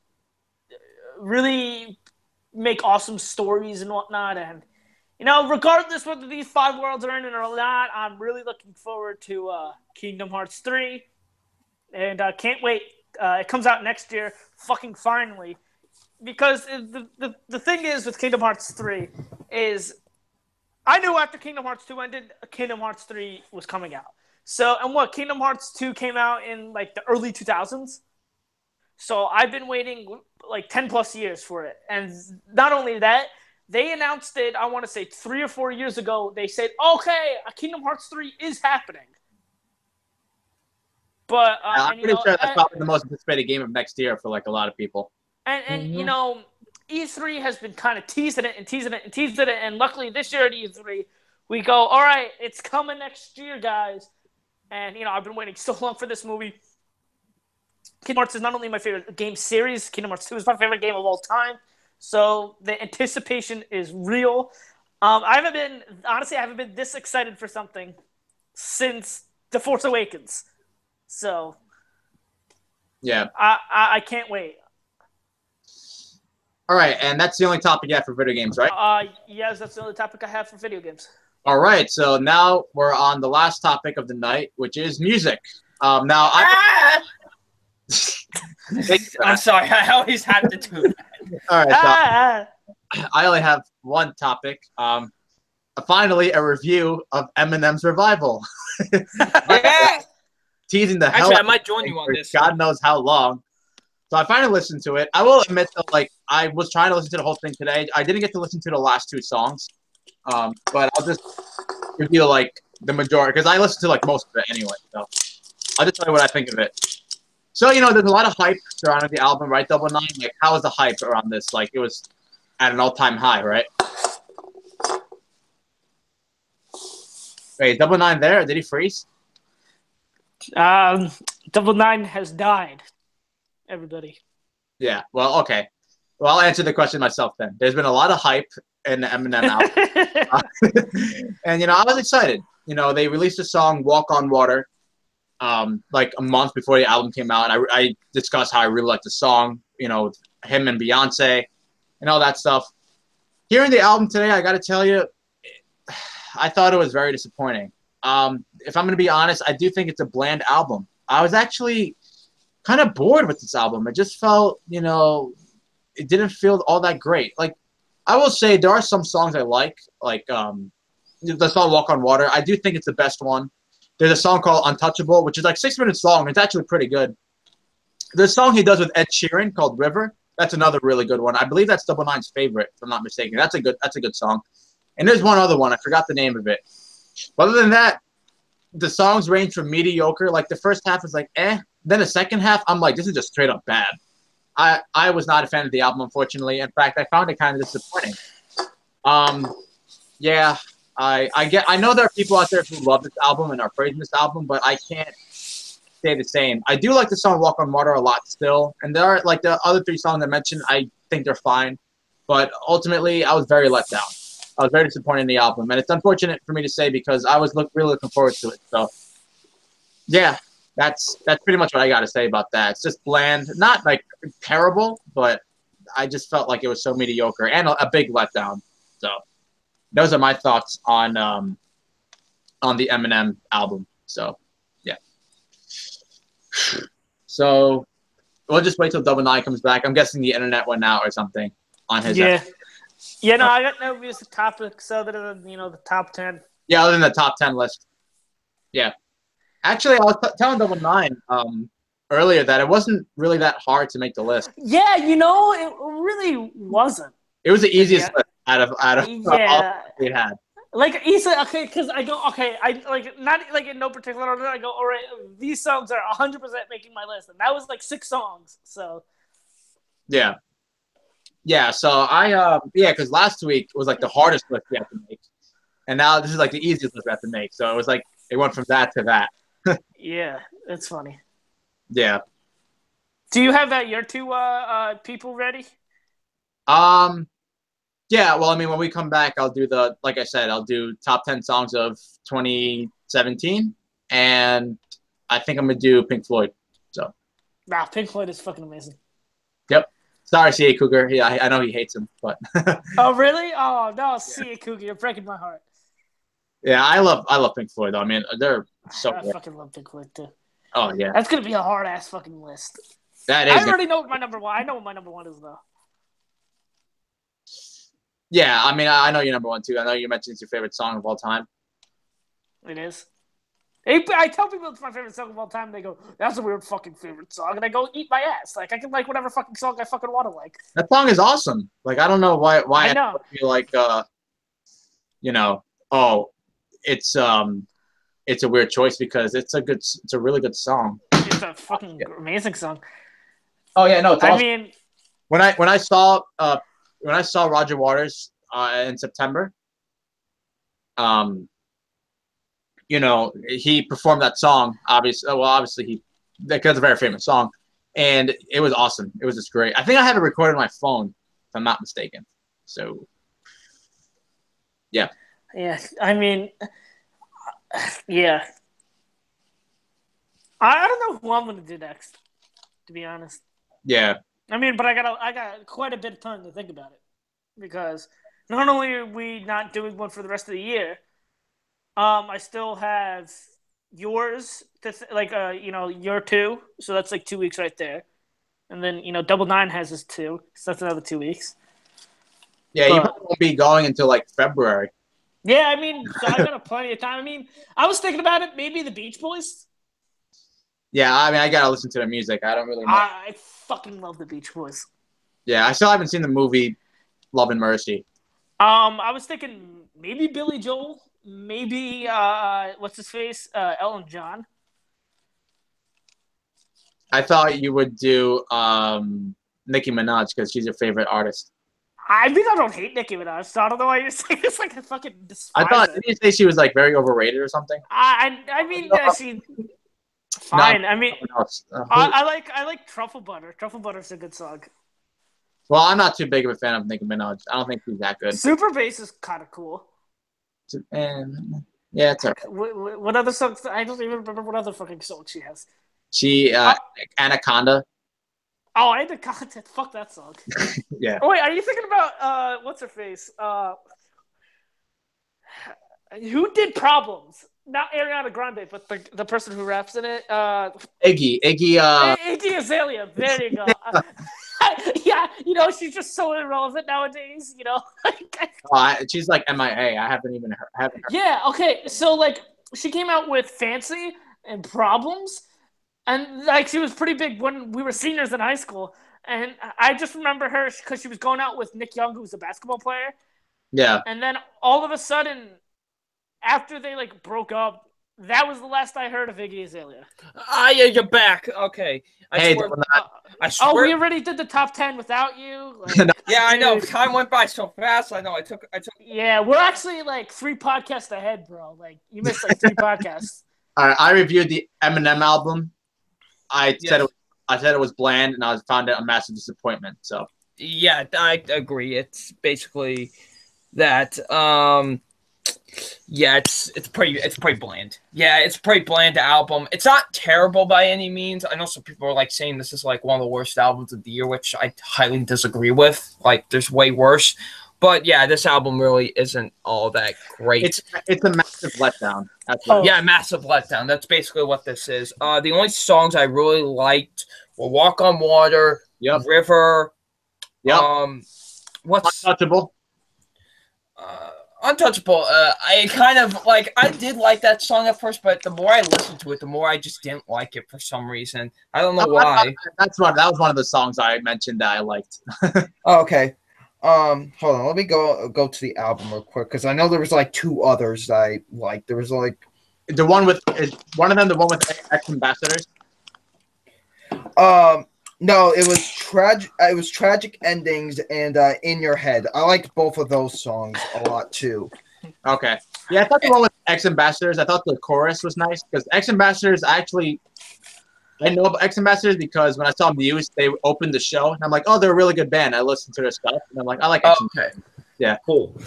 really make awesome stories and whatnot. And regardless whether these 5 worlds are in it or not, I'm really looking forward to Kingdom Hearts 3. And can't wait. It comes out next year, fucking finally. Because the thing is with Kingdom Hearts 3 is I knew after Kingdom Hearts 2 ended, Kingdom Hearts 3 was coming out. So, and Kingdom Hearts 2 came out in like the early 2000s. So I've been waiting like 10 plus years for it. And not only that, they announced it, I want to say 3 or 4 years ago. They said, okay, Kingdom Hearts 3 is happening. But I'm pretty sure that's probably the most anticipated game of next year for like a lot of people. And E3 has been kind of teasing it. And luckily this year at E3, we go, all right, it's coming next year, guys. And, I've been waiting so long for this movie. Kingdom Hearts is not only my favorite game series, Kingdom Hearts 2 is my favorite game of all time. So the anticipation is real. I haven't been this excited for something since The Force Awakens. So, yeah, I can't wait. All right, and that's the only topic you have for video games, right? Yes, that's the only topic I have for video games. All right, so now we're on the last topic of the night, which is music. I'm sorry, I always have to do that. All right, so I only have one topic. Finally, a review of Eminem's Revival. Yeah. Teasing the hell. Actually, I might join you on this. God knows how long. So I finally listened to it. I will admit that, like, I was trying to listen to the whole thing today. I didn't get to listen to the last 2 songs, but I'll just review like the majority because I listened to like most of it anyway. So I'll just tell you what I think of it. So there's a lot of hype surrounding the album, right? Double Nine. Like, how was the hype around this? Like, it was at an all-time high, right? Wait, Double Nine there? Did he freeze? Double Nine has died. Everybody. Yeah. Well, okay. Well, I'll answer the question myself then. There's been a lot of hype in the Eminem album. And, I was excited. They released the song Walk on Water like a month before the album came out. I discussed how I really liked the song, him and Beyonce and all that stuff. Hearing the album today, I got to tell you, I thought it was very disappointing. If I'm going to be honest, I do think it's a bland album. I was actually kind of bored with this album. It just felt, it didn't feel all that great. Like, I will say there are some songs I like the song Walk on Water. I do think it's the best one. There's a song called Untouchable, which is like 6 minutes long. It's actually pretty good. There's a song he does with Ed Sheeran called River. That's another really good one. I believe that's Double Nine's favorite, if I'm not mistaken. That's a good song. And there's one other one. I forgot the name of it. But other than that, the songs range from mediocre. Like the first half is like, eh. Then the second half, I'm like, this is just straight up bad. I was not a fan of the album, unfortunately. In fact, I found it kind of disappointing. Yeah, I know there are people out there who love this album and are praising this album, but I can't say the same. I do like the song Walk on Water a lot still. And there are like the other 3 songs I mentioned, I think they're fine. But ultimately, I was very let down. I was very disappointed in the album. And it's unfortunate for me to say because I was really looking forward to it. So, yeah, that's pretty much what I got to say about that. It's just bland. Not like terrible, but I just felt like it was so mediocre and a big letdown. So, those are my thoughts on the Eminem album. So, yeah. So, we'll just wait till Double Nine comes back. I'm guessing the internet went out or something on his end. Yeah, no, I got no music topics other than, the top 10. Yeah, other than the top 10 list. Yeah. Actually, I was telling Double Nine earlier that it wasn't really that hard to make the list. Yeah, it really wasn't. It was the easiest list out of all we had. Like, easily, okay, because I go, okay, I, like, not, like, in no particular order, I go, all right, these songs are 100% making my list. And that was, like, 6 songs, so. Yeah. Yeah, so because last week was like the hardest list we had to make, and now this is like the easiest list we have to make. So it was like it went from that to that. Yeah, it's funny. Yeah. Do you have your 2 people ready? Yeah. Well, I mean, when we come back, I'll do like I said, I'll do top 10 songs of 2017, and I think I'm gonna do Pink Floyd. So. Nah, Pink Floyd is fucking amazing. Yep. Sorry, C.A. Cougar. Yeah, I know he hates him, but. Oh really? Oh no, C.A. Cougar, you're breaking my heart. Yeah, I love Pink Floyd though. I mean, they're so I good. fucking love Pink Floyd too. Oh yeah. That's gonna be a hard ass fucking list. That is. I already know what my number 1. I know what my number 1 is though. Yeah, I mean, I know your number 1 too. I know you mentioned it's your favorite song of all time. It is. I tell people it's my favorite song of all time. And they go, "That's a weird fucking favorite song," and I go, "Eat my ass!" Like I can like whatever fucking song I fucking want to like. That song is awesome. Like I don't know why I know. I feel like it's a weird choice because it's a really good song. It's a fucking amazing song. Oh yeah, no, it's awesome. I mean, when I saw Roger Waters in September, he performed that song. Obviously because it's a very famous song, and it was awesome. It was just great. I think I have it recorded on my phone, if I'm not mistaken. So, yeah. Yeah, I mean, yeah. I don't know who I'm gonna do next, to be honest. Yeah. I mean, but I got quite a bit of time to think about it because not only are we not doing one for the rest of the year, I still have yours your 2, so that's like 2 weeks right there, and then Double Nine has his 2, so that's another 2 weeks. Yeah, you probably won't be going until like February. Yeah, I mean, so I got plenty of time. I mean, I was thinking about it, maybe the Beach Boys. Yeah, I mean, I gotta listen to their music. I don't really know. I fucking love the Beach Boys. Yeah, I still haven't seen the movie Love and Mercy. I was thinking maybe Billy Joel, maybe what's his face, Elton John. I thought you would do Nicki Minaj because she's your favorite artist. I mean, I don't hate Nicki Minaj, so I don't know why you're saying it's like I fucking despise I thought, it. did you say she was like very overrated or something? I mean, she fine. I mean, I like Truffle Butter. Truffle Butter's a good song. Well, I'm not too big of a fan of Nicki Minaj. I don't think she's that good. Super Bass is kind of cool. And yeah, it's alright. What other songs? I don't even remember what other fucking song she has. She Anaconda. Oh, I had the content. Fuck that song. Yeah. Oh wait, are you thinking about what's her face? Who did Problems? Not Ariana Grande, but the person who raps in it. Iggy Azalea. There you go. Yeah, she's just so irrelevant nowadays. she's like MIA. I haven't heard. Yeah. Okay. So like, she came out with Fancy and Problems, and like she was pretty big when we were seniors in high school. And I just remember her because she was going out with Nick Young, who was a basketball player. Yeah. And then all of a sudden, after they like broke up, that was the last I heard of Iggy Azalea. Yeah, you're back. Okay. I swear. Oh, we already did the top 10 without you. Like, yeah, I know. Time went by so fast. I know. I took. Yeah, we're actually like 3 podcasts ahead, bro. Like you missed like 3 podcasts. All right, I reviewed the Eminem album. I said it was bland, and I found it a massive disappointment. So yeah, I agree. It's basically that. Yeah, it's pretty bland. Yeah, it's a pretty bland album. It's not terrible by any means. I know some people are like saying this is like one of the worst albums of the year, which I highly disagree with. Like, there's way worse. But yeah, this album really isn't all that great. It's a massive letdown. Yeah, massive letdown. That's basically what this is. The only songs I really liked were "Walk on Water," "River." What's Untouchable? Untouchable. I did like that song at first, but the more I listened to it, the more I just didn't like it for some reason. I don't know why. That was one of the songs I mentioned that I liked. Oh, okay. Hold on. Let me go to the album real quick because I know there was like 2 others that I liked. There was like the one with Ex Ambassadors. No, it was tragic. It was Tragic Endings and In Your Head. I liked both of those songs a lot too. Okay. Yeah, I thought the one with Ex Ambassadors. I thought the chorus was nice because Ex Ambassadors. I know about Ex Ambassadors because when I saw Muse, they opened the show, and I'm like, oh, they're a really good band. I listened to their stuff, and I'm like, I like Ex Ambassadors. Yeah, cool.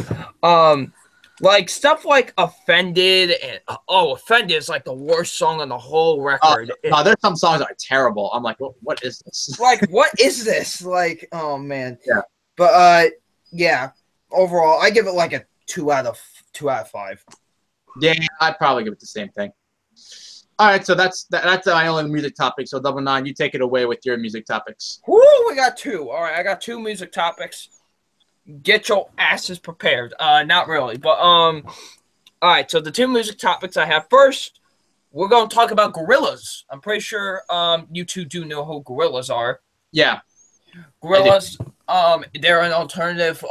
Like stuff like Offended and Offended is like the worst song on the whole record. No, there's some songs that are terrible. I'm like, what is this? Like, what is this? Like, oh man. Yeah. But yeah. Overall, I give it like a 2 out of 5. Yeah, I'd probably give it the same thing. All right, so that's my only music topic. So Double Nine, you take it away with your music topics. Woo, we got 2. All right, I got 2 music topics. Get your asses prepared. Not really, but all right. So the 2 music topics I have first, we're going to talk about Gorillaz. I'm pretty sure you 2 do know who Gorillaz are. Yeah, Gorillaz. They're an alternative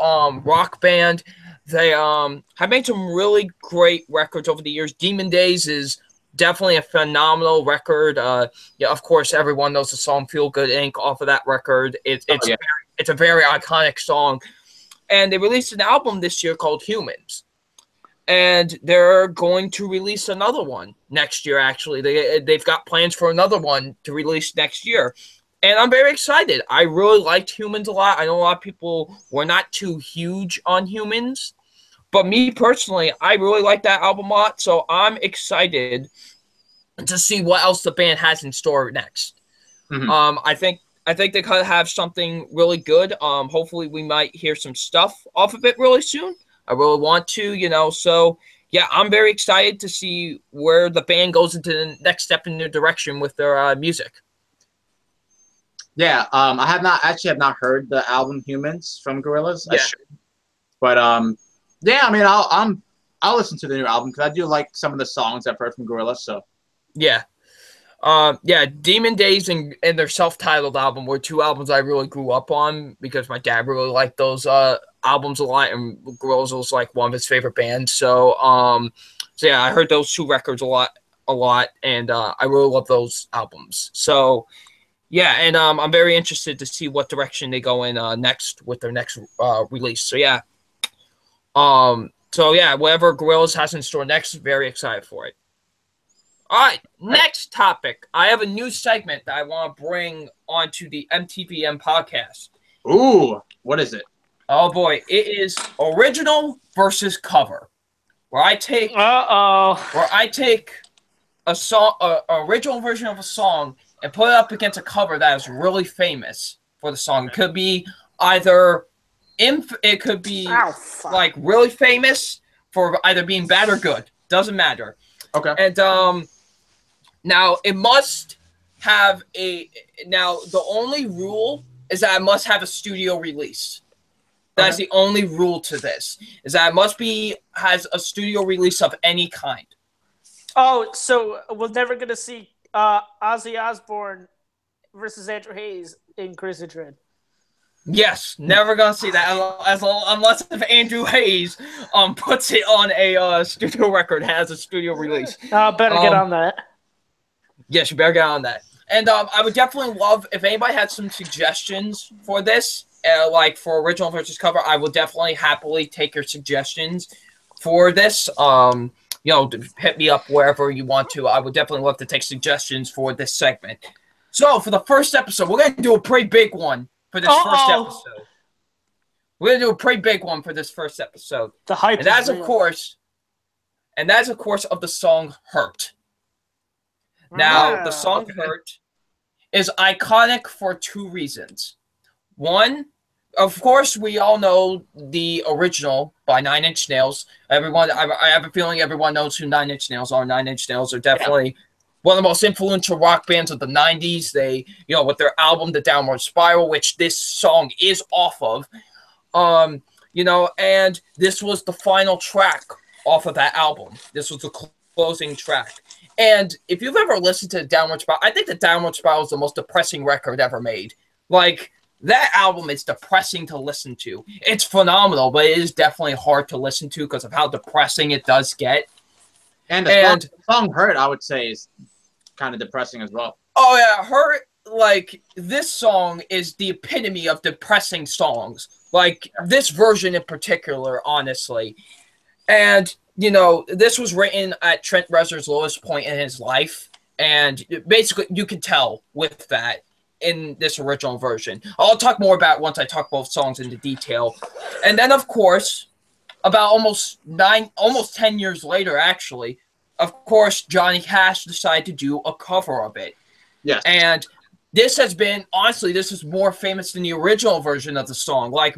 rock band. They have made some really great records over the years. Demon Days is definitely a phenomenal record. Yeah, of course, everyone knows the song "Feel Good Inc." off of that record. It's a very iconic song. And they released an album this year called Humans. And they're going to release another one next year, actually. They've got plans for another one to release next year. And I'm very excited. I really liked Humans a lot. I know a lot of people were not too huge on Humans. But me personally, I really like that album a lot. So I'm excited to see what else the band has in store next. Mm-hmm. I think they could have something really good. Hopefully we might hear some stuff off of it really soon. I really want to, So, yeah, I'm very excited to see where the band goes into the next step in their direction with their music. Yeah, I have not heard the album Humans from Gorillaz. Yeah. But yeah, I mean, I'll listen to the new album because I do like some of the songs I've heard from Gorillaz. So yeah. Yeah, Demon Days and their self-titled album were 2 albums I really grew up on because my dad really liked those albums a lot, and Gorillaz was like one of his favorite bands. So yeah, I heard those 2 records a lot, and I really love those albums. So Yeah, and I'm very interested to see what direction they go in next with their next release. So yeah, whatever Gorillaz has in store next, very excited for it. All right, next topic. I have a new segment that I want to bring onto the MTVM podcast. Ooh, what is it? Oh boy, it is original versus cover, where I take a song, original version of a song, and put it up against a cover that is really famous for the song. It could be either it could be like really famous for either being bad or good. Doesn't matter. Okay. And now it must have the only rule is that it must have a studio release. That's the only rule to this, is that it has a studio release of any kind. Oh, so we're never going to see Ozzy Osbourne versus Andrew Hayes in Crazy Train. Yes, never gonna see that unless if Andrew Hayes puts it on a studio record, has a studio release. Better get on that. Yes, you better get on that. And I would definitely love if anybody had some suggestions for this, like for original versus cover. I will definitely happily take your suggestions for this. Hit me up wherever you want to. I would definitely love to take suggestions for this segment. So for the first episode, we're gonna do a pretty big one for this first episode. We're gonna do a pretty big one for this first episode. The hype, and that's of course of the song "Hurt." Now, the song "Hurt" is iconic for two reasons. One, of course, we all know the original by Nine Inch Nails. I have a feeling everyone knows who Nine Inch Nails are. Nine Inch Nails are definitely one of the most influential rock bands of the 90s. They, with their album, The Downward Spiral, which this song is off of, and this was the final track off of that album. This was the closing track. And if you've ever listened to The Downward Spiral, I think The Downward Spiral is the most depressing record ever made. Like, that album is depressing to listen to. It's phenomenal, but it is definitely hard to listen to because of how depressing it does get. And the song "Hurt," I would say, is kind of depressing as well. Oh yeah, "Hurt," like, this song is the epitome of depressing songs. Like, this version in particular, honestly. And, this was written at Trent Reznor's lowest point in his life. And basically, you can tell with that in this original version. I'll talk more about it once I talk both songs into detail. And then, of course, about almost 10 years later, actually, of course, Johnny Cash decided to do a cover of it. Yes. And this is more famous than the original version of the song. Like,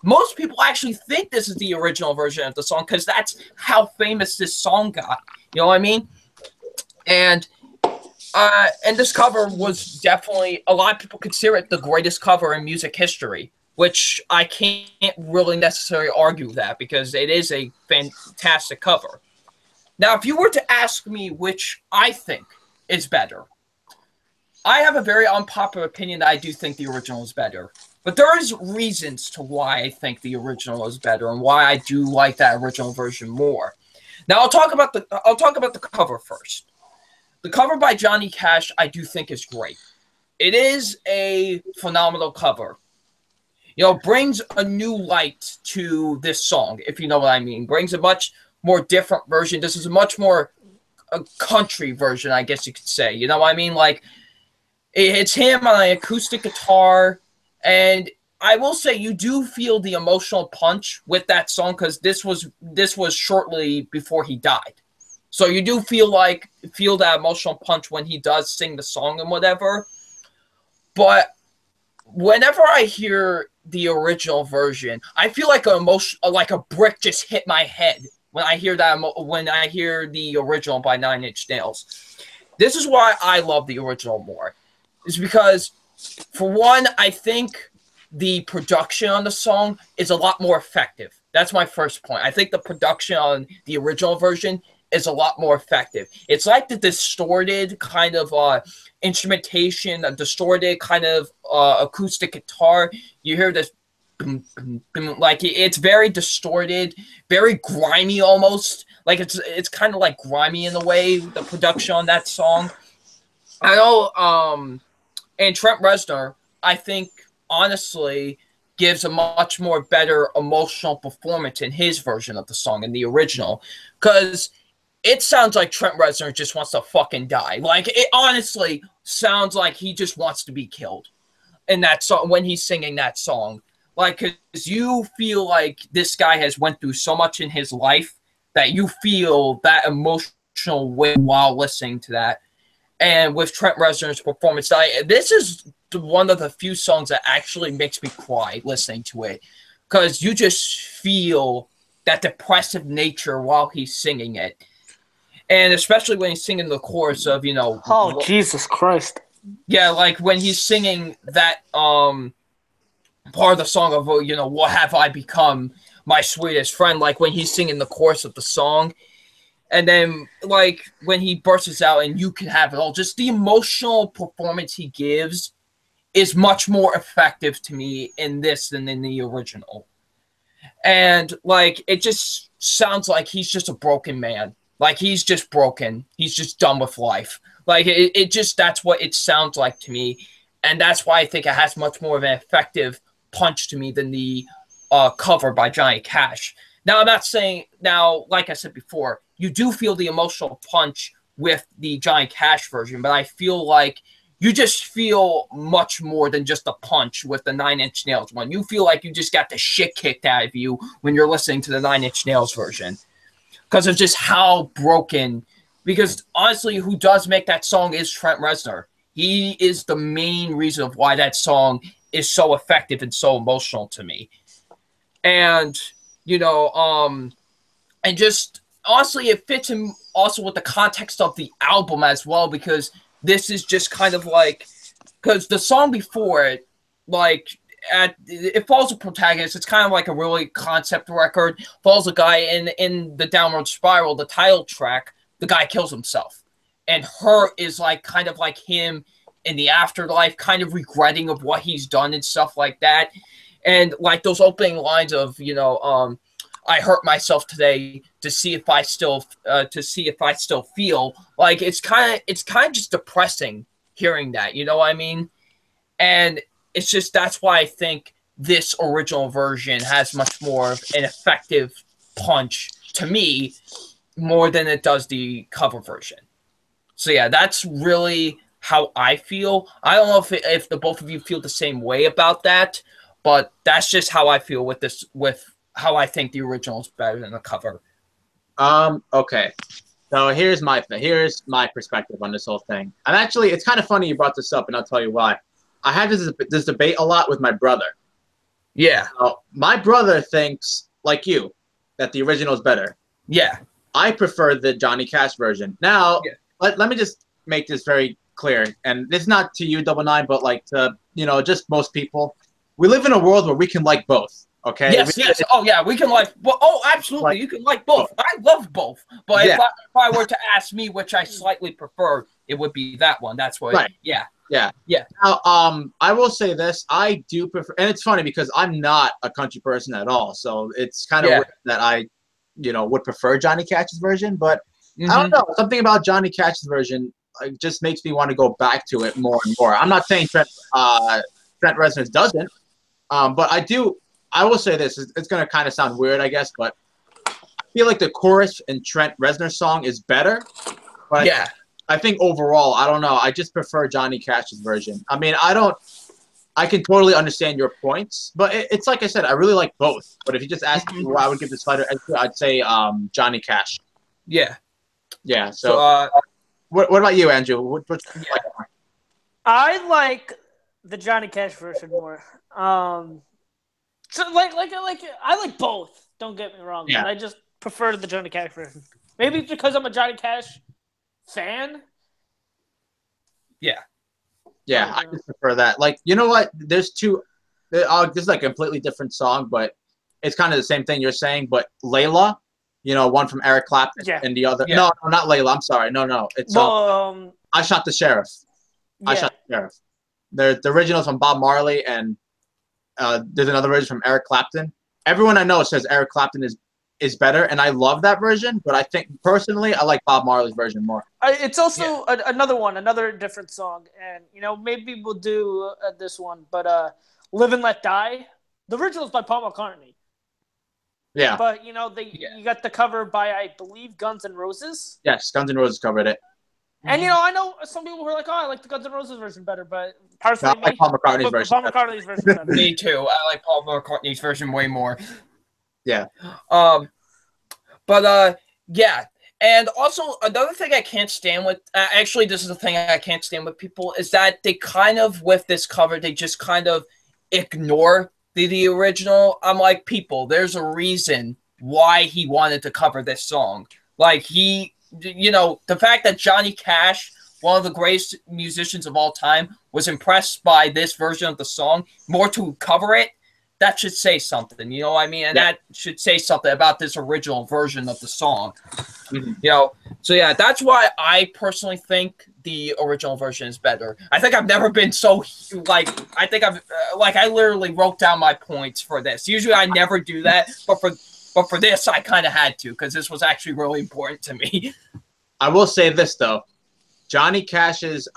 most people actually think this is the original version of the song because that's how famous this song got. You know what I mean? And this cover was definitely, a lot of people consider it the greatest cover in music history, which I can't really necessarily argue that because it is a fantastic cover. Now, if you were to ask me which I think is better, I have a very unpopular opinion that I do think the original is better. But there is reasons to why I think the original is better and why I do like that original version more. Now, I'll talk about the cover first. The cover by Johnny Cash, I do think, is great. It is a phenomenal cover. Brings a new light to this song, if you know what I mean. Brings a much more different version. This is a much more a country version, I guess you could say. You know what I mean? Like, it's him on an acoustic guitar, and I will say you do feel the emotional punch with that song because this was shortly before he died. So you do feel that emotional punch when he does sing the song and whatever. But whenever I hear the original version, I feel like a brick just hit my head when I hear the original by Nine Inch Nails. This is why I love the original more. Is because, for one, I think the production on the song is a lot more effective. That's my first point. I think the production on the original version is a lot more effective. It's like the distorted kind of instrumentation, a distorted kind of acoustic guitar. You hear this, like, it's very distorted, very grimy almost. Like, it's kind of like grimy in a way, the production on that song. I know And Trent Reznor, I think, honestly, gives a much more better emotional performance in his version of the song in the original. Because it sounds like Trent Reznor just wants to fucking die. Like, it honestly sounds like he just wants to be killed in that song when he's singing that song. Like, because you feel like this guy has went through so much in his life that you feel that emotional weight while listening to that. And with Trent Reznor's performance, this is one of the few songs that actually makes me cry listening to it, because you just feel that depressive nature while he's singing it. And especially when he's singing the chorus of, Oh, Jesus Christ. Yeah, like when he's singing that part of the song of, what have I become, my sweetest friend, like when he's singing the chorus of the song. And then, like, when he bursts out and you can have it all, just the emotional performance he gives is much more effective to me in this than in the original. And, like, it just sounds like he's just a broken man. Like, he's just broken. He's just done with life. Like, it just, that's what it sounds like to me. And that's why I think it has much more of an effective punch to me than the cover by Johnny Cash. Now, I'm not saying, like I said before, you do feel the emotional punch with the Johnny Cash version, but I feel like you just feel much more than just a punch with the Nine Inch Nails one. You feel like you just got the shit kicked out of you when you're listening to the Nine Inch Nails version because of just how broken. Because honestly, who does make that song is Trent Reznor. He is the main reason of why that song is so effective and so emotional to me. And, and just honestly, it fits in also with the context of the album as well, because this is just kind of like, because the song before it, like, it follows a protagonist. It's kind of like a really concept record. Follows a guy in the downward spiral, the title track, the guy kills himself. And Her is like kind of like him in the afterlife, kind of regretting of what he's done and stuff like that. And like those opening lines of, I hurt myself today to see if I still feel. Like it's kind of just depressing hearing that, you know what I mean? And it's just, that's why I think this original version has much more of an effective punch to me more than it does the cover version. So yeah, that's really how I feel. I don't know if the both of you feel the same way about that, but that's just how I feel with this, with how I think the original is better than the cover. Okay. So here's my perspective on this whole thing. And actually, it's kind of funny you brought this up, and I'll tell you why. I had this debate a lot with my brother. Yeah. My brother thinks, like you, that the original is better. Yeah. I prefer the Johnny Cash version. Now, yeah. let me just make this very clear. And it's not to you, Double Nine, but like to, just most people. We live in a world where we can like both. Okay. Yes. Oh, yeah. We can like. Well, oh, absolutely. You can like both. I love both. But if I were to ask me which I slightly prefer, it would be that one. That's what. Right. Yeah. Yeah. Now, I will say this: I do prefer, and it's funny because I'm not a country person at all, so it's kind of weird that I, would prefer Johnny Cash's version. But I don't know, something about Johnny Cash's version just makes me want to go back to it more and more. I'm not saying Trent Reznor's doesn't, but I do. I will say this: it's going to kind of sound weird, I guess, but I feel like the chorus in Trent Reznor's song is better. But yeah. I think overall, I don't know. I just prefer Johnny Cash's version. I mean, I can totally understand your points, but it's like I said, I really like both. But if you just ask me where I would give this fighter, I'd say Johnny Cash. Yeah. Yeah. So, what about you, Andrew? What like? I like the Johnny Cash version more. So like I like both. Don't get me wrong, but I just prefer the Johnny Cash version. Maybe it's because I'm a Johnny Cash fan. Yeah. Yeah, I just prefer that. Like, you know what? There's two. This is like a completely different song, but it's kind of the same thing you're saying. But Layla, one from Eric Clapton, and the other. Yeah. No, not Layla. I'm sorry. No. It's I Shot the Sheriff. Yeah. I Shot the Sheriff. The original's from Bob Marley, and there's another version from Eric Clapton. Everyone I know says Eric Clapton is is better, and I love that version. But I think personally, I like Bob Marley's version more. It's also another different song, and maybe we'll do this one. But "Live and Let Die," the original is by Paul McCartney. Yeah. But you got the cover by, I believe, Guns N' Roses. Yes, Guns N' Roses covered it. And I know some people who are like, "Oh, I like the Guns N' Roses version better," but personally, I like Paul McCartney's version. Paul McCartney's version better. Me too. I like Paul McCartney's version way more. Yeah. Yeah. And also another thing I can't stand with actually this is the thing I can't stand with people is that they kind of with this cover they just kind of ignore the original. I'm like, people, there's a reason why he wanted to cover this song. Like the fact that Johnny Cash, one of the greatest musicians of all time, was impressed by this version of the song more to cover it, that should say something, you know what I mean? And that should say something about this original version of the song. So yeah, that's why I personally think the original version is better. I think I've never been so I literally wrote down my points for this. Usually I never do that, but for this I kind of had to because this was actually really important to me. I will say this though, Johnny Cash's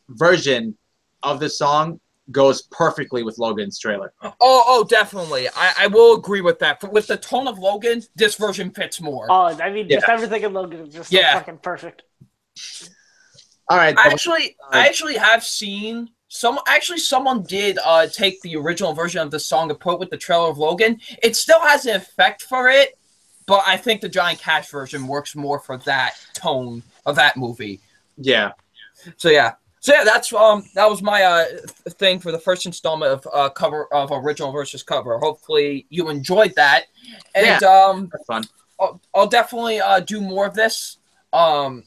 version of the song goes perfectly with Logan's trailer. Oh, definitely. I will agree with that. With the tone of Logan, this version fits more. Oh, I mean, just everything in Logan is just so fucking perfect. All right. I actually have seen someone did take the original version of the song and put it with the trailer of Logan. It still has an effect for it, but I think the Johnny Cash version works more for that tone of that movie. Yeah. So yeah, that's that was my thing for the first installment of cover of original versus cover. Hopefully you enjoyed that, and that's fun. I'll definitely do more of this. I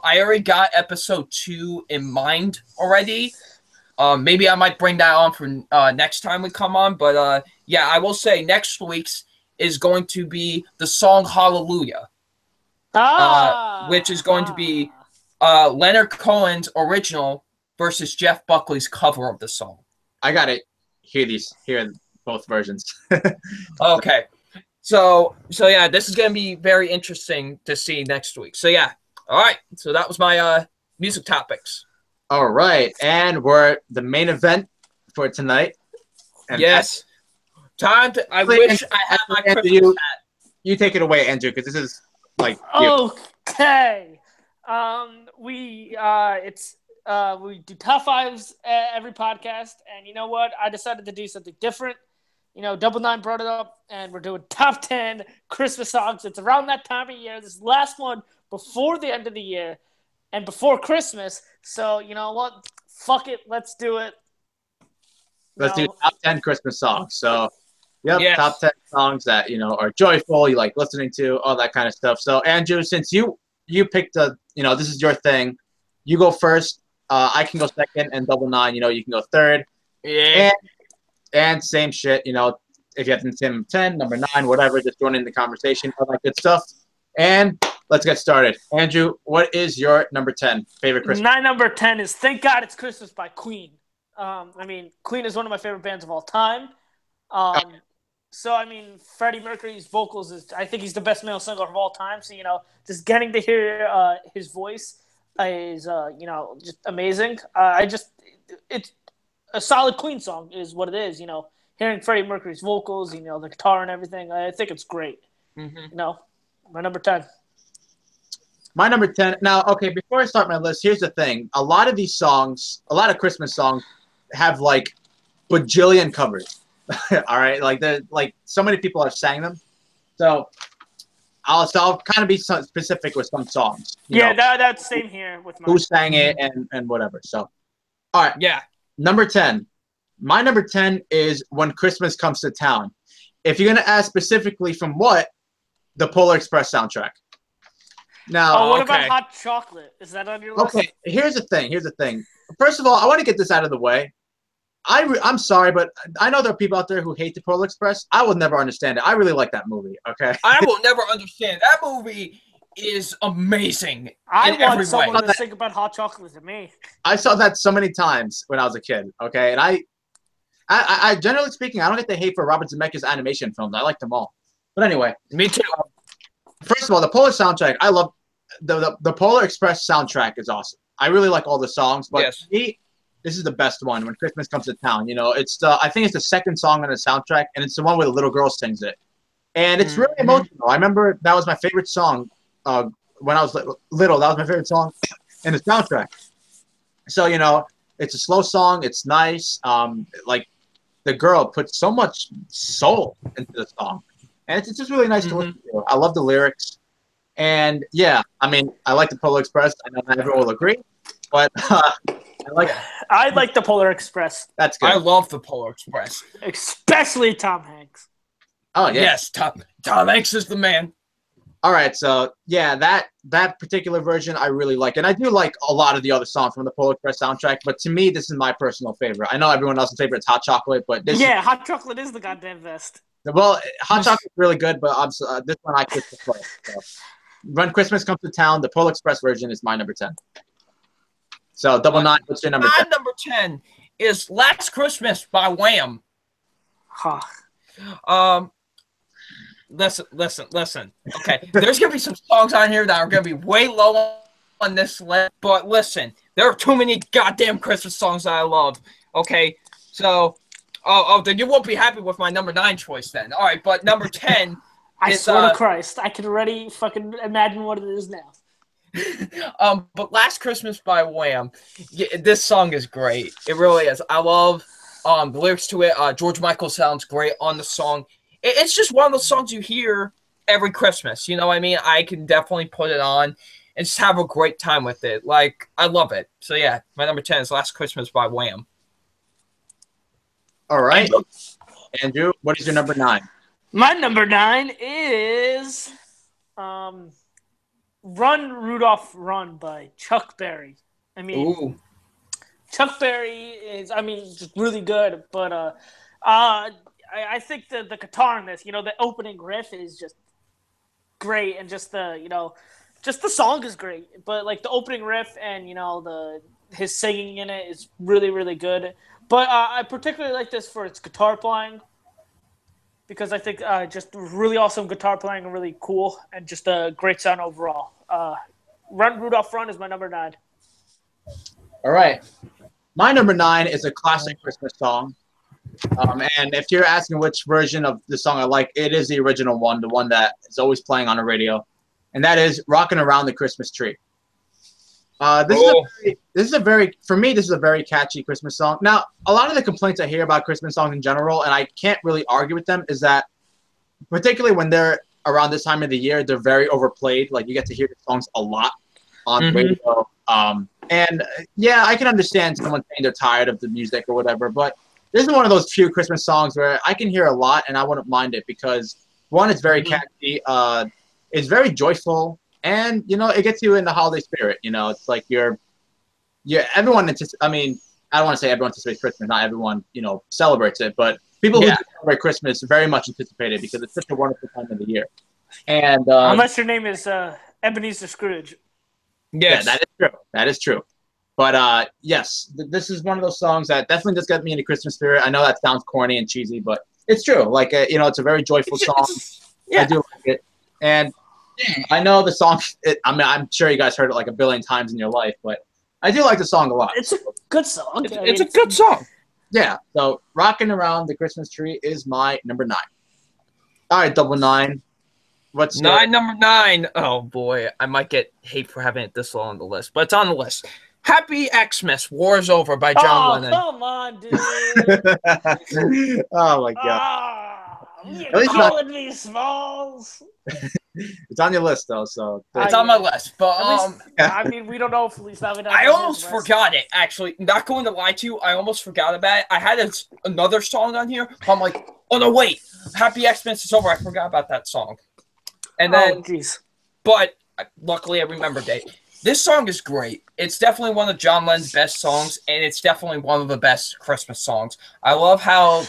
already got episode 2 in mind already. Maybe I might bring that on for next time we come on, but yeah, I will say next week's is going to be the song Hallelujah, which is going to be Leonard Cohen's original versus Jeff Buckley's cover of the song. I gotta hear both versions. Okay. So yeah, this is gonna be very interesting to see next week. So yeah. All right. So that was my music topics. All right. And we're the main event for tonight. And yes. Time to wish I had my Christmas hat. You take it away, Andrew, because this is like okay. We do top fives every podcast, and you know what? I decided to do something different. Double Nine brought it up, and we're doing top 10 Christmas songs. It's around that time of year. This is the last one before the end of the year and before Christmas. So you know what? Fuck it, let's do it. Let's do top 10 Christmas songs. So, top 10 songs that are joyful, you like listening to, all that kind of stuff. So, Andrew, since you picked this is your thing. You go first. I can go second, and Double Nine, you can go third. Yeah. And same shit, if you have to 10, number 9, whatever, just join in the conversation, all that good stuff. And let's get started. Andrew, what is your number 10 favorite Christmas? My number 10 is "Thank God It's Christmas" by Queen. Queen is one of my favorite bands of all time. So, Freddie Mercury's vocals I think he's the best male singer of all time. So, just getting to hear his voice is, just amazing. It's a solid Queen song is what it is. Hearing Freddie Mercury's vocals, the guitar and everything, I think it's great. Mm-hmm. My number 10. My number 10. Now, okay, before I start my list, here's the thing. A lot of these songs, a lot of Christmas songs have like bajillion covers. All right, like so many people have sang them, so I'll kind of be specific with some songs. That's same here with who sang it and whatever. So, all right, number 10. My number 10 is "When Christmas Comes to Town." If you're gonna ask specifically from what, the Polar Express soundtrack. Now, what about "Hot Chocolate"? Is that on your list? Okay, here's the thing. First of all, I want to get this out of the way. I'm sorry, but I know there are people out there who hate the Polar Express. I will never understand it. I really like that movie, okay? I will never understand. That movie is amazing. I want someone to think about "Hot Chocolate" to me. I saw that so many times when I was a kid, okay? And I generally speaking, I don't get the hate for Robert Zemeckis animation films. I like them all. But anyway. Me too. First of all, the Polar soundtrack, I love the Polar Express soundtrack is awesome. I really like all the songs, but yes. to me, this is the best one. When Christmas Comes to Town, it's I think it's the second song on the soundtrack, and it's the one where the little girl sings it, and it's really emotional. I remember that was my favorite song when I was little. That was my favorite song in the soundtrack. So it's a slow song. It's nice. Like the girl puts so much soul into the song, and it's just really nice to listen to. I love the lyrics. And yeah, I mean, I like the Polar Express. I know not everyone will agree, but I like the Polar Express. That's good. I love the Polar Express, especially Tom Hanks. Oh yeah. Yes, Tom Hanks is the man. All right, so yeah, that particular version I really like, and I do like a lot of the other songs from the Polar Express soundtrack. But to me, this is my personal favorite. I know everyone else's favorite is Hot Chocolate, but Hot Chocolate is the goddamn best. Well, Hot Chocolate is really good, but this one I could prefer. So. When Christmas Comes to Town, the Polar Express version is my number 10. So, double nine, what's your number 10? My number 10 is Last Christmas by Wham. Huh. Listen. Okay, there's going to be some songs on here that are going to be way low on this list, but listen, there are too many goddamn Christmas songs that I love. Okay, so, then you won't be happy with my number 9 choice then. All right, but number 10... I swear to Christ, I can already fucking imagine what it is now. But Last Christmas by Wham, this song is great. It really is. I love the lyrics to it. George Michael sounds great on the song. It's just one of those songs you hear every Christmas. You know what I mean? I can definitely put it on and just have a great time with it. Like, I love it. So yeah, my number 10 is Last Christmas by Wham. All right. Andrew, what is your number 9? My number 9 is Run, Rudolph, Run by Chuck Berry. I mean, ooh. Chuck Berry is, just really good, but I think the guitar in this, the opening riff is just great, and just just the song is great, but like the opening riff and, his singing in it is really, really good. But I particularly like this for its guitar playing, because I think just really awesome guitar playing and really cool, and just a great sound overall. Run, Rudolph, Run is my number 9. All right. My number 9 is a classic Christmas song. And if you're asking which version of the song I like, it is the original one, the one that is always playing on the radio. And that is Rockin' Around the Christmas Tree. This is a very catchy Christmas song. Now, a lot of the complaints I hear about Christmas songs in general, and I can't really argue with them, is that particularly when they're around this time of the year, they're very overplayed. Like, you get to hear the songs a lot on the radio. And yeah, I can understand someone saying they're tired of the music or whatever, but this is one of those few Christmas songs where I can hear a lot and I wouldn't mind it, because one, it's very catchy, it's very joyful. And, it gets you in the holiday spirit. It's like everyone, I don't want to say everyone anticipates Christmas. Not everyone, celebrates it. But people who celebrate Christmas very much anticipate it, because it's such a wonderful time of the year. And unless your name is Ebenezer Scrooge. Yes. Yeah, that is true. But, yes, this is one of those songs that definitely does get me into Christmas spirit. I know that sounds corny and cheesy, but it's true. Like, it's a very joyful song. I do like it. And I know the song. I'm sure you guys heard it like a billion times in your life, but I do like the song a lot. It's a good song. It's a good song. Yeah. So, Rockin' Around the Christmas Tree is my number 9. All right, double 9. What's number 9? Oh boy, I might get hate for having it this low on the list, but it's on the list. Happy Xmas, War's Over by John Lennon. Oh, come on, dude. Oh my God. You're calling me Smalls. It's on your list, though, so it's on my list. But we don't know if at least I almost forgot it. Actually, not going to lie to you, I almost forgot about it. I had another song on here. I'm like, oh no, wait, Happy Xmas is over. I forgot about that song. And then, but luckily I remembered it. This song is great. It's definitely one of John Lennon's best songs, and it's definitely one of the best Christmas songs. I love how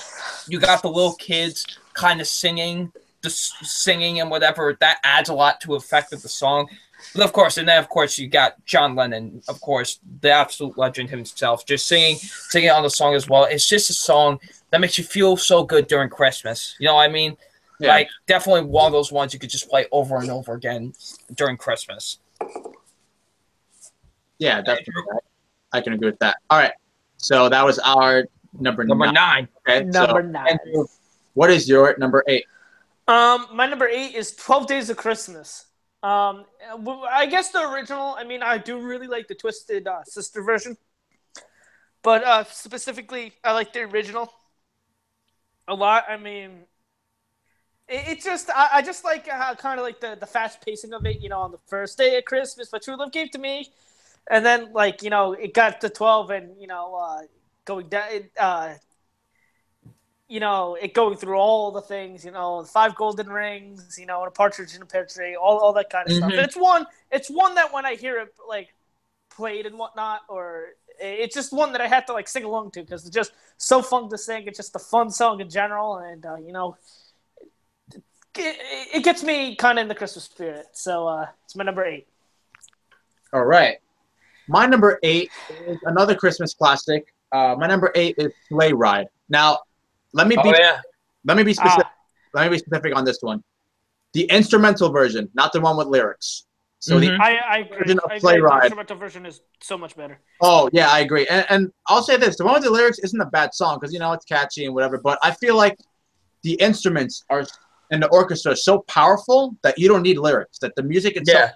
you got the little kids kind of singing and whatever. That adds a lot to the effect of the song. But of course, you got John Lennon, of course, the absolute legend himself, just singing on the song as well. It's just a song that makes you feel so good during Christmas. You know what I mean? Yeah. Like, definitely one of those ones you could just play over and over again during Christmas. Yeah, definitely. I can agree with that. All right. So that was our number 9. Okay. Number so, 9. Andrew, what is your number 8? My number 8 is 12 Days of Christmas. I guess the original. I mean, I do really like the Twisted Sister version, but specifically, I like the original a lot. I mean, it's just I just like kind of like the fast pacing of it. On the first day of Christmas, my true love gave to me, and then it got to 12, and going down. It going through all the things, the 5 golden rings, a partridge in a pear tree, all that kind of stuff. And it's one that when I hear it played and whatnot, or it's just one that I have to sing along to because it's just so fun to sing. It's just a fun song in general, and it gets me kind of in the Christmas spirit. So it's my number 8. All right, my number 8 is another Christmas classic. My number 8 is Sleigh Ride. Now, let me be specific. Let me be specific on this one. The instrumental version, not the one with lyrics. So I agree. version of I Sleigh agree. The Ride. instrumental version is so much better. Oh yeah, I agree. And I'll say this: the one with the lyrics isn't a bad song because it's catchy and whatever. But I feel like the instruments and the orchestra are so powerful that you don't need lyrics. That the music itself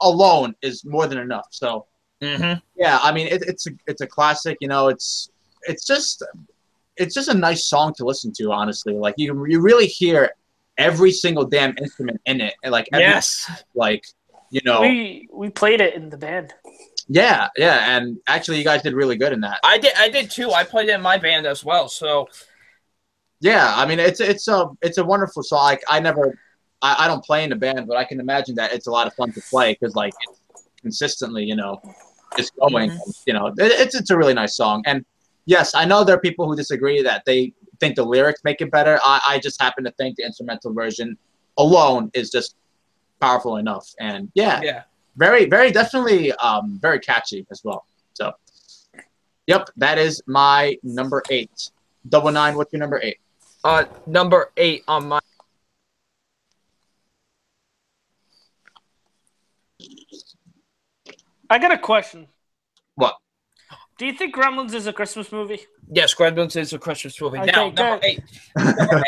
alone is more than enough. So yeah, I mean it's a classic. It's just a nice song to listen to, honestly. Like you really hear every single damn instrument in it, and we played it in the band. Yeah, and actually, you guys did really good in that. I did too. I played it in my band as well. So yeah, I mean it's a wonderful song. Like I don't play in the band, but I can imagine that it's a lot of fun to play because it's consistently just going. It's a really nice song. And yes, I know there are people who disagree that they think the lyrics make it better. I just happen to think the instrumental version alone is just powerful enough. And very, very definitely very catchy as well. So, yep, that is my number 8. 99, what's your number 8? Number 8 on my. I got a question. What? Do you think Gremlins is a Christmas movie? Yes, Gremlins is a Christmas movie. Okay, now, number 8. Number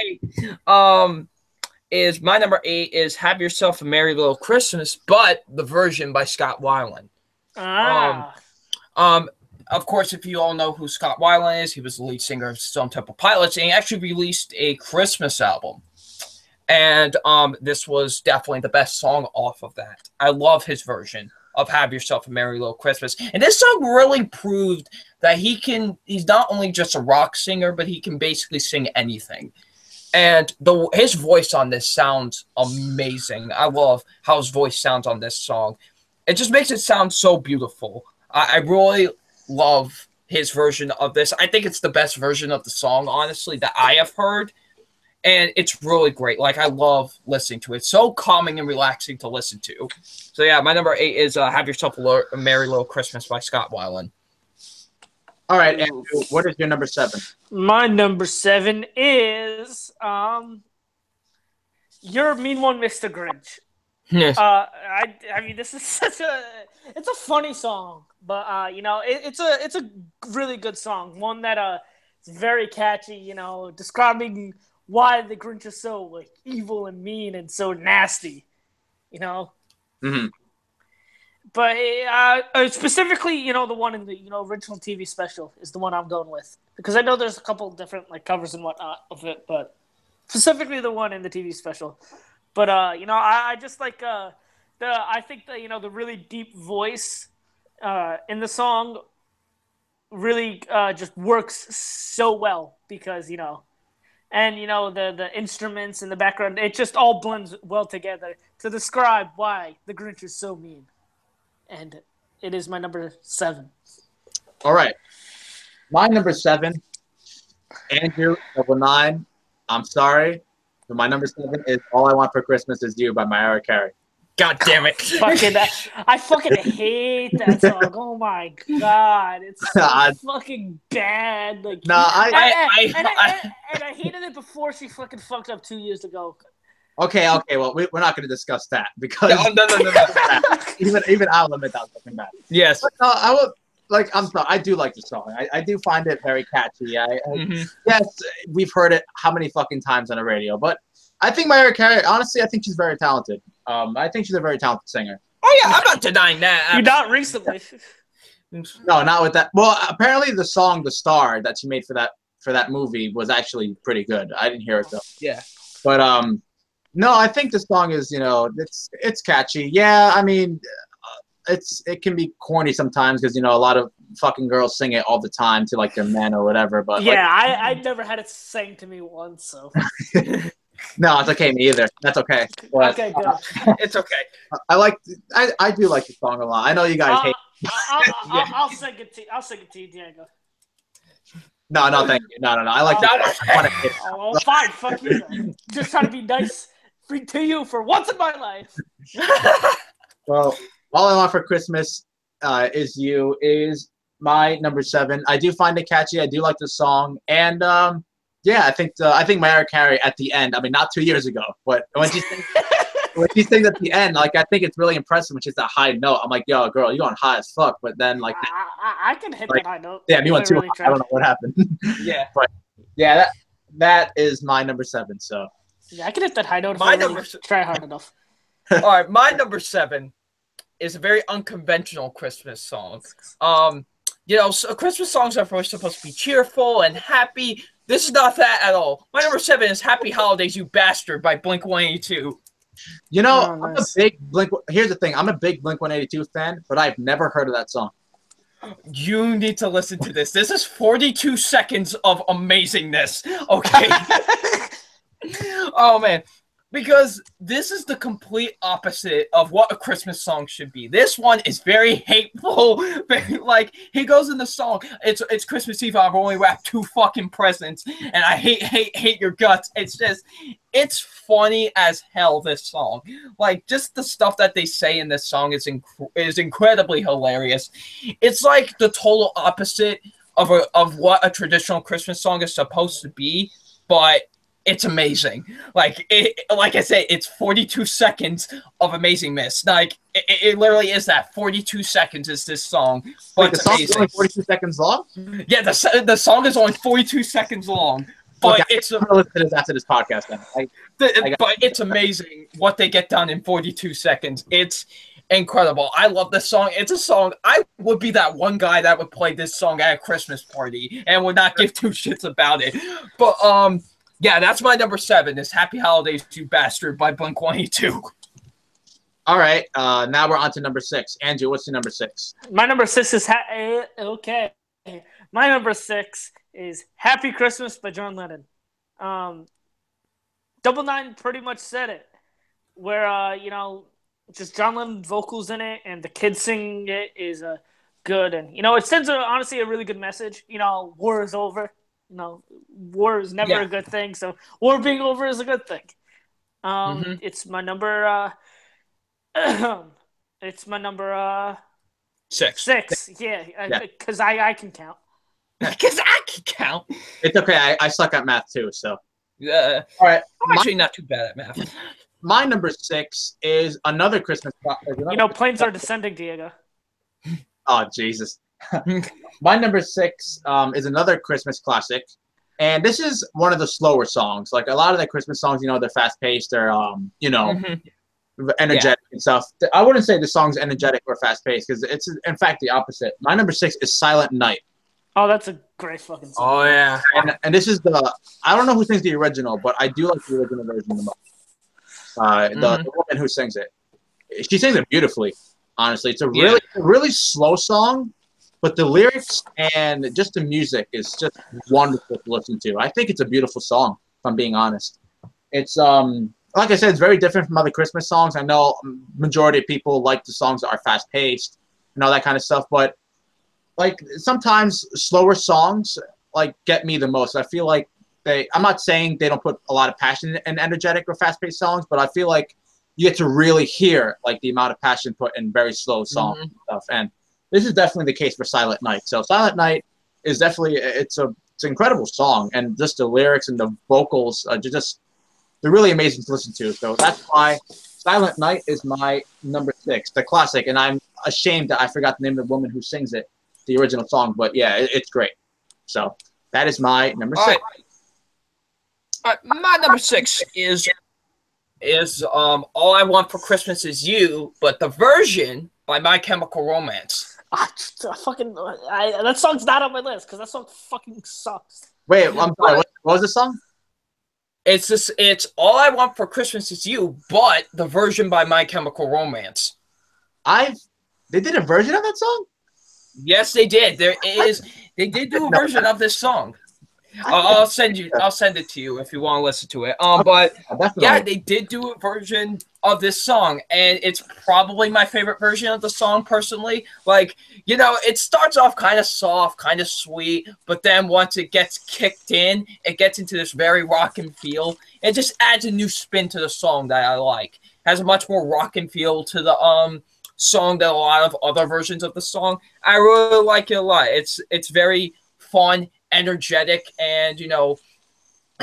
8. Is my number 8 is Have Yourself a Merry Little Christmas, but the version by Scott Weiland. Of course, if you all know who Scott Weiland is, he was the lead singer of Stone Temple Pilots, and he actually released a Christmas album. And this was definitely the best song off of that. I love his version of Have Yourself a Merry Little Christmas. And this song really proved that he's not only just a rock singer, but he can basically sing anything. And his voice on this sounds amazing. I love how his voice sounds on this song. It just makes it sound so beautiful. I really love his version of this. I think it's the best version of the song, honestly, that I have heard. And it's really great. I love listening to it. It's so calming and relaxing to listen to. So, yeah, my number 8 is Have Yourself a Merry Little Christmas by Scott Weiland. All right, Andrew, what is your number 7? My number 7 is You're a Mean One, Mr. Grinch. Yes. I mean, this is it's a funny song, but it's a really good song. One that is very catchy. Describing why the Grinch is so evil and mean and so nasty. But specifically, the one in the original TV special is the one I'm going with because I know there's a couple different covers and whatnot of it, but specifically the one in the TV special. But I just like I think the really deep voice in the song really just works so well because and the instruments in the background, it just all blends well together to describe why the Grinch is so mean. And it is my number 7. All right. My number 7, Andrew, number 9. I'm sorry, but my number 7 is All I Want for Christmas Is You by Mariah Carey. God damn it! I fucking hate that song. Oh my god, it's so fucking bad. Like, no, and I hated it before she fucking fucked up 2 years ago. Okay. Well, we're not going to discuss that because No. even I'll admit that was fucking bad. Yes. But, I will. Like, I'm sorry. I do like the song. I do find it very catchy. Yes, we've heard it how many fucking times on the radio, but I think Mariah Carey, honestly, I think she's very talented. I think she's a very talented singer. Oh yeah, I'm not denying that. You're not recently. No, not with that. Well, apparently the song "The Star" that she made for that movie was actually pretty good. I didn't hear it though. Yeah. But no, I think the song is, it's catchy. Yeah, I mean, it can be corny sometimes because a lot of fucking girls sing it all the time to like their men or whatever. But yeah, I never had it sang to me once, so. No, it's okay. Me either. That's okay. But, okay, good. It's okay. I do like the song a lot. I know you guys hate. I'll sing it to you, Diego. No, thank you. No. I like that. Oh, fine. Fuck you. Then. Just trying to be nice to you for once in my life. Well, All I Want for Christmas Is You is my number 7. I do find it catchy. I do like the song, and yeah, I think Mariah Carey at the end. I mean, not 2 years ago, but when she sings at the end, like I think it's really impressive. Which is that high note. I'm like, yo, girl, you going high as fuck. But then like, I can hit that high note. Yeah, me went too. Really I don't know what happened. Yeah, but yeah, that is my number 7. So yeah, I can hit that high note. Try hard enough. All right, my number 7 is a very unconventional Christmas song. Christmas songs are supposed to be cheerful and happy. This is not that at all. My number 7 is "Happy Holidays, You Bastard" by Blink-182. Nice. I'm a big Here's the thing: I'm a big Blink-182 fan, but I've never heard of that song. You need to listen to this. This is 42 seconds of amazingness. Okay. Oh man. Because this is the complete opposite of what a Christmas song should be. This one is very hateful. Like, he goes in the song, it's Christmas Eve, I've only wrapped 2 fucking presents, and I hate your guts. It's funny as hell, this song. Like, just the stuff that they say in this song is incredibly hilarious. It's like the total opposite of what a traditional Christmas song is supposed to be, but it's amazing. Like I said, it's 42 seconds of amazingness. Like it literally is that. 42 seconds is this song. But the song is only 42 seconds long? Yeah, the song is only 42 seconds long. But it's after this podcast then. But it's amazing what they get done in 42 seconds. It's incredible. I love this song. It's a song. I would be that one guy that would play this song at a Christmas party and would not give 2 shits about it. But yeah, that's my number 7. Is "Happy Holidays, You Bastard" by Blink-182. All right, now we're on to number 6. Andrew, what's your number 6? My number 6 is okay. My number 6 is "Happy Christmas" by John Lennon. Double Nine pretty much said it, where just John Lennon vocals in it, and the kids singing it is good, and it sends honestly a really good message. War is over. War is never a good thing, so war being over is a good thing. It's my number. It's my number 6. 6, yeah, because I can count. Because I can count. It's okay. I suck at math too, so. All right. I'm actually not too bad at math. My number 6 is another Christmas. Planes are descending, Diego. Oh Jesus. My number 6 is another Christmas classic, and this is one of the slower songs. Like a lot of the Christmas songs, they're fast paced, they're energetic and stuff. I wouldn't say the song's energetic or fast paced because it's in fact the opposite. My number 6 is "Silent Night." Oh, that's a great fucking song. Oh yeah, and this is I don't know who sings the original, but I do like the original version the most. The woman who sings it, she sings it beautifully. Honestly, it's a really slow song. But the lyrics and just the music is just wonderful to listen to. I think it's a beautiful song, if I'm being honest. It's like I said, it's very different from other Christmas songs. I know majority of people like the songs that are fast paced and all that kind of stuff, but like sometimes slower songs like get me the most. I feel like I'm not saying they don't put a lot of passion in energetic or fast paced songs, but I feel like you get to really hear like the amount of passion put in very slow songs and stuff. And this is definitely the case for Silent Night. So Silent Night is definitely it's an incredible song, and just the lyrics and the vocals they're really amazing to listen to. So that's why Silent Night is my number 6, the classic. And I'm ashamed that I forgot the name of the woman who sings it, the original song. But yeah, it's great. So that is my number 6. My number 6 is All I Want for Christmas Is You, but the version by My Chemical Romance. That song's not on my list because that song fucking sucks. Wait, I'm sorry. What was the song? It's All I Want for Christmas Is You, but the version by My Chemical Romance. They did a version of that song? Yes, they did. They did do a version of this song. I'll send it to you if you want to listen to it. But yeah, they did do a version of this song, and it's probably my favorite version of the song personally. Like, it starts off kind of soft, kind of sweet, but then once it gets kicked in, it gets into this very rockin' feel. It just adds a new spin to the song that I like. It has a much more rockin' feel to the song than a lot of other versions of the song. I really like it a lot. It's very fun, energetic, and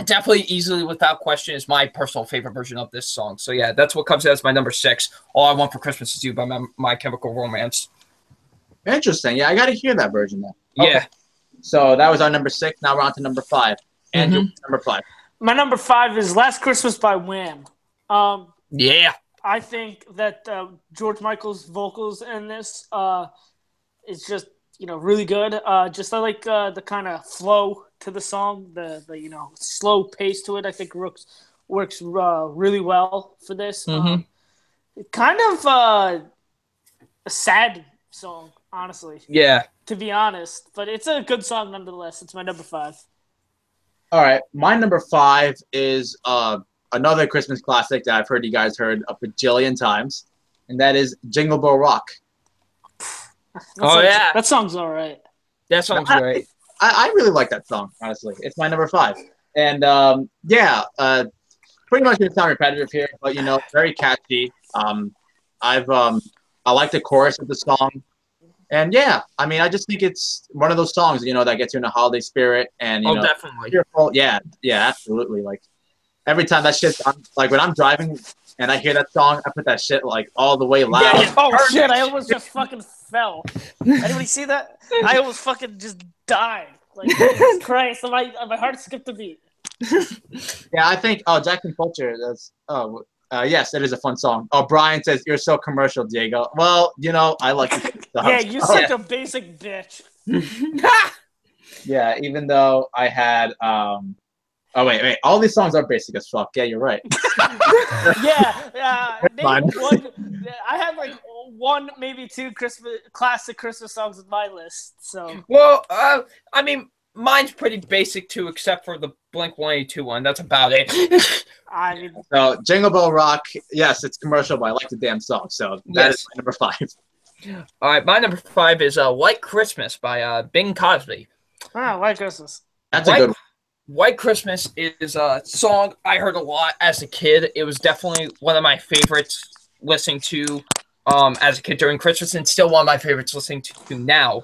definitely easily without question is my personal favorite version of this song. So yeah, that's what comes as my number 6. All I Want for Christmas Is You by My Chemical Romance. Interesting. Yeah, I got to hear that version then. Yeah. Okay. So that was our number 6. Now we're on to number 5. Andrew, number 5. My number 5 is Last Christmas by Wham. Yeah. I think that George Michael's vocals in this is just really good. I like the kind of flow to the song, the slow pace to it. I think works really well for this. Kind of a sad song, honestly. Yeah. To be honest, but it's a good song nonetheless. It's my number 5. All right, my number 5 is another Christmas classic that I've heard you guys heard a bajillion times, and that is Jingle Bell Rock. That song's all right. That song's great. I really like that song, honestly. It's my number 5. And pretty much going to sound repetitive here, but very catchy. I like the chorus of the song. And yeah, I just think it's one of those songs, that gets you in a holiday spirit and definitely. Cheerful. Yeah, absolutely. Like every time that shit's on, like when I'm driving and I hear that song, I put that shit like all the way loud. Yeah, oh shit, I almost just fucking fell. Anybody see that? I almost fucking just died. Like, Jesus Christ, my heart skipped a beat. Yeah, I think, Jackson Culture, yes, it is a fun song. Oh, Brian says, you're so commercial, Diego. Well, I like it. Yeah, you're such a basic bitch. Yeah, even though I had, wait, all these songs are basic as fuck. Yeah, you're right. Name one. I have like 1, maybe 2 classic Christmas songs on my list. So. Well, mine's pretty basic too, except for the Blink-182 one. That's about it. So Jingle Bell Rock, yes, it's commercial, but I like the damn song. So that is my number 5. All right, my number 5 is White Christmas by Bing Crosby. White Christmas. That's a good one. White Christmas is a song I heard a lot as a kid. It was definitely one of my favorites listening to as a kid during Christmas, and still one of my favorites listening to now.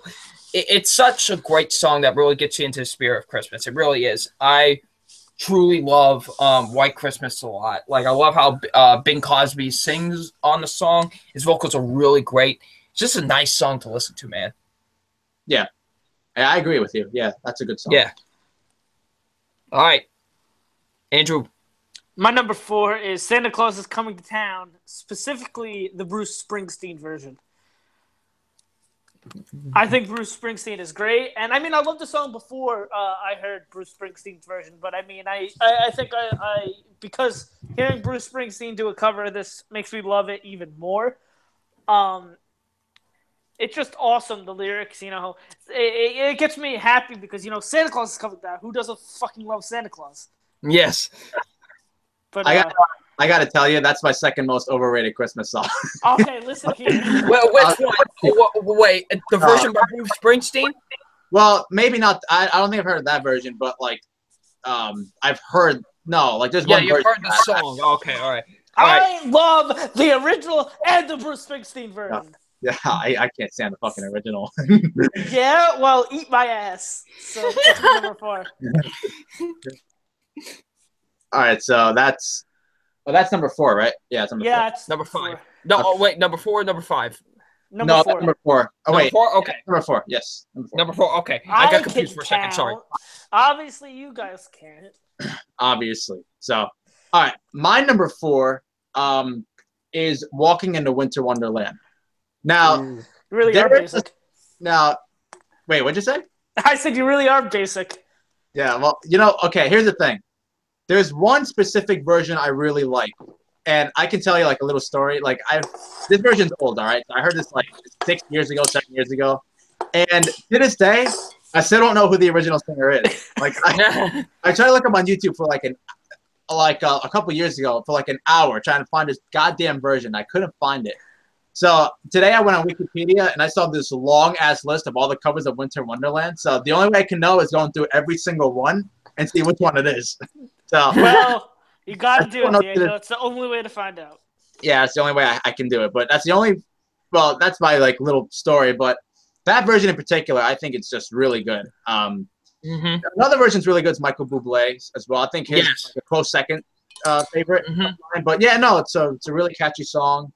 It's such a great song that really gets you into the spirit of Christmas. It really is. I truly love White Christmas a lot. Like, I love how Bing Crosby sings on the song. His vocals are really great. It's just a nice song to listen to, man. Yeah. I agree with you. Yeah, that's a good song. Yeah. All right. Andrew. My number 4 is Santa Claus is Coming to Town, specifically the Bruce Springsteen version. I think Bruce Springsteen is great, and I loved the song before I heard Bruce Springsteen's version, but I think I because hearing Bruce Springsteen do a cover of this makes me love it even more. It's just awesome, the lyrics, it gets me happy because, Santa Claus is coming down. Who doesn't fucking love Santa Claus? Yes. But I got to tell you, that's my second most overrated Christmas song. Okay, listen here. Well, which one? Wait, the version by Bruce Springsteen? Well, maybe not. I don't think I've heard that version, but I've heard there's one version. Yeah, you've heard the song. Okay, all right. I love the original and the Bruce Springsteen version. Yeah, I can't stand the fucking original. Yeah, well, eat my ass. So that's my number 4. All right, so that's number 4, right? Yeah, it's number 4. It's Number 5. No, Okay. oh wait, number 4 or number 5? Number 4. Number 4. Oh, Number wait. 4? Okay. Number 4, yes. Number 4, okay. I got confused for a second, count. sorry. Obviously, you guys can't. Obviously. So, all right. My number 4 is Walking into Winter Wonderland. Now, You really are basic. Now, wait, what'd you say? I said you really are basic. Yeah, well, okay, here's the thing. There's one specific version I really like, and I can tell you like a little story. Like this version's old, all right? I heard this like 6 years ago, 7 years ago, and to this day, I still don't know who the original singer is. Like I tried to look up on YouTube for like a couple years ago for like an hour trying to find this goddamn version. I couldn't find it. So today I went on Wikipedia and I saw this long ass list of all the covers of Winter Wonderland. So the only way I can know is going through every single one and see which one it is. So well, you got to do it, Diego. It's the only way to find out. Yeah, it's the only way I can do it. But that's the only. Well, that's my like little story. But that version in particular, I think it's just really good. Another version's really good is Michael Bublé as well. I think his like a close second favorite. But yeah, no, it's a really catchy song.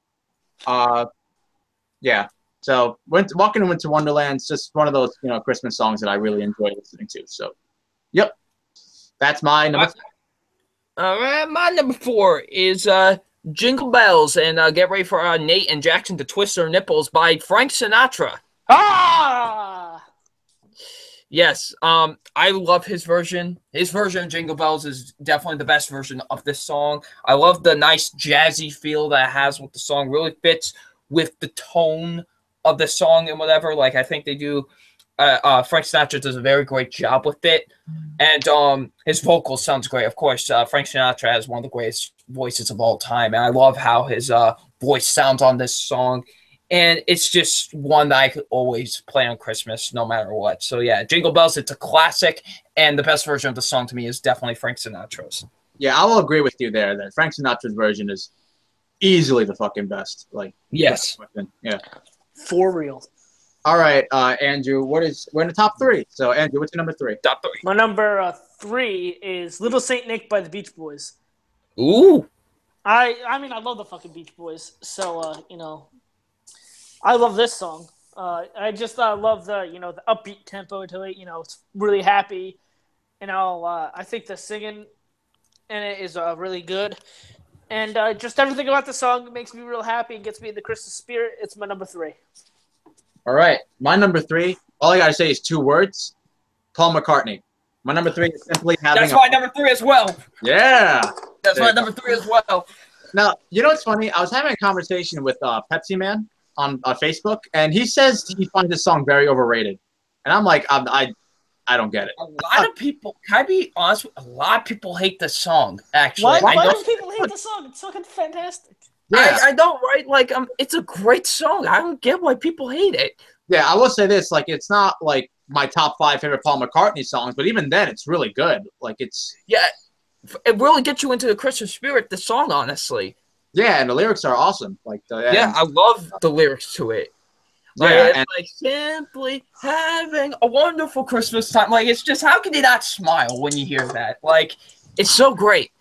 Yeah. So Walking in Winter Wonderland is just one of those Christmas songs that I really enjoy listening to. So, yep, that's my number. All right, my number 4 is Jingle Bells, and get ready for Nate and Jackson to twist their nipples by Frank Sinatra. Ah! Yes, I love his version. His version of Jingle Bells is definitely the best version of this song. I love the nice jazzy feel that it has with the song. Really fits with the tone of the song and whatever. Like, I think they do. Frank Sinatra does a very great job with it. And his vocal sounds great. Of course, Frank Sinatra has one of the greatest voices of all time. And I love how his voice sounds on this song. And it's just one that I could always play on Christmas no matter what. So, yeah, Jingle Bells, it's a classic. And the best version of the song to me is definitely Frank Sinatra's. Yeah, I will agree with you there that Frank Sinatra's version is easily the fucking best. Like, yes. Yeah. For real. All right, Andrew, we're in the top 3. So, Andrew, what's your number 3? Top 3. My number 3 is Little Saint Nick by the Beach Boys. Ooh. I mean, I love the fucking Beach Boys. So, I love this song. I just love the, the upbeat tempo to it. It's really happy. I think the singing in it is really good. And just everything about the song makes me real happy and gets me in the Christmas spirit. It's my number 3. All right. My number 3, all I got to say is 2 words. Paul McCartney. My number 3 is simply having That's my number 3 as well. Yeah. That's my number 3 as well. Now, you know what's funny? I was having a conversation with Pepsi Man on Facebook, and he says he finds this song very overrated. And I'm like, I don't get it. A lot of people, can I be honest? A lot of people hate this song, actually. Why do people hate the song? It's fucking fantastic. Yeah. I don't, right? Like, it's a great song. I don't get why people hate it. Yeah, I will say this. Like, it's not, like, my top 5 favorite Paul McCartney songs, but even then, it's really good. Like, it's... Yeah, it really gets you into the Christmas spirit, the song, honestly. Yeah, and the lyrics are awesome. Like, yeah, I love the lyrics to it. Like, yeah, it's like simply having a wonderful Christmas time. Like, it's just, how can you not smile when you hear that? Like, it's so great.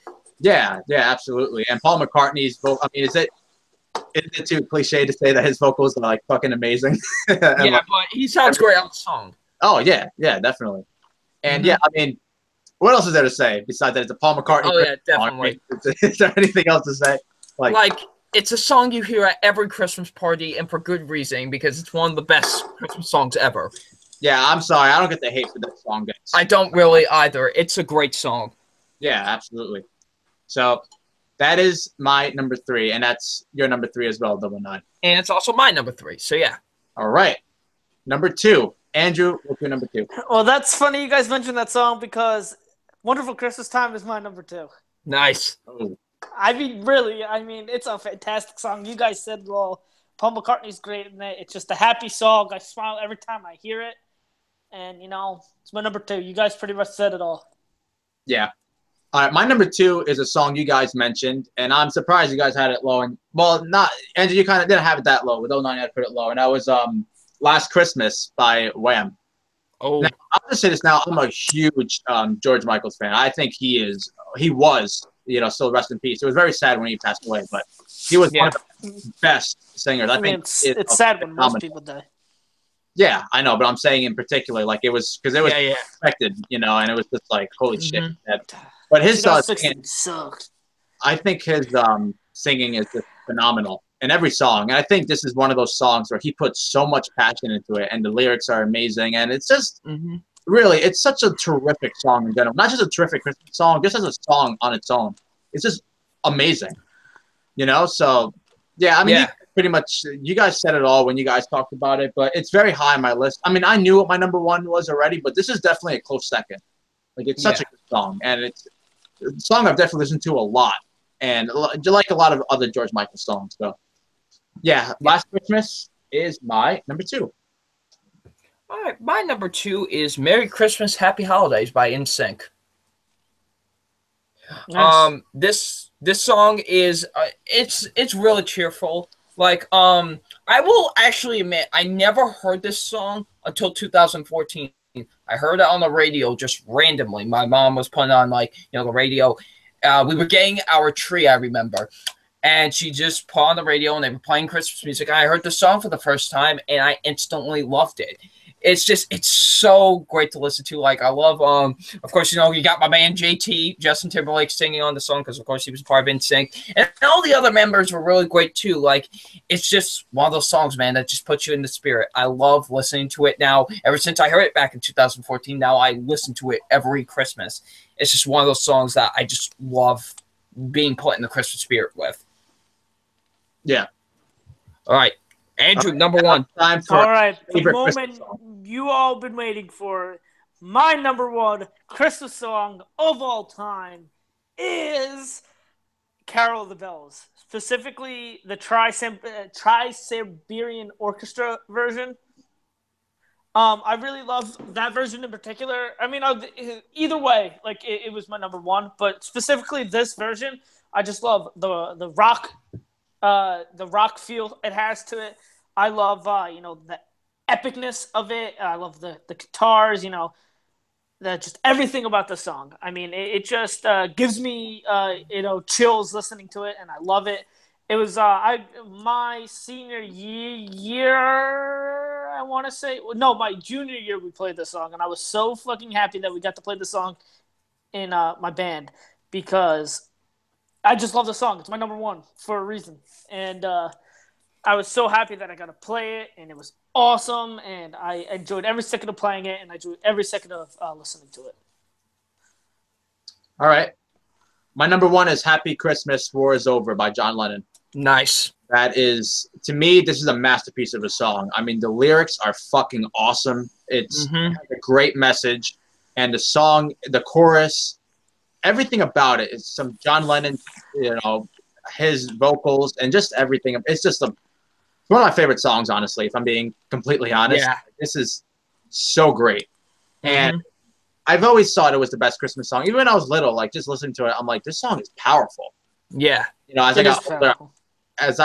Yeah, absolutely. And Paul McCartney's vocal, I mean, is it too cliche to say that his vocals are, like, fucking amazing? Yeah, like, but he sounds great on the song. Oh, yeah, definitely. And, yeah, I mean, what else is there to say besides that it's a Paul McCartney? Oh, yeah, definitely. Is there anything else to say? Like, it's a song you hear at every Christmas party, and for good reason, because it's one of the best Christmas songs ever. Yeah, I'm sorry. I don't get the hate for that song, guys. I don't really either. It's a great song. Yeah, absolutely. So that is my number 3, and that's your number 3 as well, Double 9. And it's also my number 3, so yeah. All right. Number 2. Andrew, what's your number 2? Well, that's funny you guys mentioned that song because Wonderful Christmas Time is my number 2. Nice. Oh. I mean, really, it's a fantastic song. You guys said, well, Paul McCartney's great in it. It's just a happy song. I smile every time I hear it. And, it's my number 2. You guys pretty much said it all. Yeah. All right, my number 2 is a song you guys mentioned, and I'm surprised you guys had it low. And well, not Andrew, you kind of didn't have it that low. With 09, I put it low, and that was "Last Christmas" by Wham. Oh, Now, I'll just say this now. I'm a huge George Michael's fan. I think he was, still rest in peace. It was very sad when he passed away, but he was one of the best singers. I think it's sad when most people die. Yeah, I know, but I'm saying in particular, like it was because it was expected, and it was just like holy shit. But his singing sucked. I think his singing is just phenomenal in every song, and I think this is one of those songs where he puts so much passion into it, and the lyrics are amazing, and it's just really, it's such a terrific song in general. Not just a terrific Christmas song, just as a song on its own. It's just amazing, So yeah, I mean, pretty much you guys said it all when you guys talked about it, but it's very high on my list. I mean, I knew what my number 1 was already, but this is definitely a close second. Like it's such a good song, and it's a song I've definitely listened to a lot, and like a lot of other George Michael songs. So yeah, Last Christmas is my number 2. All right, my number 2 is "Merry Christmas, Happy Holidays" by NSYNC. Nice. This song is it's really cheerful. Like I will actually admit I never heard this song until 2014. I heard it on the radio just randomly. My mom was putting on the radio. We were getting our tree, I remember, and she just put on the radio and they were playing Christmas music. I heard the song for the first time and I instantly loved it. It's so great to listen to. Like I love, of course, you got my man JT, Justin Timberlake, singing on the song because, of course, he was part of NSYNC. And all the other members were really great, too. Like, it's just one of those songs, man, that just puts you in the spirit. I love listening to it now. Ever since I heard it back in 2014, now I listen to it every Christmas. It's just one of those songs that I just love being put in the Christmas spirit with. Yeah. All right. Andrew, number 1. All right, the moment you all been waiting for. My number 1 Christmas song of all time is Carol of the Bells, specifically the Tri-Siberian Orchestra version. I really love that version in particular. I mean, either way, it was my number 1, but specifically this version, I just love the rock feel it has to it. I love the epicness of it. I love the guitars. Just everything about the song. I mean, it just gives me chills listening to it, and I love it. It was my senior year. I want to say my junior year we played this song, and I was so fucking happy that we got to play the song in my band because I just love the song. It's my number 1 for a reason, and I was so happy that I got to play it, and it was awesome, and I enjoyed every second of playing it, and I enjoyed every second of listening to it. All right. My number 1 is "Happy Christmas, War is Over" by John Lennon. Nice. That is, to me, this is a masterpiece of a song. I mean, the lyrics are fucking awesome. It's a great message, and the song, the chorus, everything about it is some John Lennon, his vocals and just everything. It's just one of my favorite songs, honestly, if I'm being completely honest. Yeah. This is so great. And I've always thought it was the best Christmas song. Even when I was little, just listening to it, I'm like, this song is powerful. Yeah. As I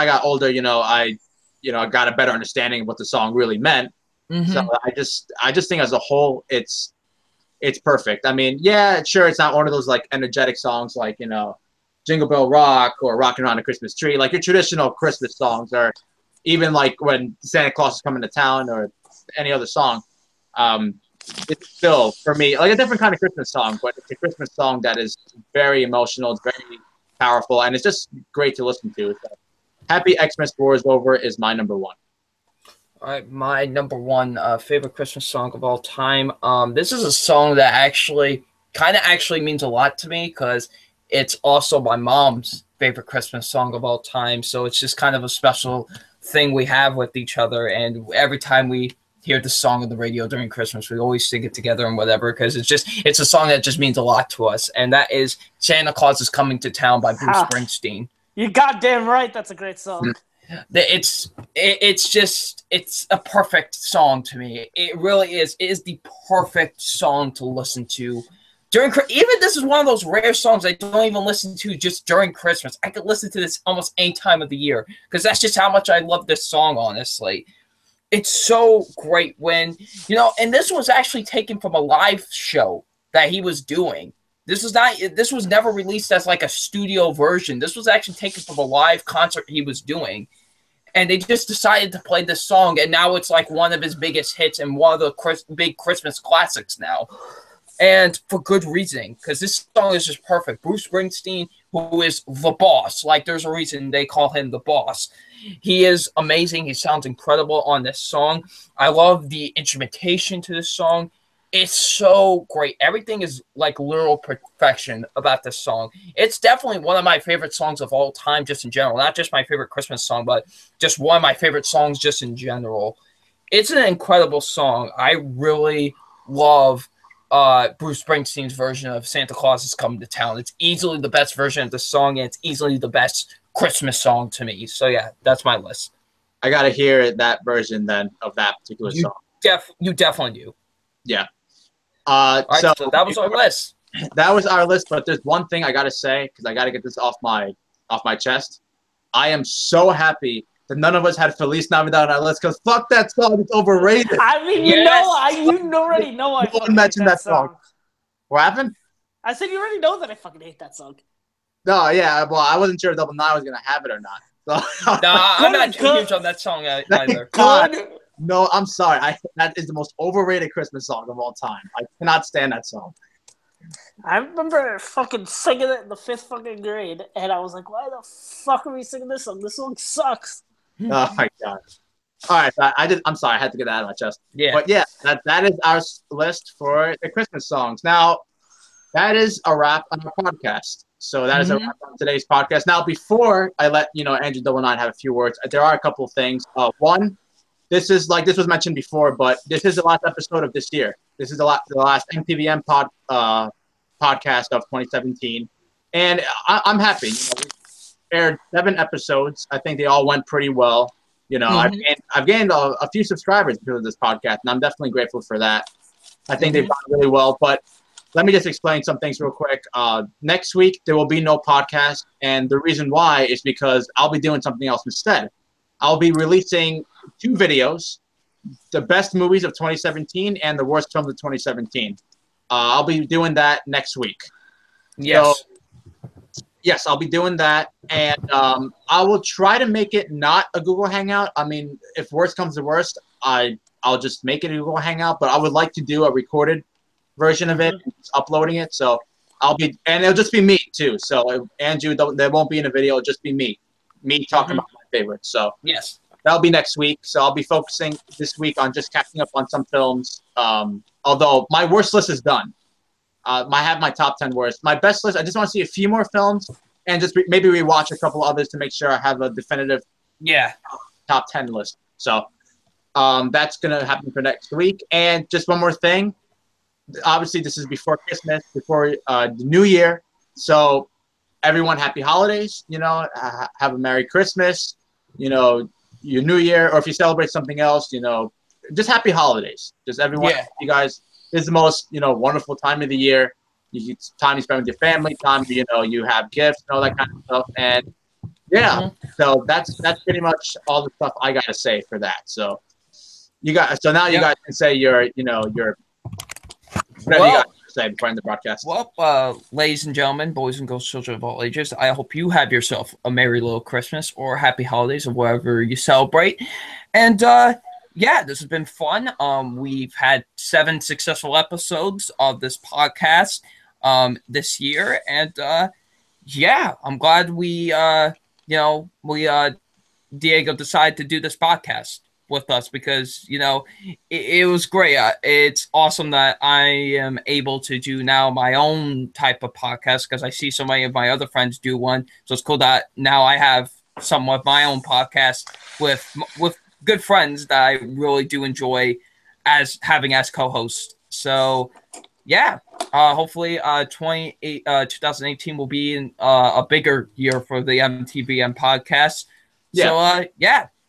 got older, I got a better understanding of what the song really meant. So I just think as a whole, it's perfect. I mean, yeah, sure, it's not one of those energetic songs like, Jingle Bell Rock or Rockin' Around the Christmas Tree, like your traditional Christmas songs, or even when Santa Claus is coming to town or any other song. It's still, for me, a different kind of Christmas song, but it's a Christmas song that is very emotional, it's very powerful, and it's just great to listen to. So, "Happy Xmas, War is Over" is my number 1. All right, my number 1 favorite Christmas song of all time. This is a song that actually means a lot to me because it's also my mom's favorite Christmas song of all time. So it's just kind of a special thing we have with each other. And every time we hear the song on the radio during Christmas, we always sing it together and whatever, because it's a song that just means a lot to us. And that is "Santa Claus is Coming to Town" by Bruce Springsteen. You're goddamn right. That's a great song. It's a perfect song to me. It really is. It is the perfect song to listen to Even this is one of those rare songs I don't even listen to just during Christmas. I could listen to this almost any time of the year because that's just how much I love this song, honestly. It's so great when, and this was actually taken from a live show that he was doing. This was never released as like a studio version. This was actually taken from a live concert he was doing. And they just decided to play this song, and now it's like one of his biggest hits and one of the big Christmas classics now. And for good reason, because this song is just perfect. Bruce Springsteen, who is the boss, like there's a reason they call him the boss. He is amazing. He sounds incredible on this song. I love the instrumentation to this song. It's so great. Everything is like literal perfection about this song. It's definitely one of my favorite songs of all time, just in general. Not just my favorite Christmas song, but just one of my favorite songs just in general. It's an incredible song. I really love Bruce Springsteen's version of Santa Claus is Coming to Town. It's easily the best version of the song, and it's easily the best Christmas song to me. So yeah, that's my list. I gotta hear that version then of that particular song. You definitely do. Yeah. Right, so that was our list. That was our list, but there's one thing I gotta say because I gotta get this off my chest. I am so happy that none of us had Feliz Navidad on our list because fuck that song, it's overrated. I mean, you already know I fucking mentioned that song. What happened? I said you already know that I fucking hate that song. No, yeah, well, I wasn't sure if Double Nine was gonna have it or not. So. No, I'm not too huge on that song either. God. No, I'm sorry. That is the most overrated Christmas song of all time. I cannot stand that song. I remember fucking singing it in the 5th fucking grade, and I was like, why the fuck are we singing this song? This song sucks. Oh, my God. All right, so I'm sorry. I had to get that out of my chest. Yeah. But, yeah, that is our list for the Christmas songs. Now, that is a wrap on our podcast. So that is a wrap on today's podcast. Now, before I let, Andrew Double Nine have a few words, there are a couple of things. One, this was mentioned before, but this is the last episode of this year. This is the last MTVM podcast of 2017, and I'm happy. We aired 7 episodes. I think they all went pretty well. I've gained a few subscribers because of this podcast, and I'm definitely grateful for that. I think they've gone really well. But let me just explain some things real quick. Next week there will be no podcast, and the reason why is because I'll be doing something else instead. I'll be releasing 2 videos, the best movies of 2017 and the worst films of 2017. I'll be doing that next week. Yes. So, yes, I'll be doing that. And I will try to make it not a Google Hangout. I mean, if worst comes to worst, I'll just make it a Google Hangout. But I would like to do a recorded version of it, uploading it. So and it'll just be me, too. So Andrew, there won't be in a video. It'll just be me talking about my favorites. So yes, that'll be next week. So I'll be focusing this week on just catching up on some films. Although my worst list is done. I have my top 10 worst. My best list, I just want to see a few more films and just maybe rewatch a couple others to make sure I have a definitive top 10 list. So that's going to happen for next week. And just one more thing. Obviously, this is before Christmas, before the New Year. So everyone, happy holidays. Have a Merry Christmas. Your New Year, or if you celebrate something else, just happy holidays. Just everyone, you guys. It's the most, wonderful time of the year. Time you spend with your family, time you have gifts and all that kind of stuff. And so that's pretty much all the stuff I gotta say for that. So you guys can say your whatever you guys say before I end the broadcast. Well, ladies and gentlemen, boys and girls, children of all ages, I hope you have yourself a merry little Christmas or happy holidays or whatever you celebrate. And this has been fun. We've had 7 successful episodes of this podcast this year, and I'm glad Diego decided to do this podcast with us because it was great. It's awesome that I am able to do now my own type of podcast because I see so many of my other friends do one. So it's cool that now I have somewhat of my own podcast with good friends that I really do enjoy having as co-host. So hopefully 2018 will be a bigger year for the MTVM podcast.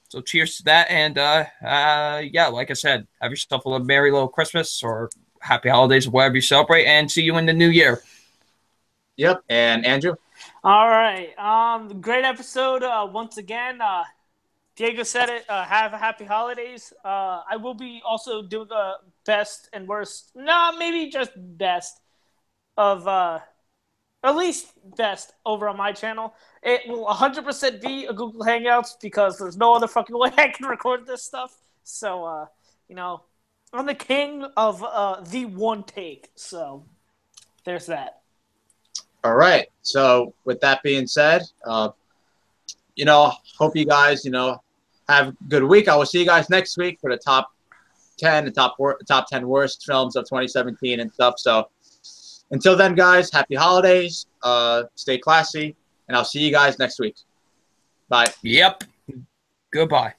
So cheers to that. And like I said, have yourself a merry little Christmas or happy holidays, wherever you celebrate, and see you in the new year. Yep. And Andrew? All right. Great episode. Once again, Diego said it. Have a happy holidays. I will be also doing a best and worst. No, maybe just best of at least best over on my channel. It will 100% be a Google Hangouts because there's no other fucking way I can record this stuff. So, I'm the king of the one take. So, there's that. All right. So with that being said, hope you guys, have a good week. I will see you guys next week for the top 10, the top 10 worst films of 2017 and stuff. So until then, guys, happy holidays. Stay classy, and I'll see you guys next week. Bye. Yep. Goodbye.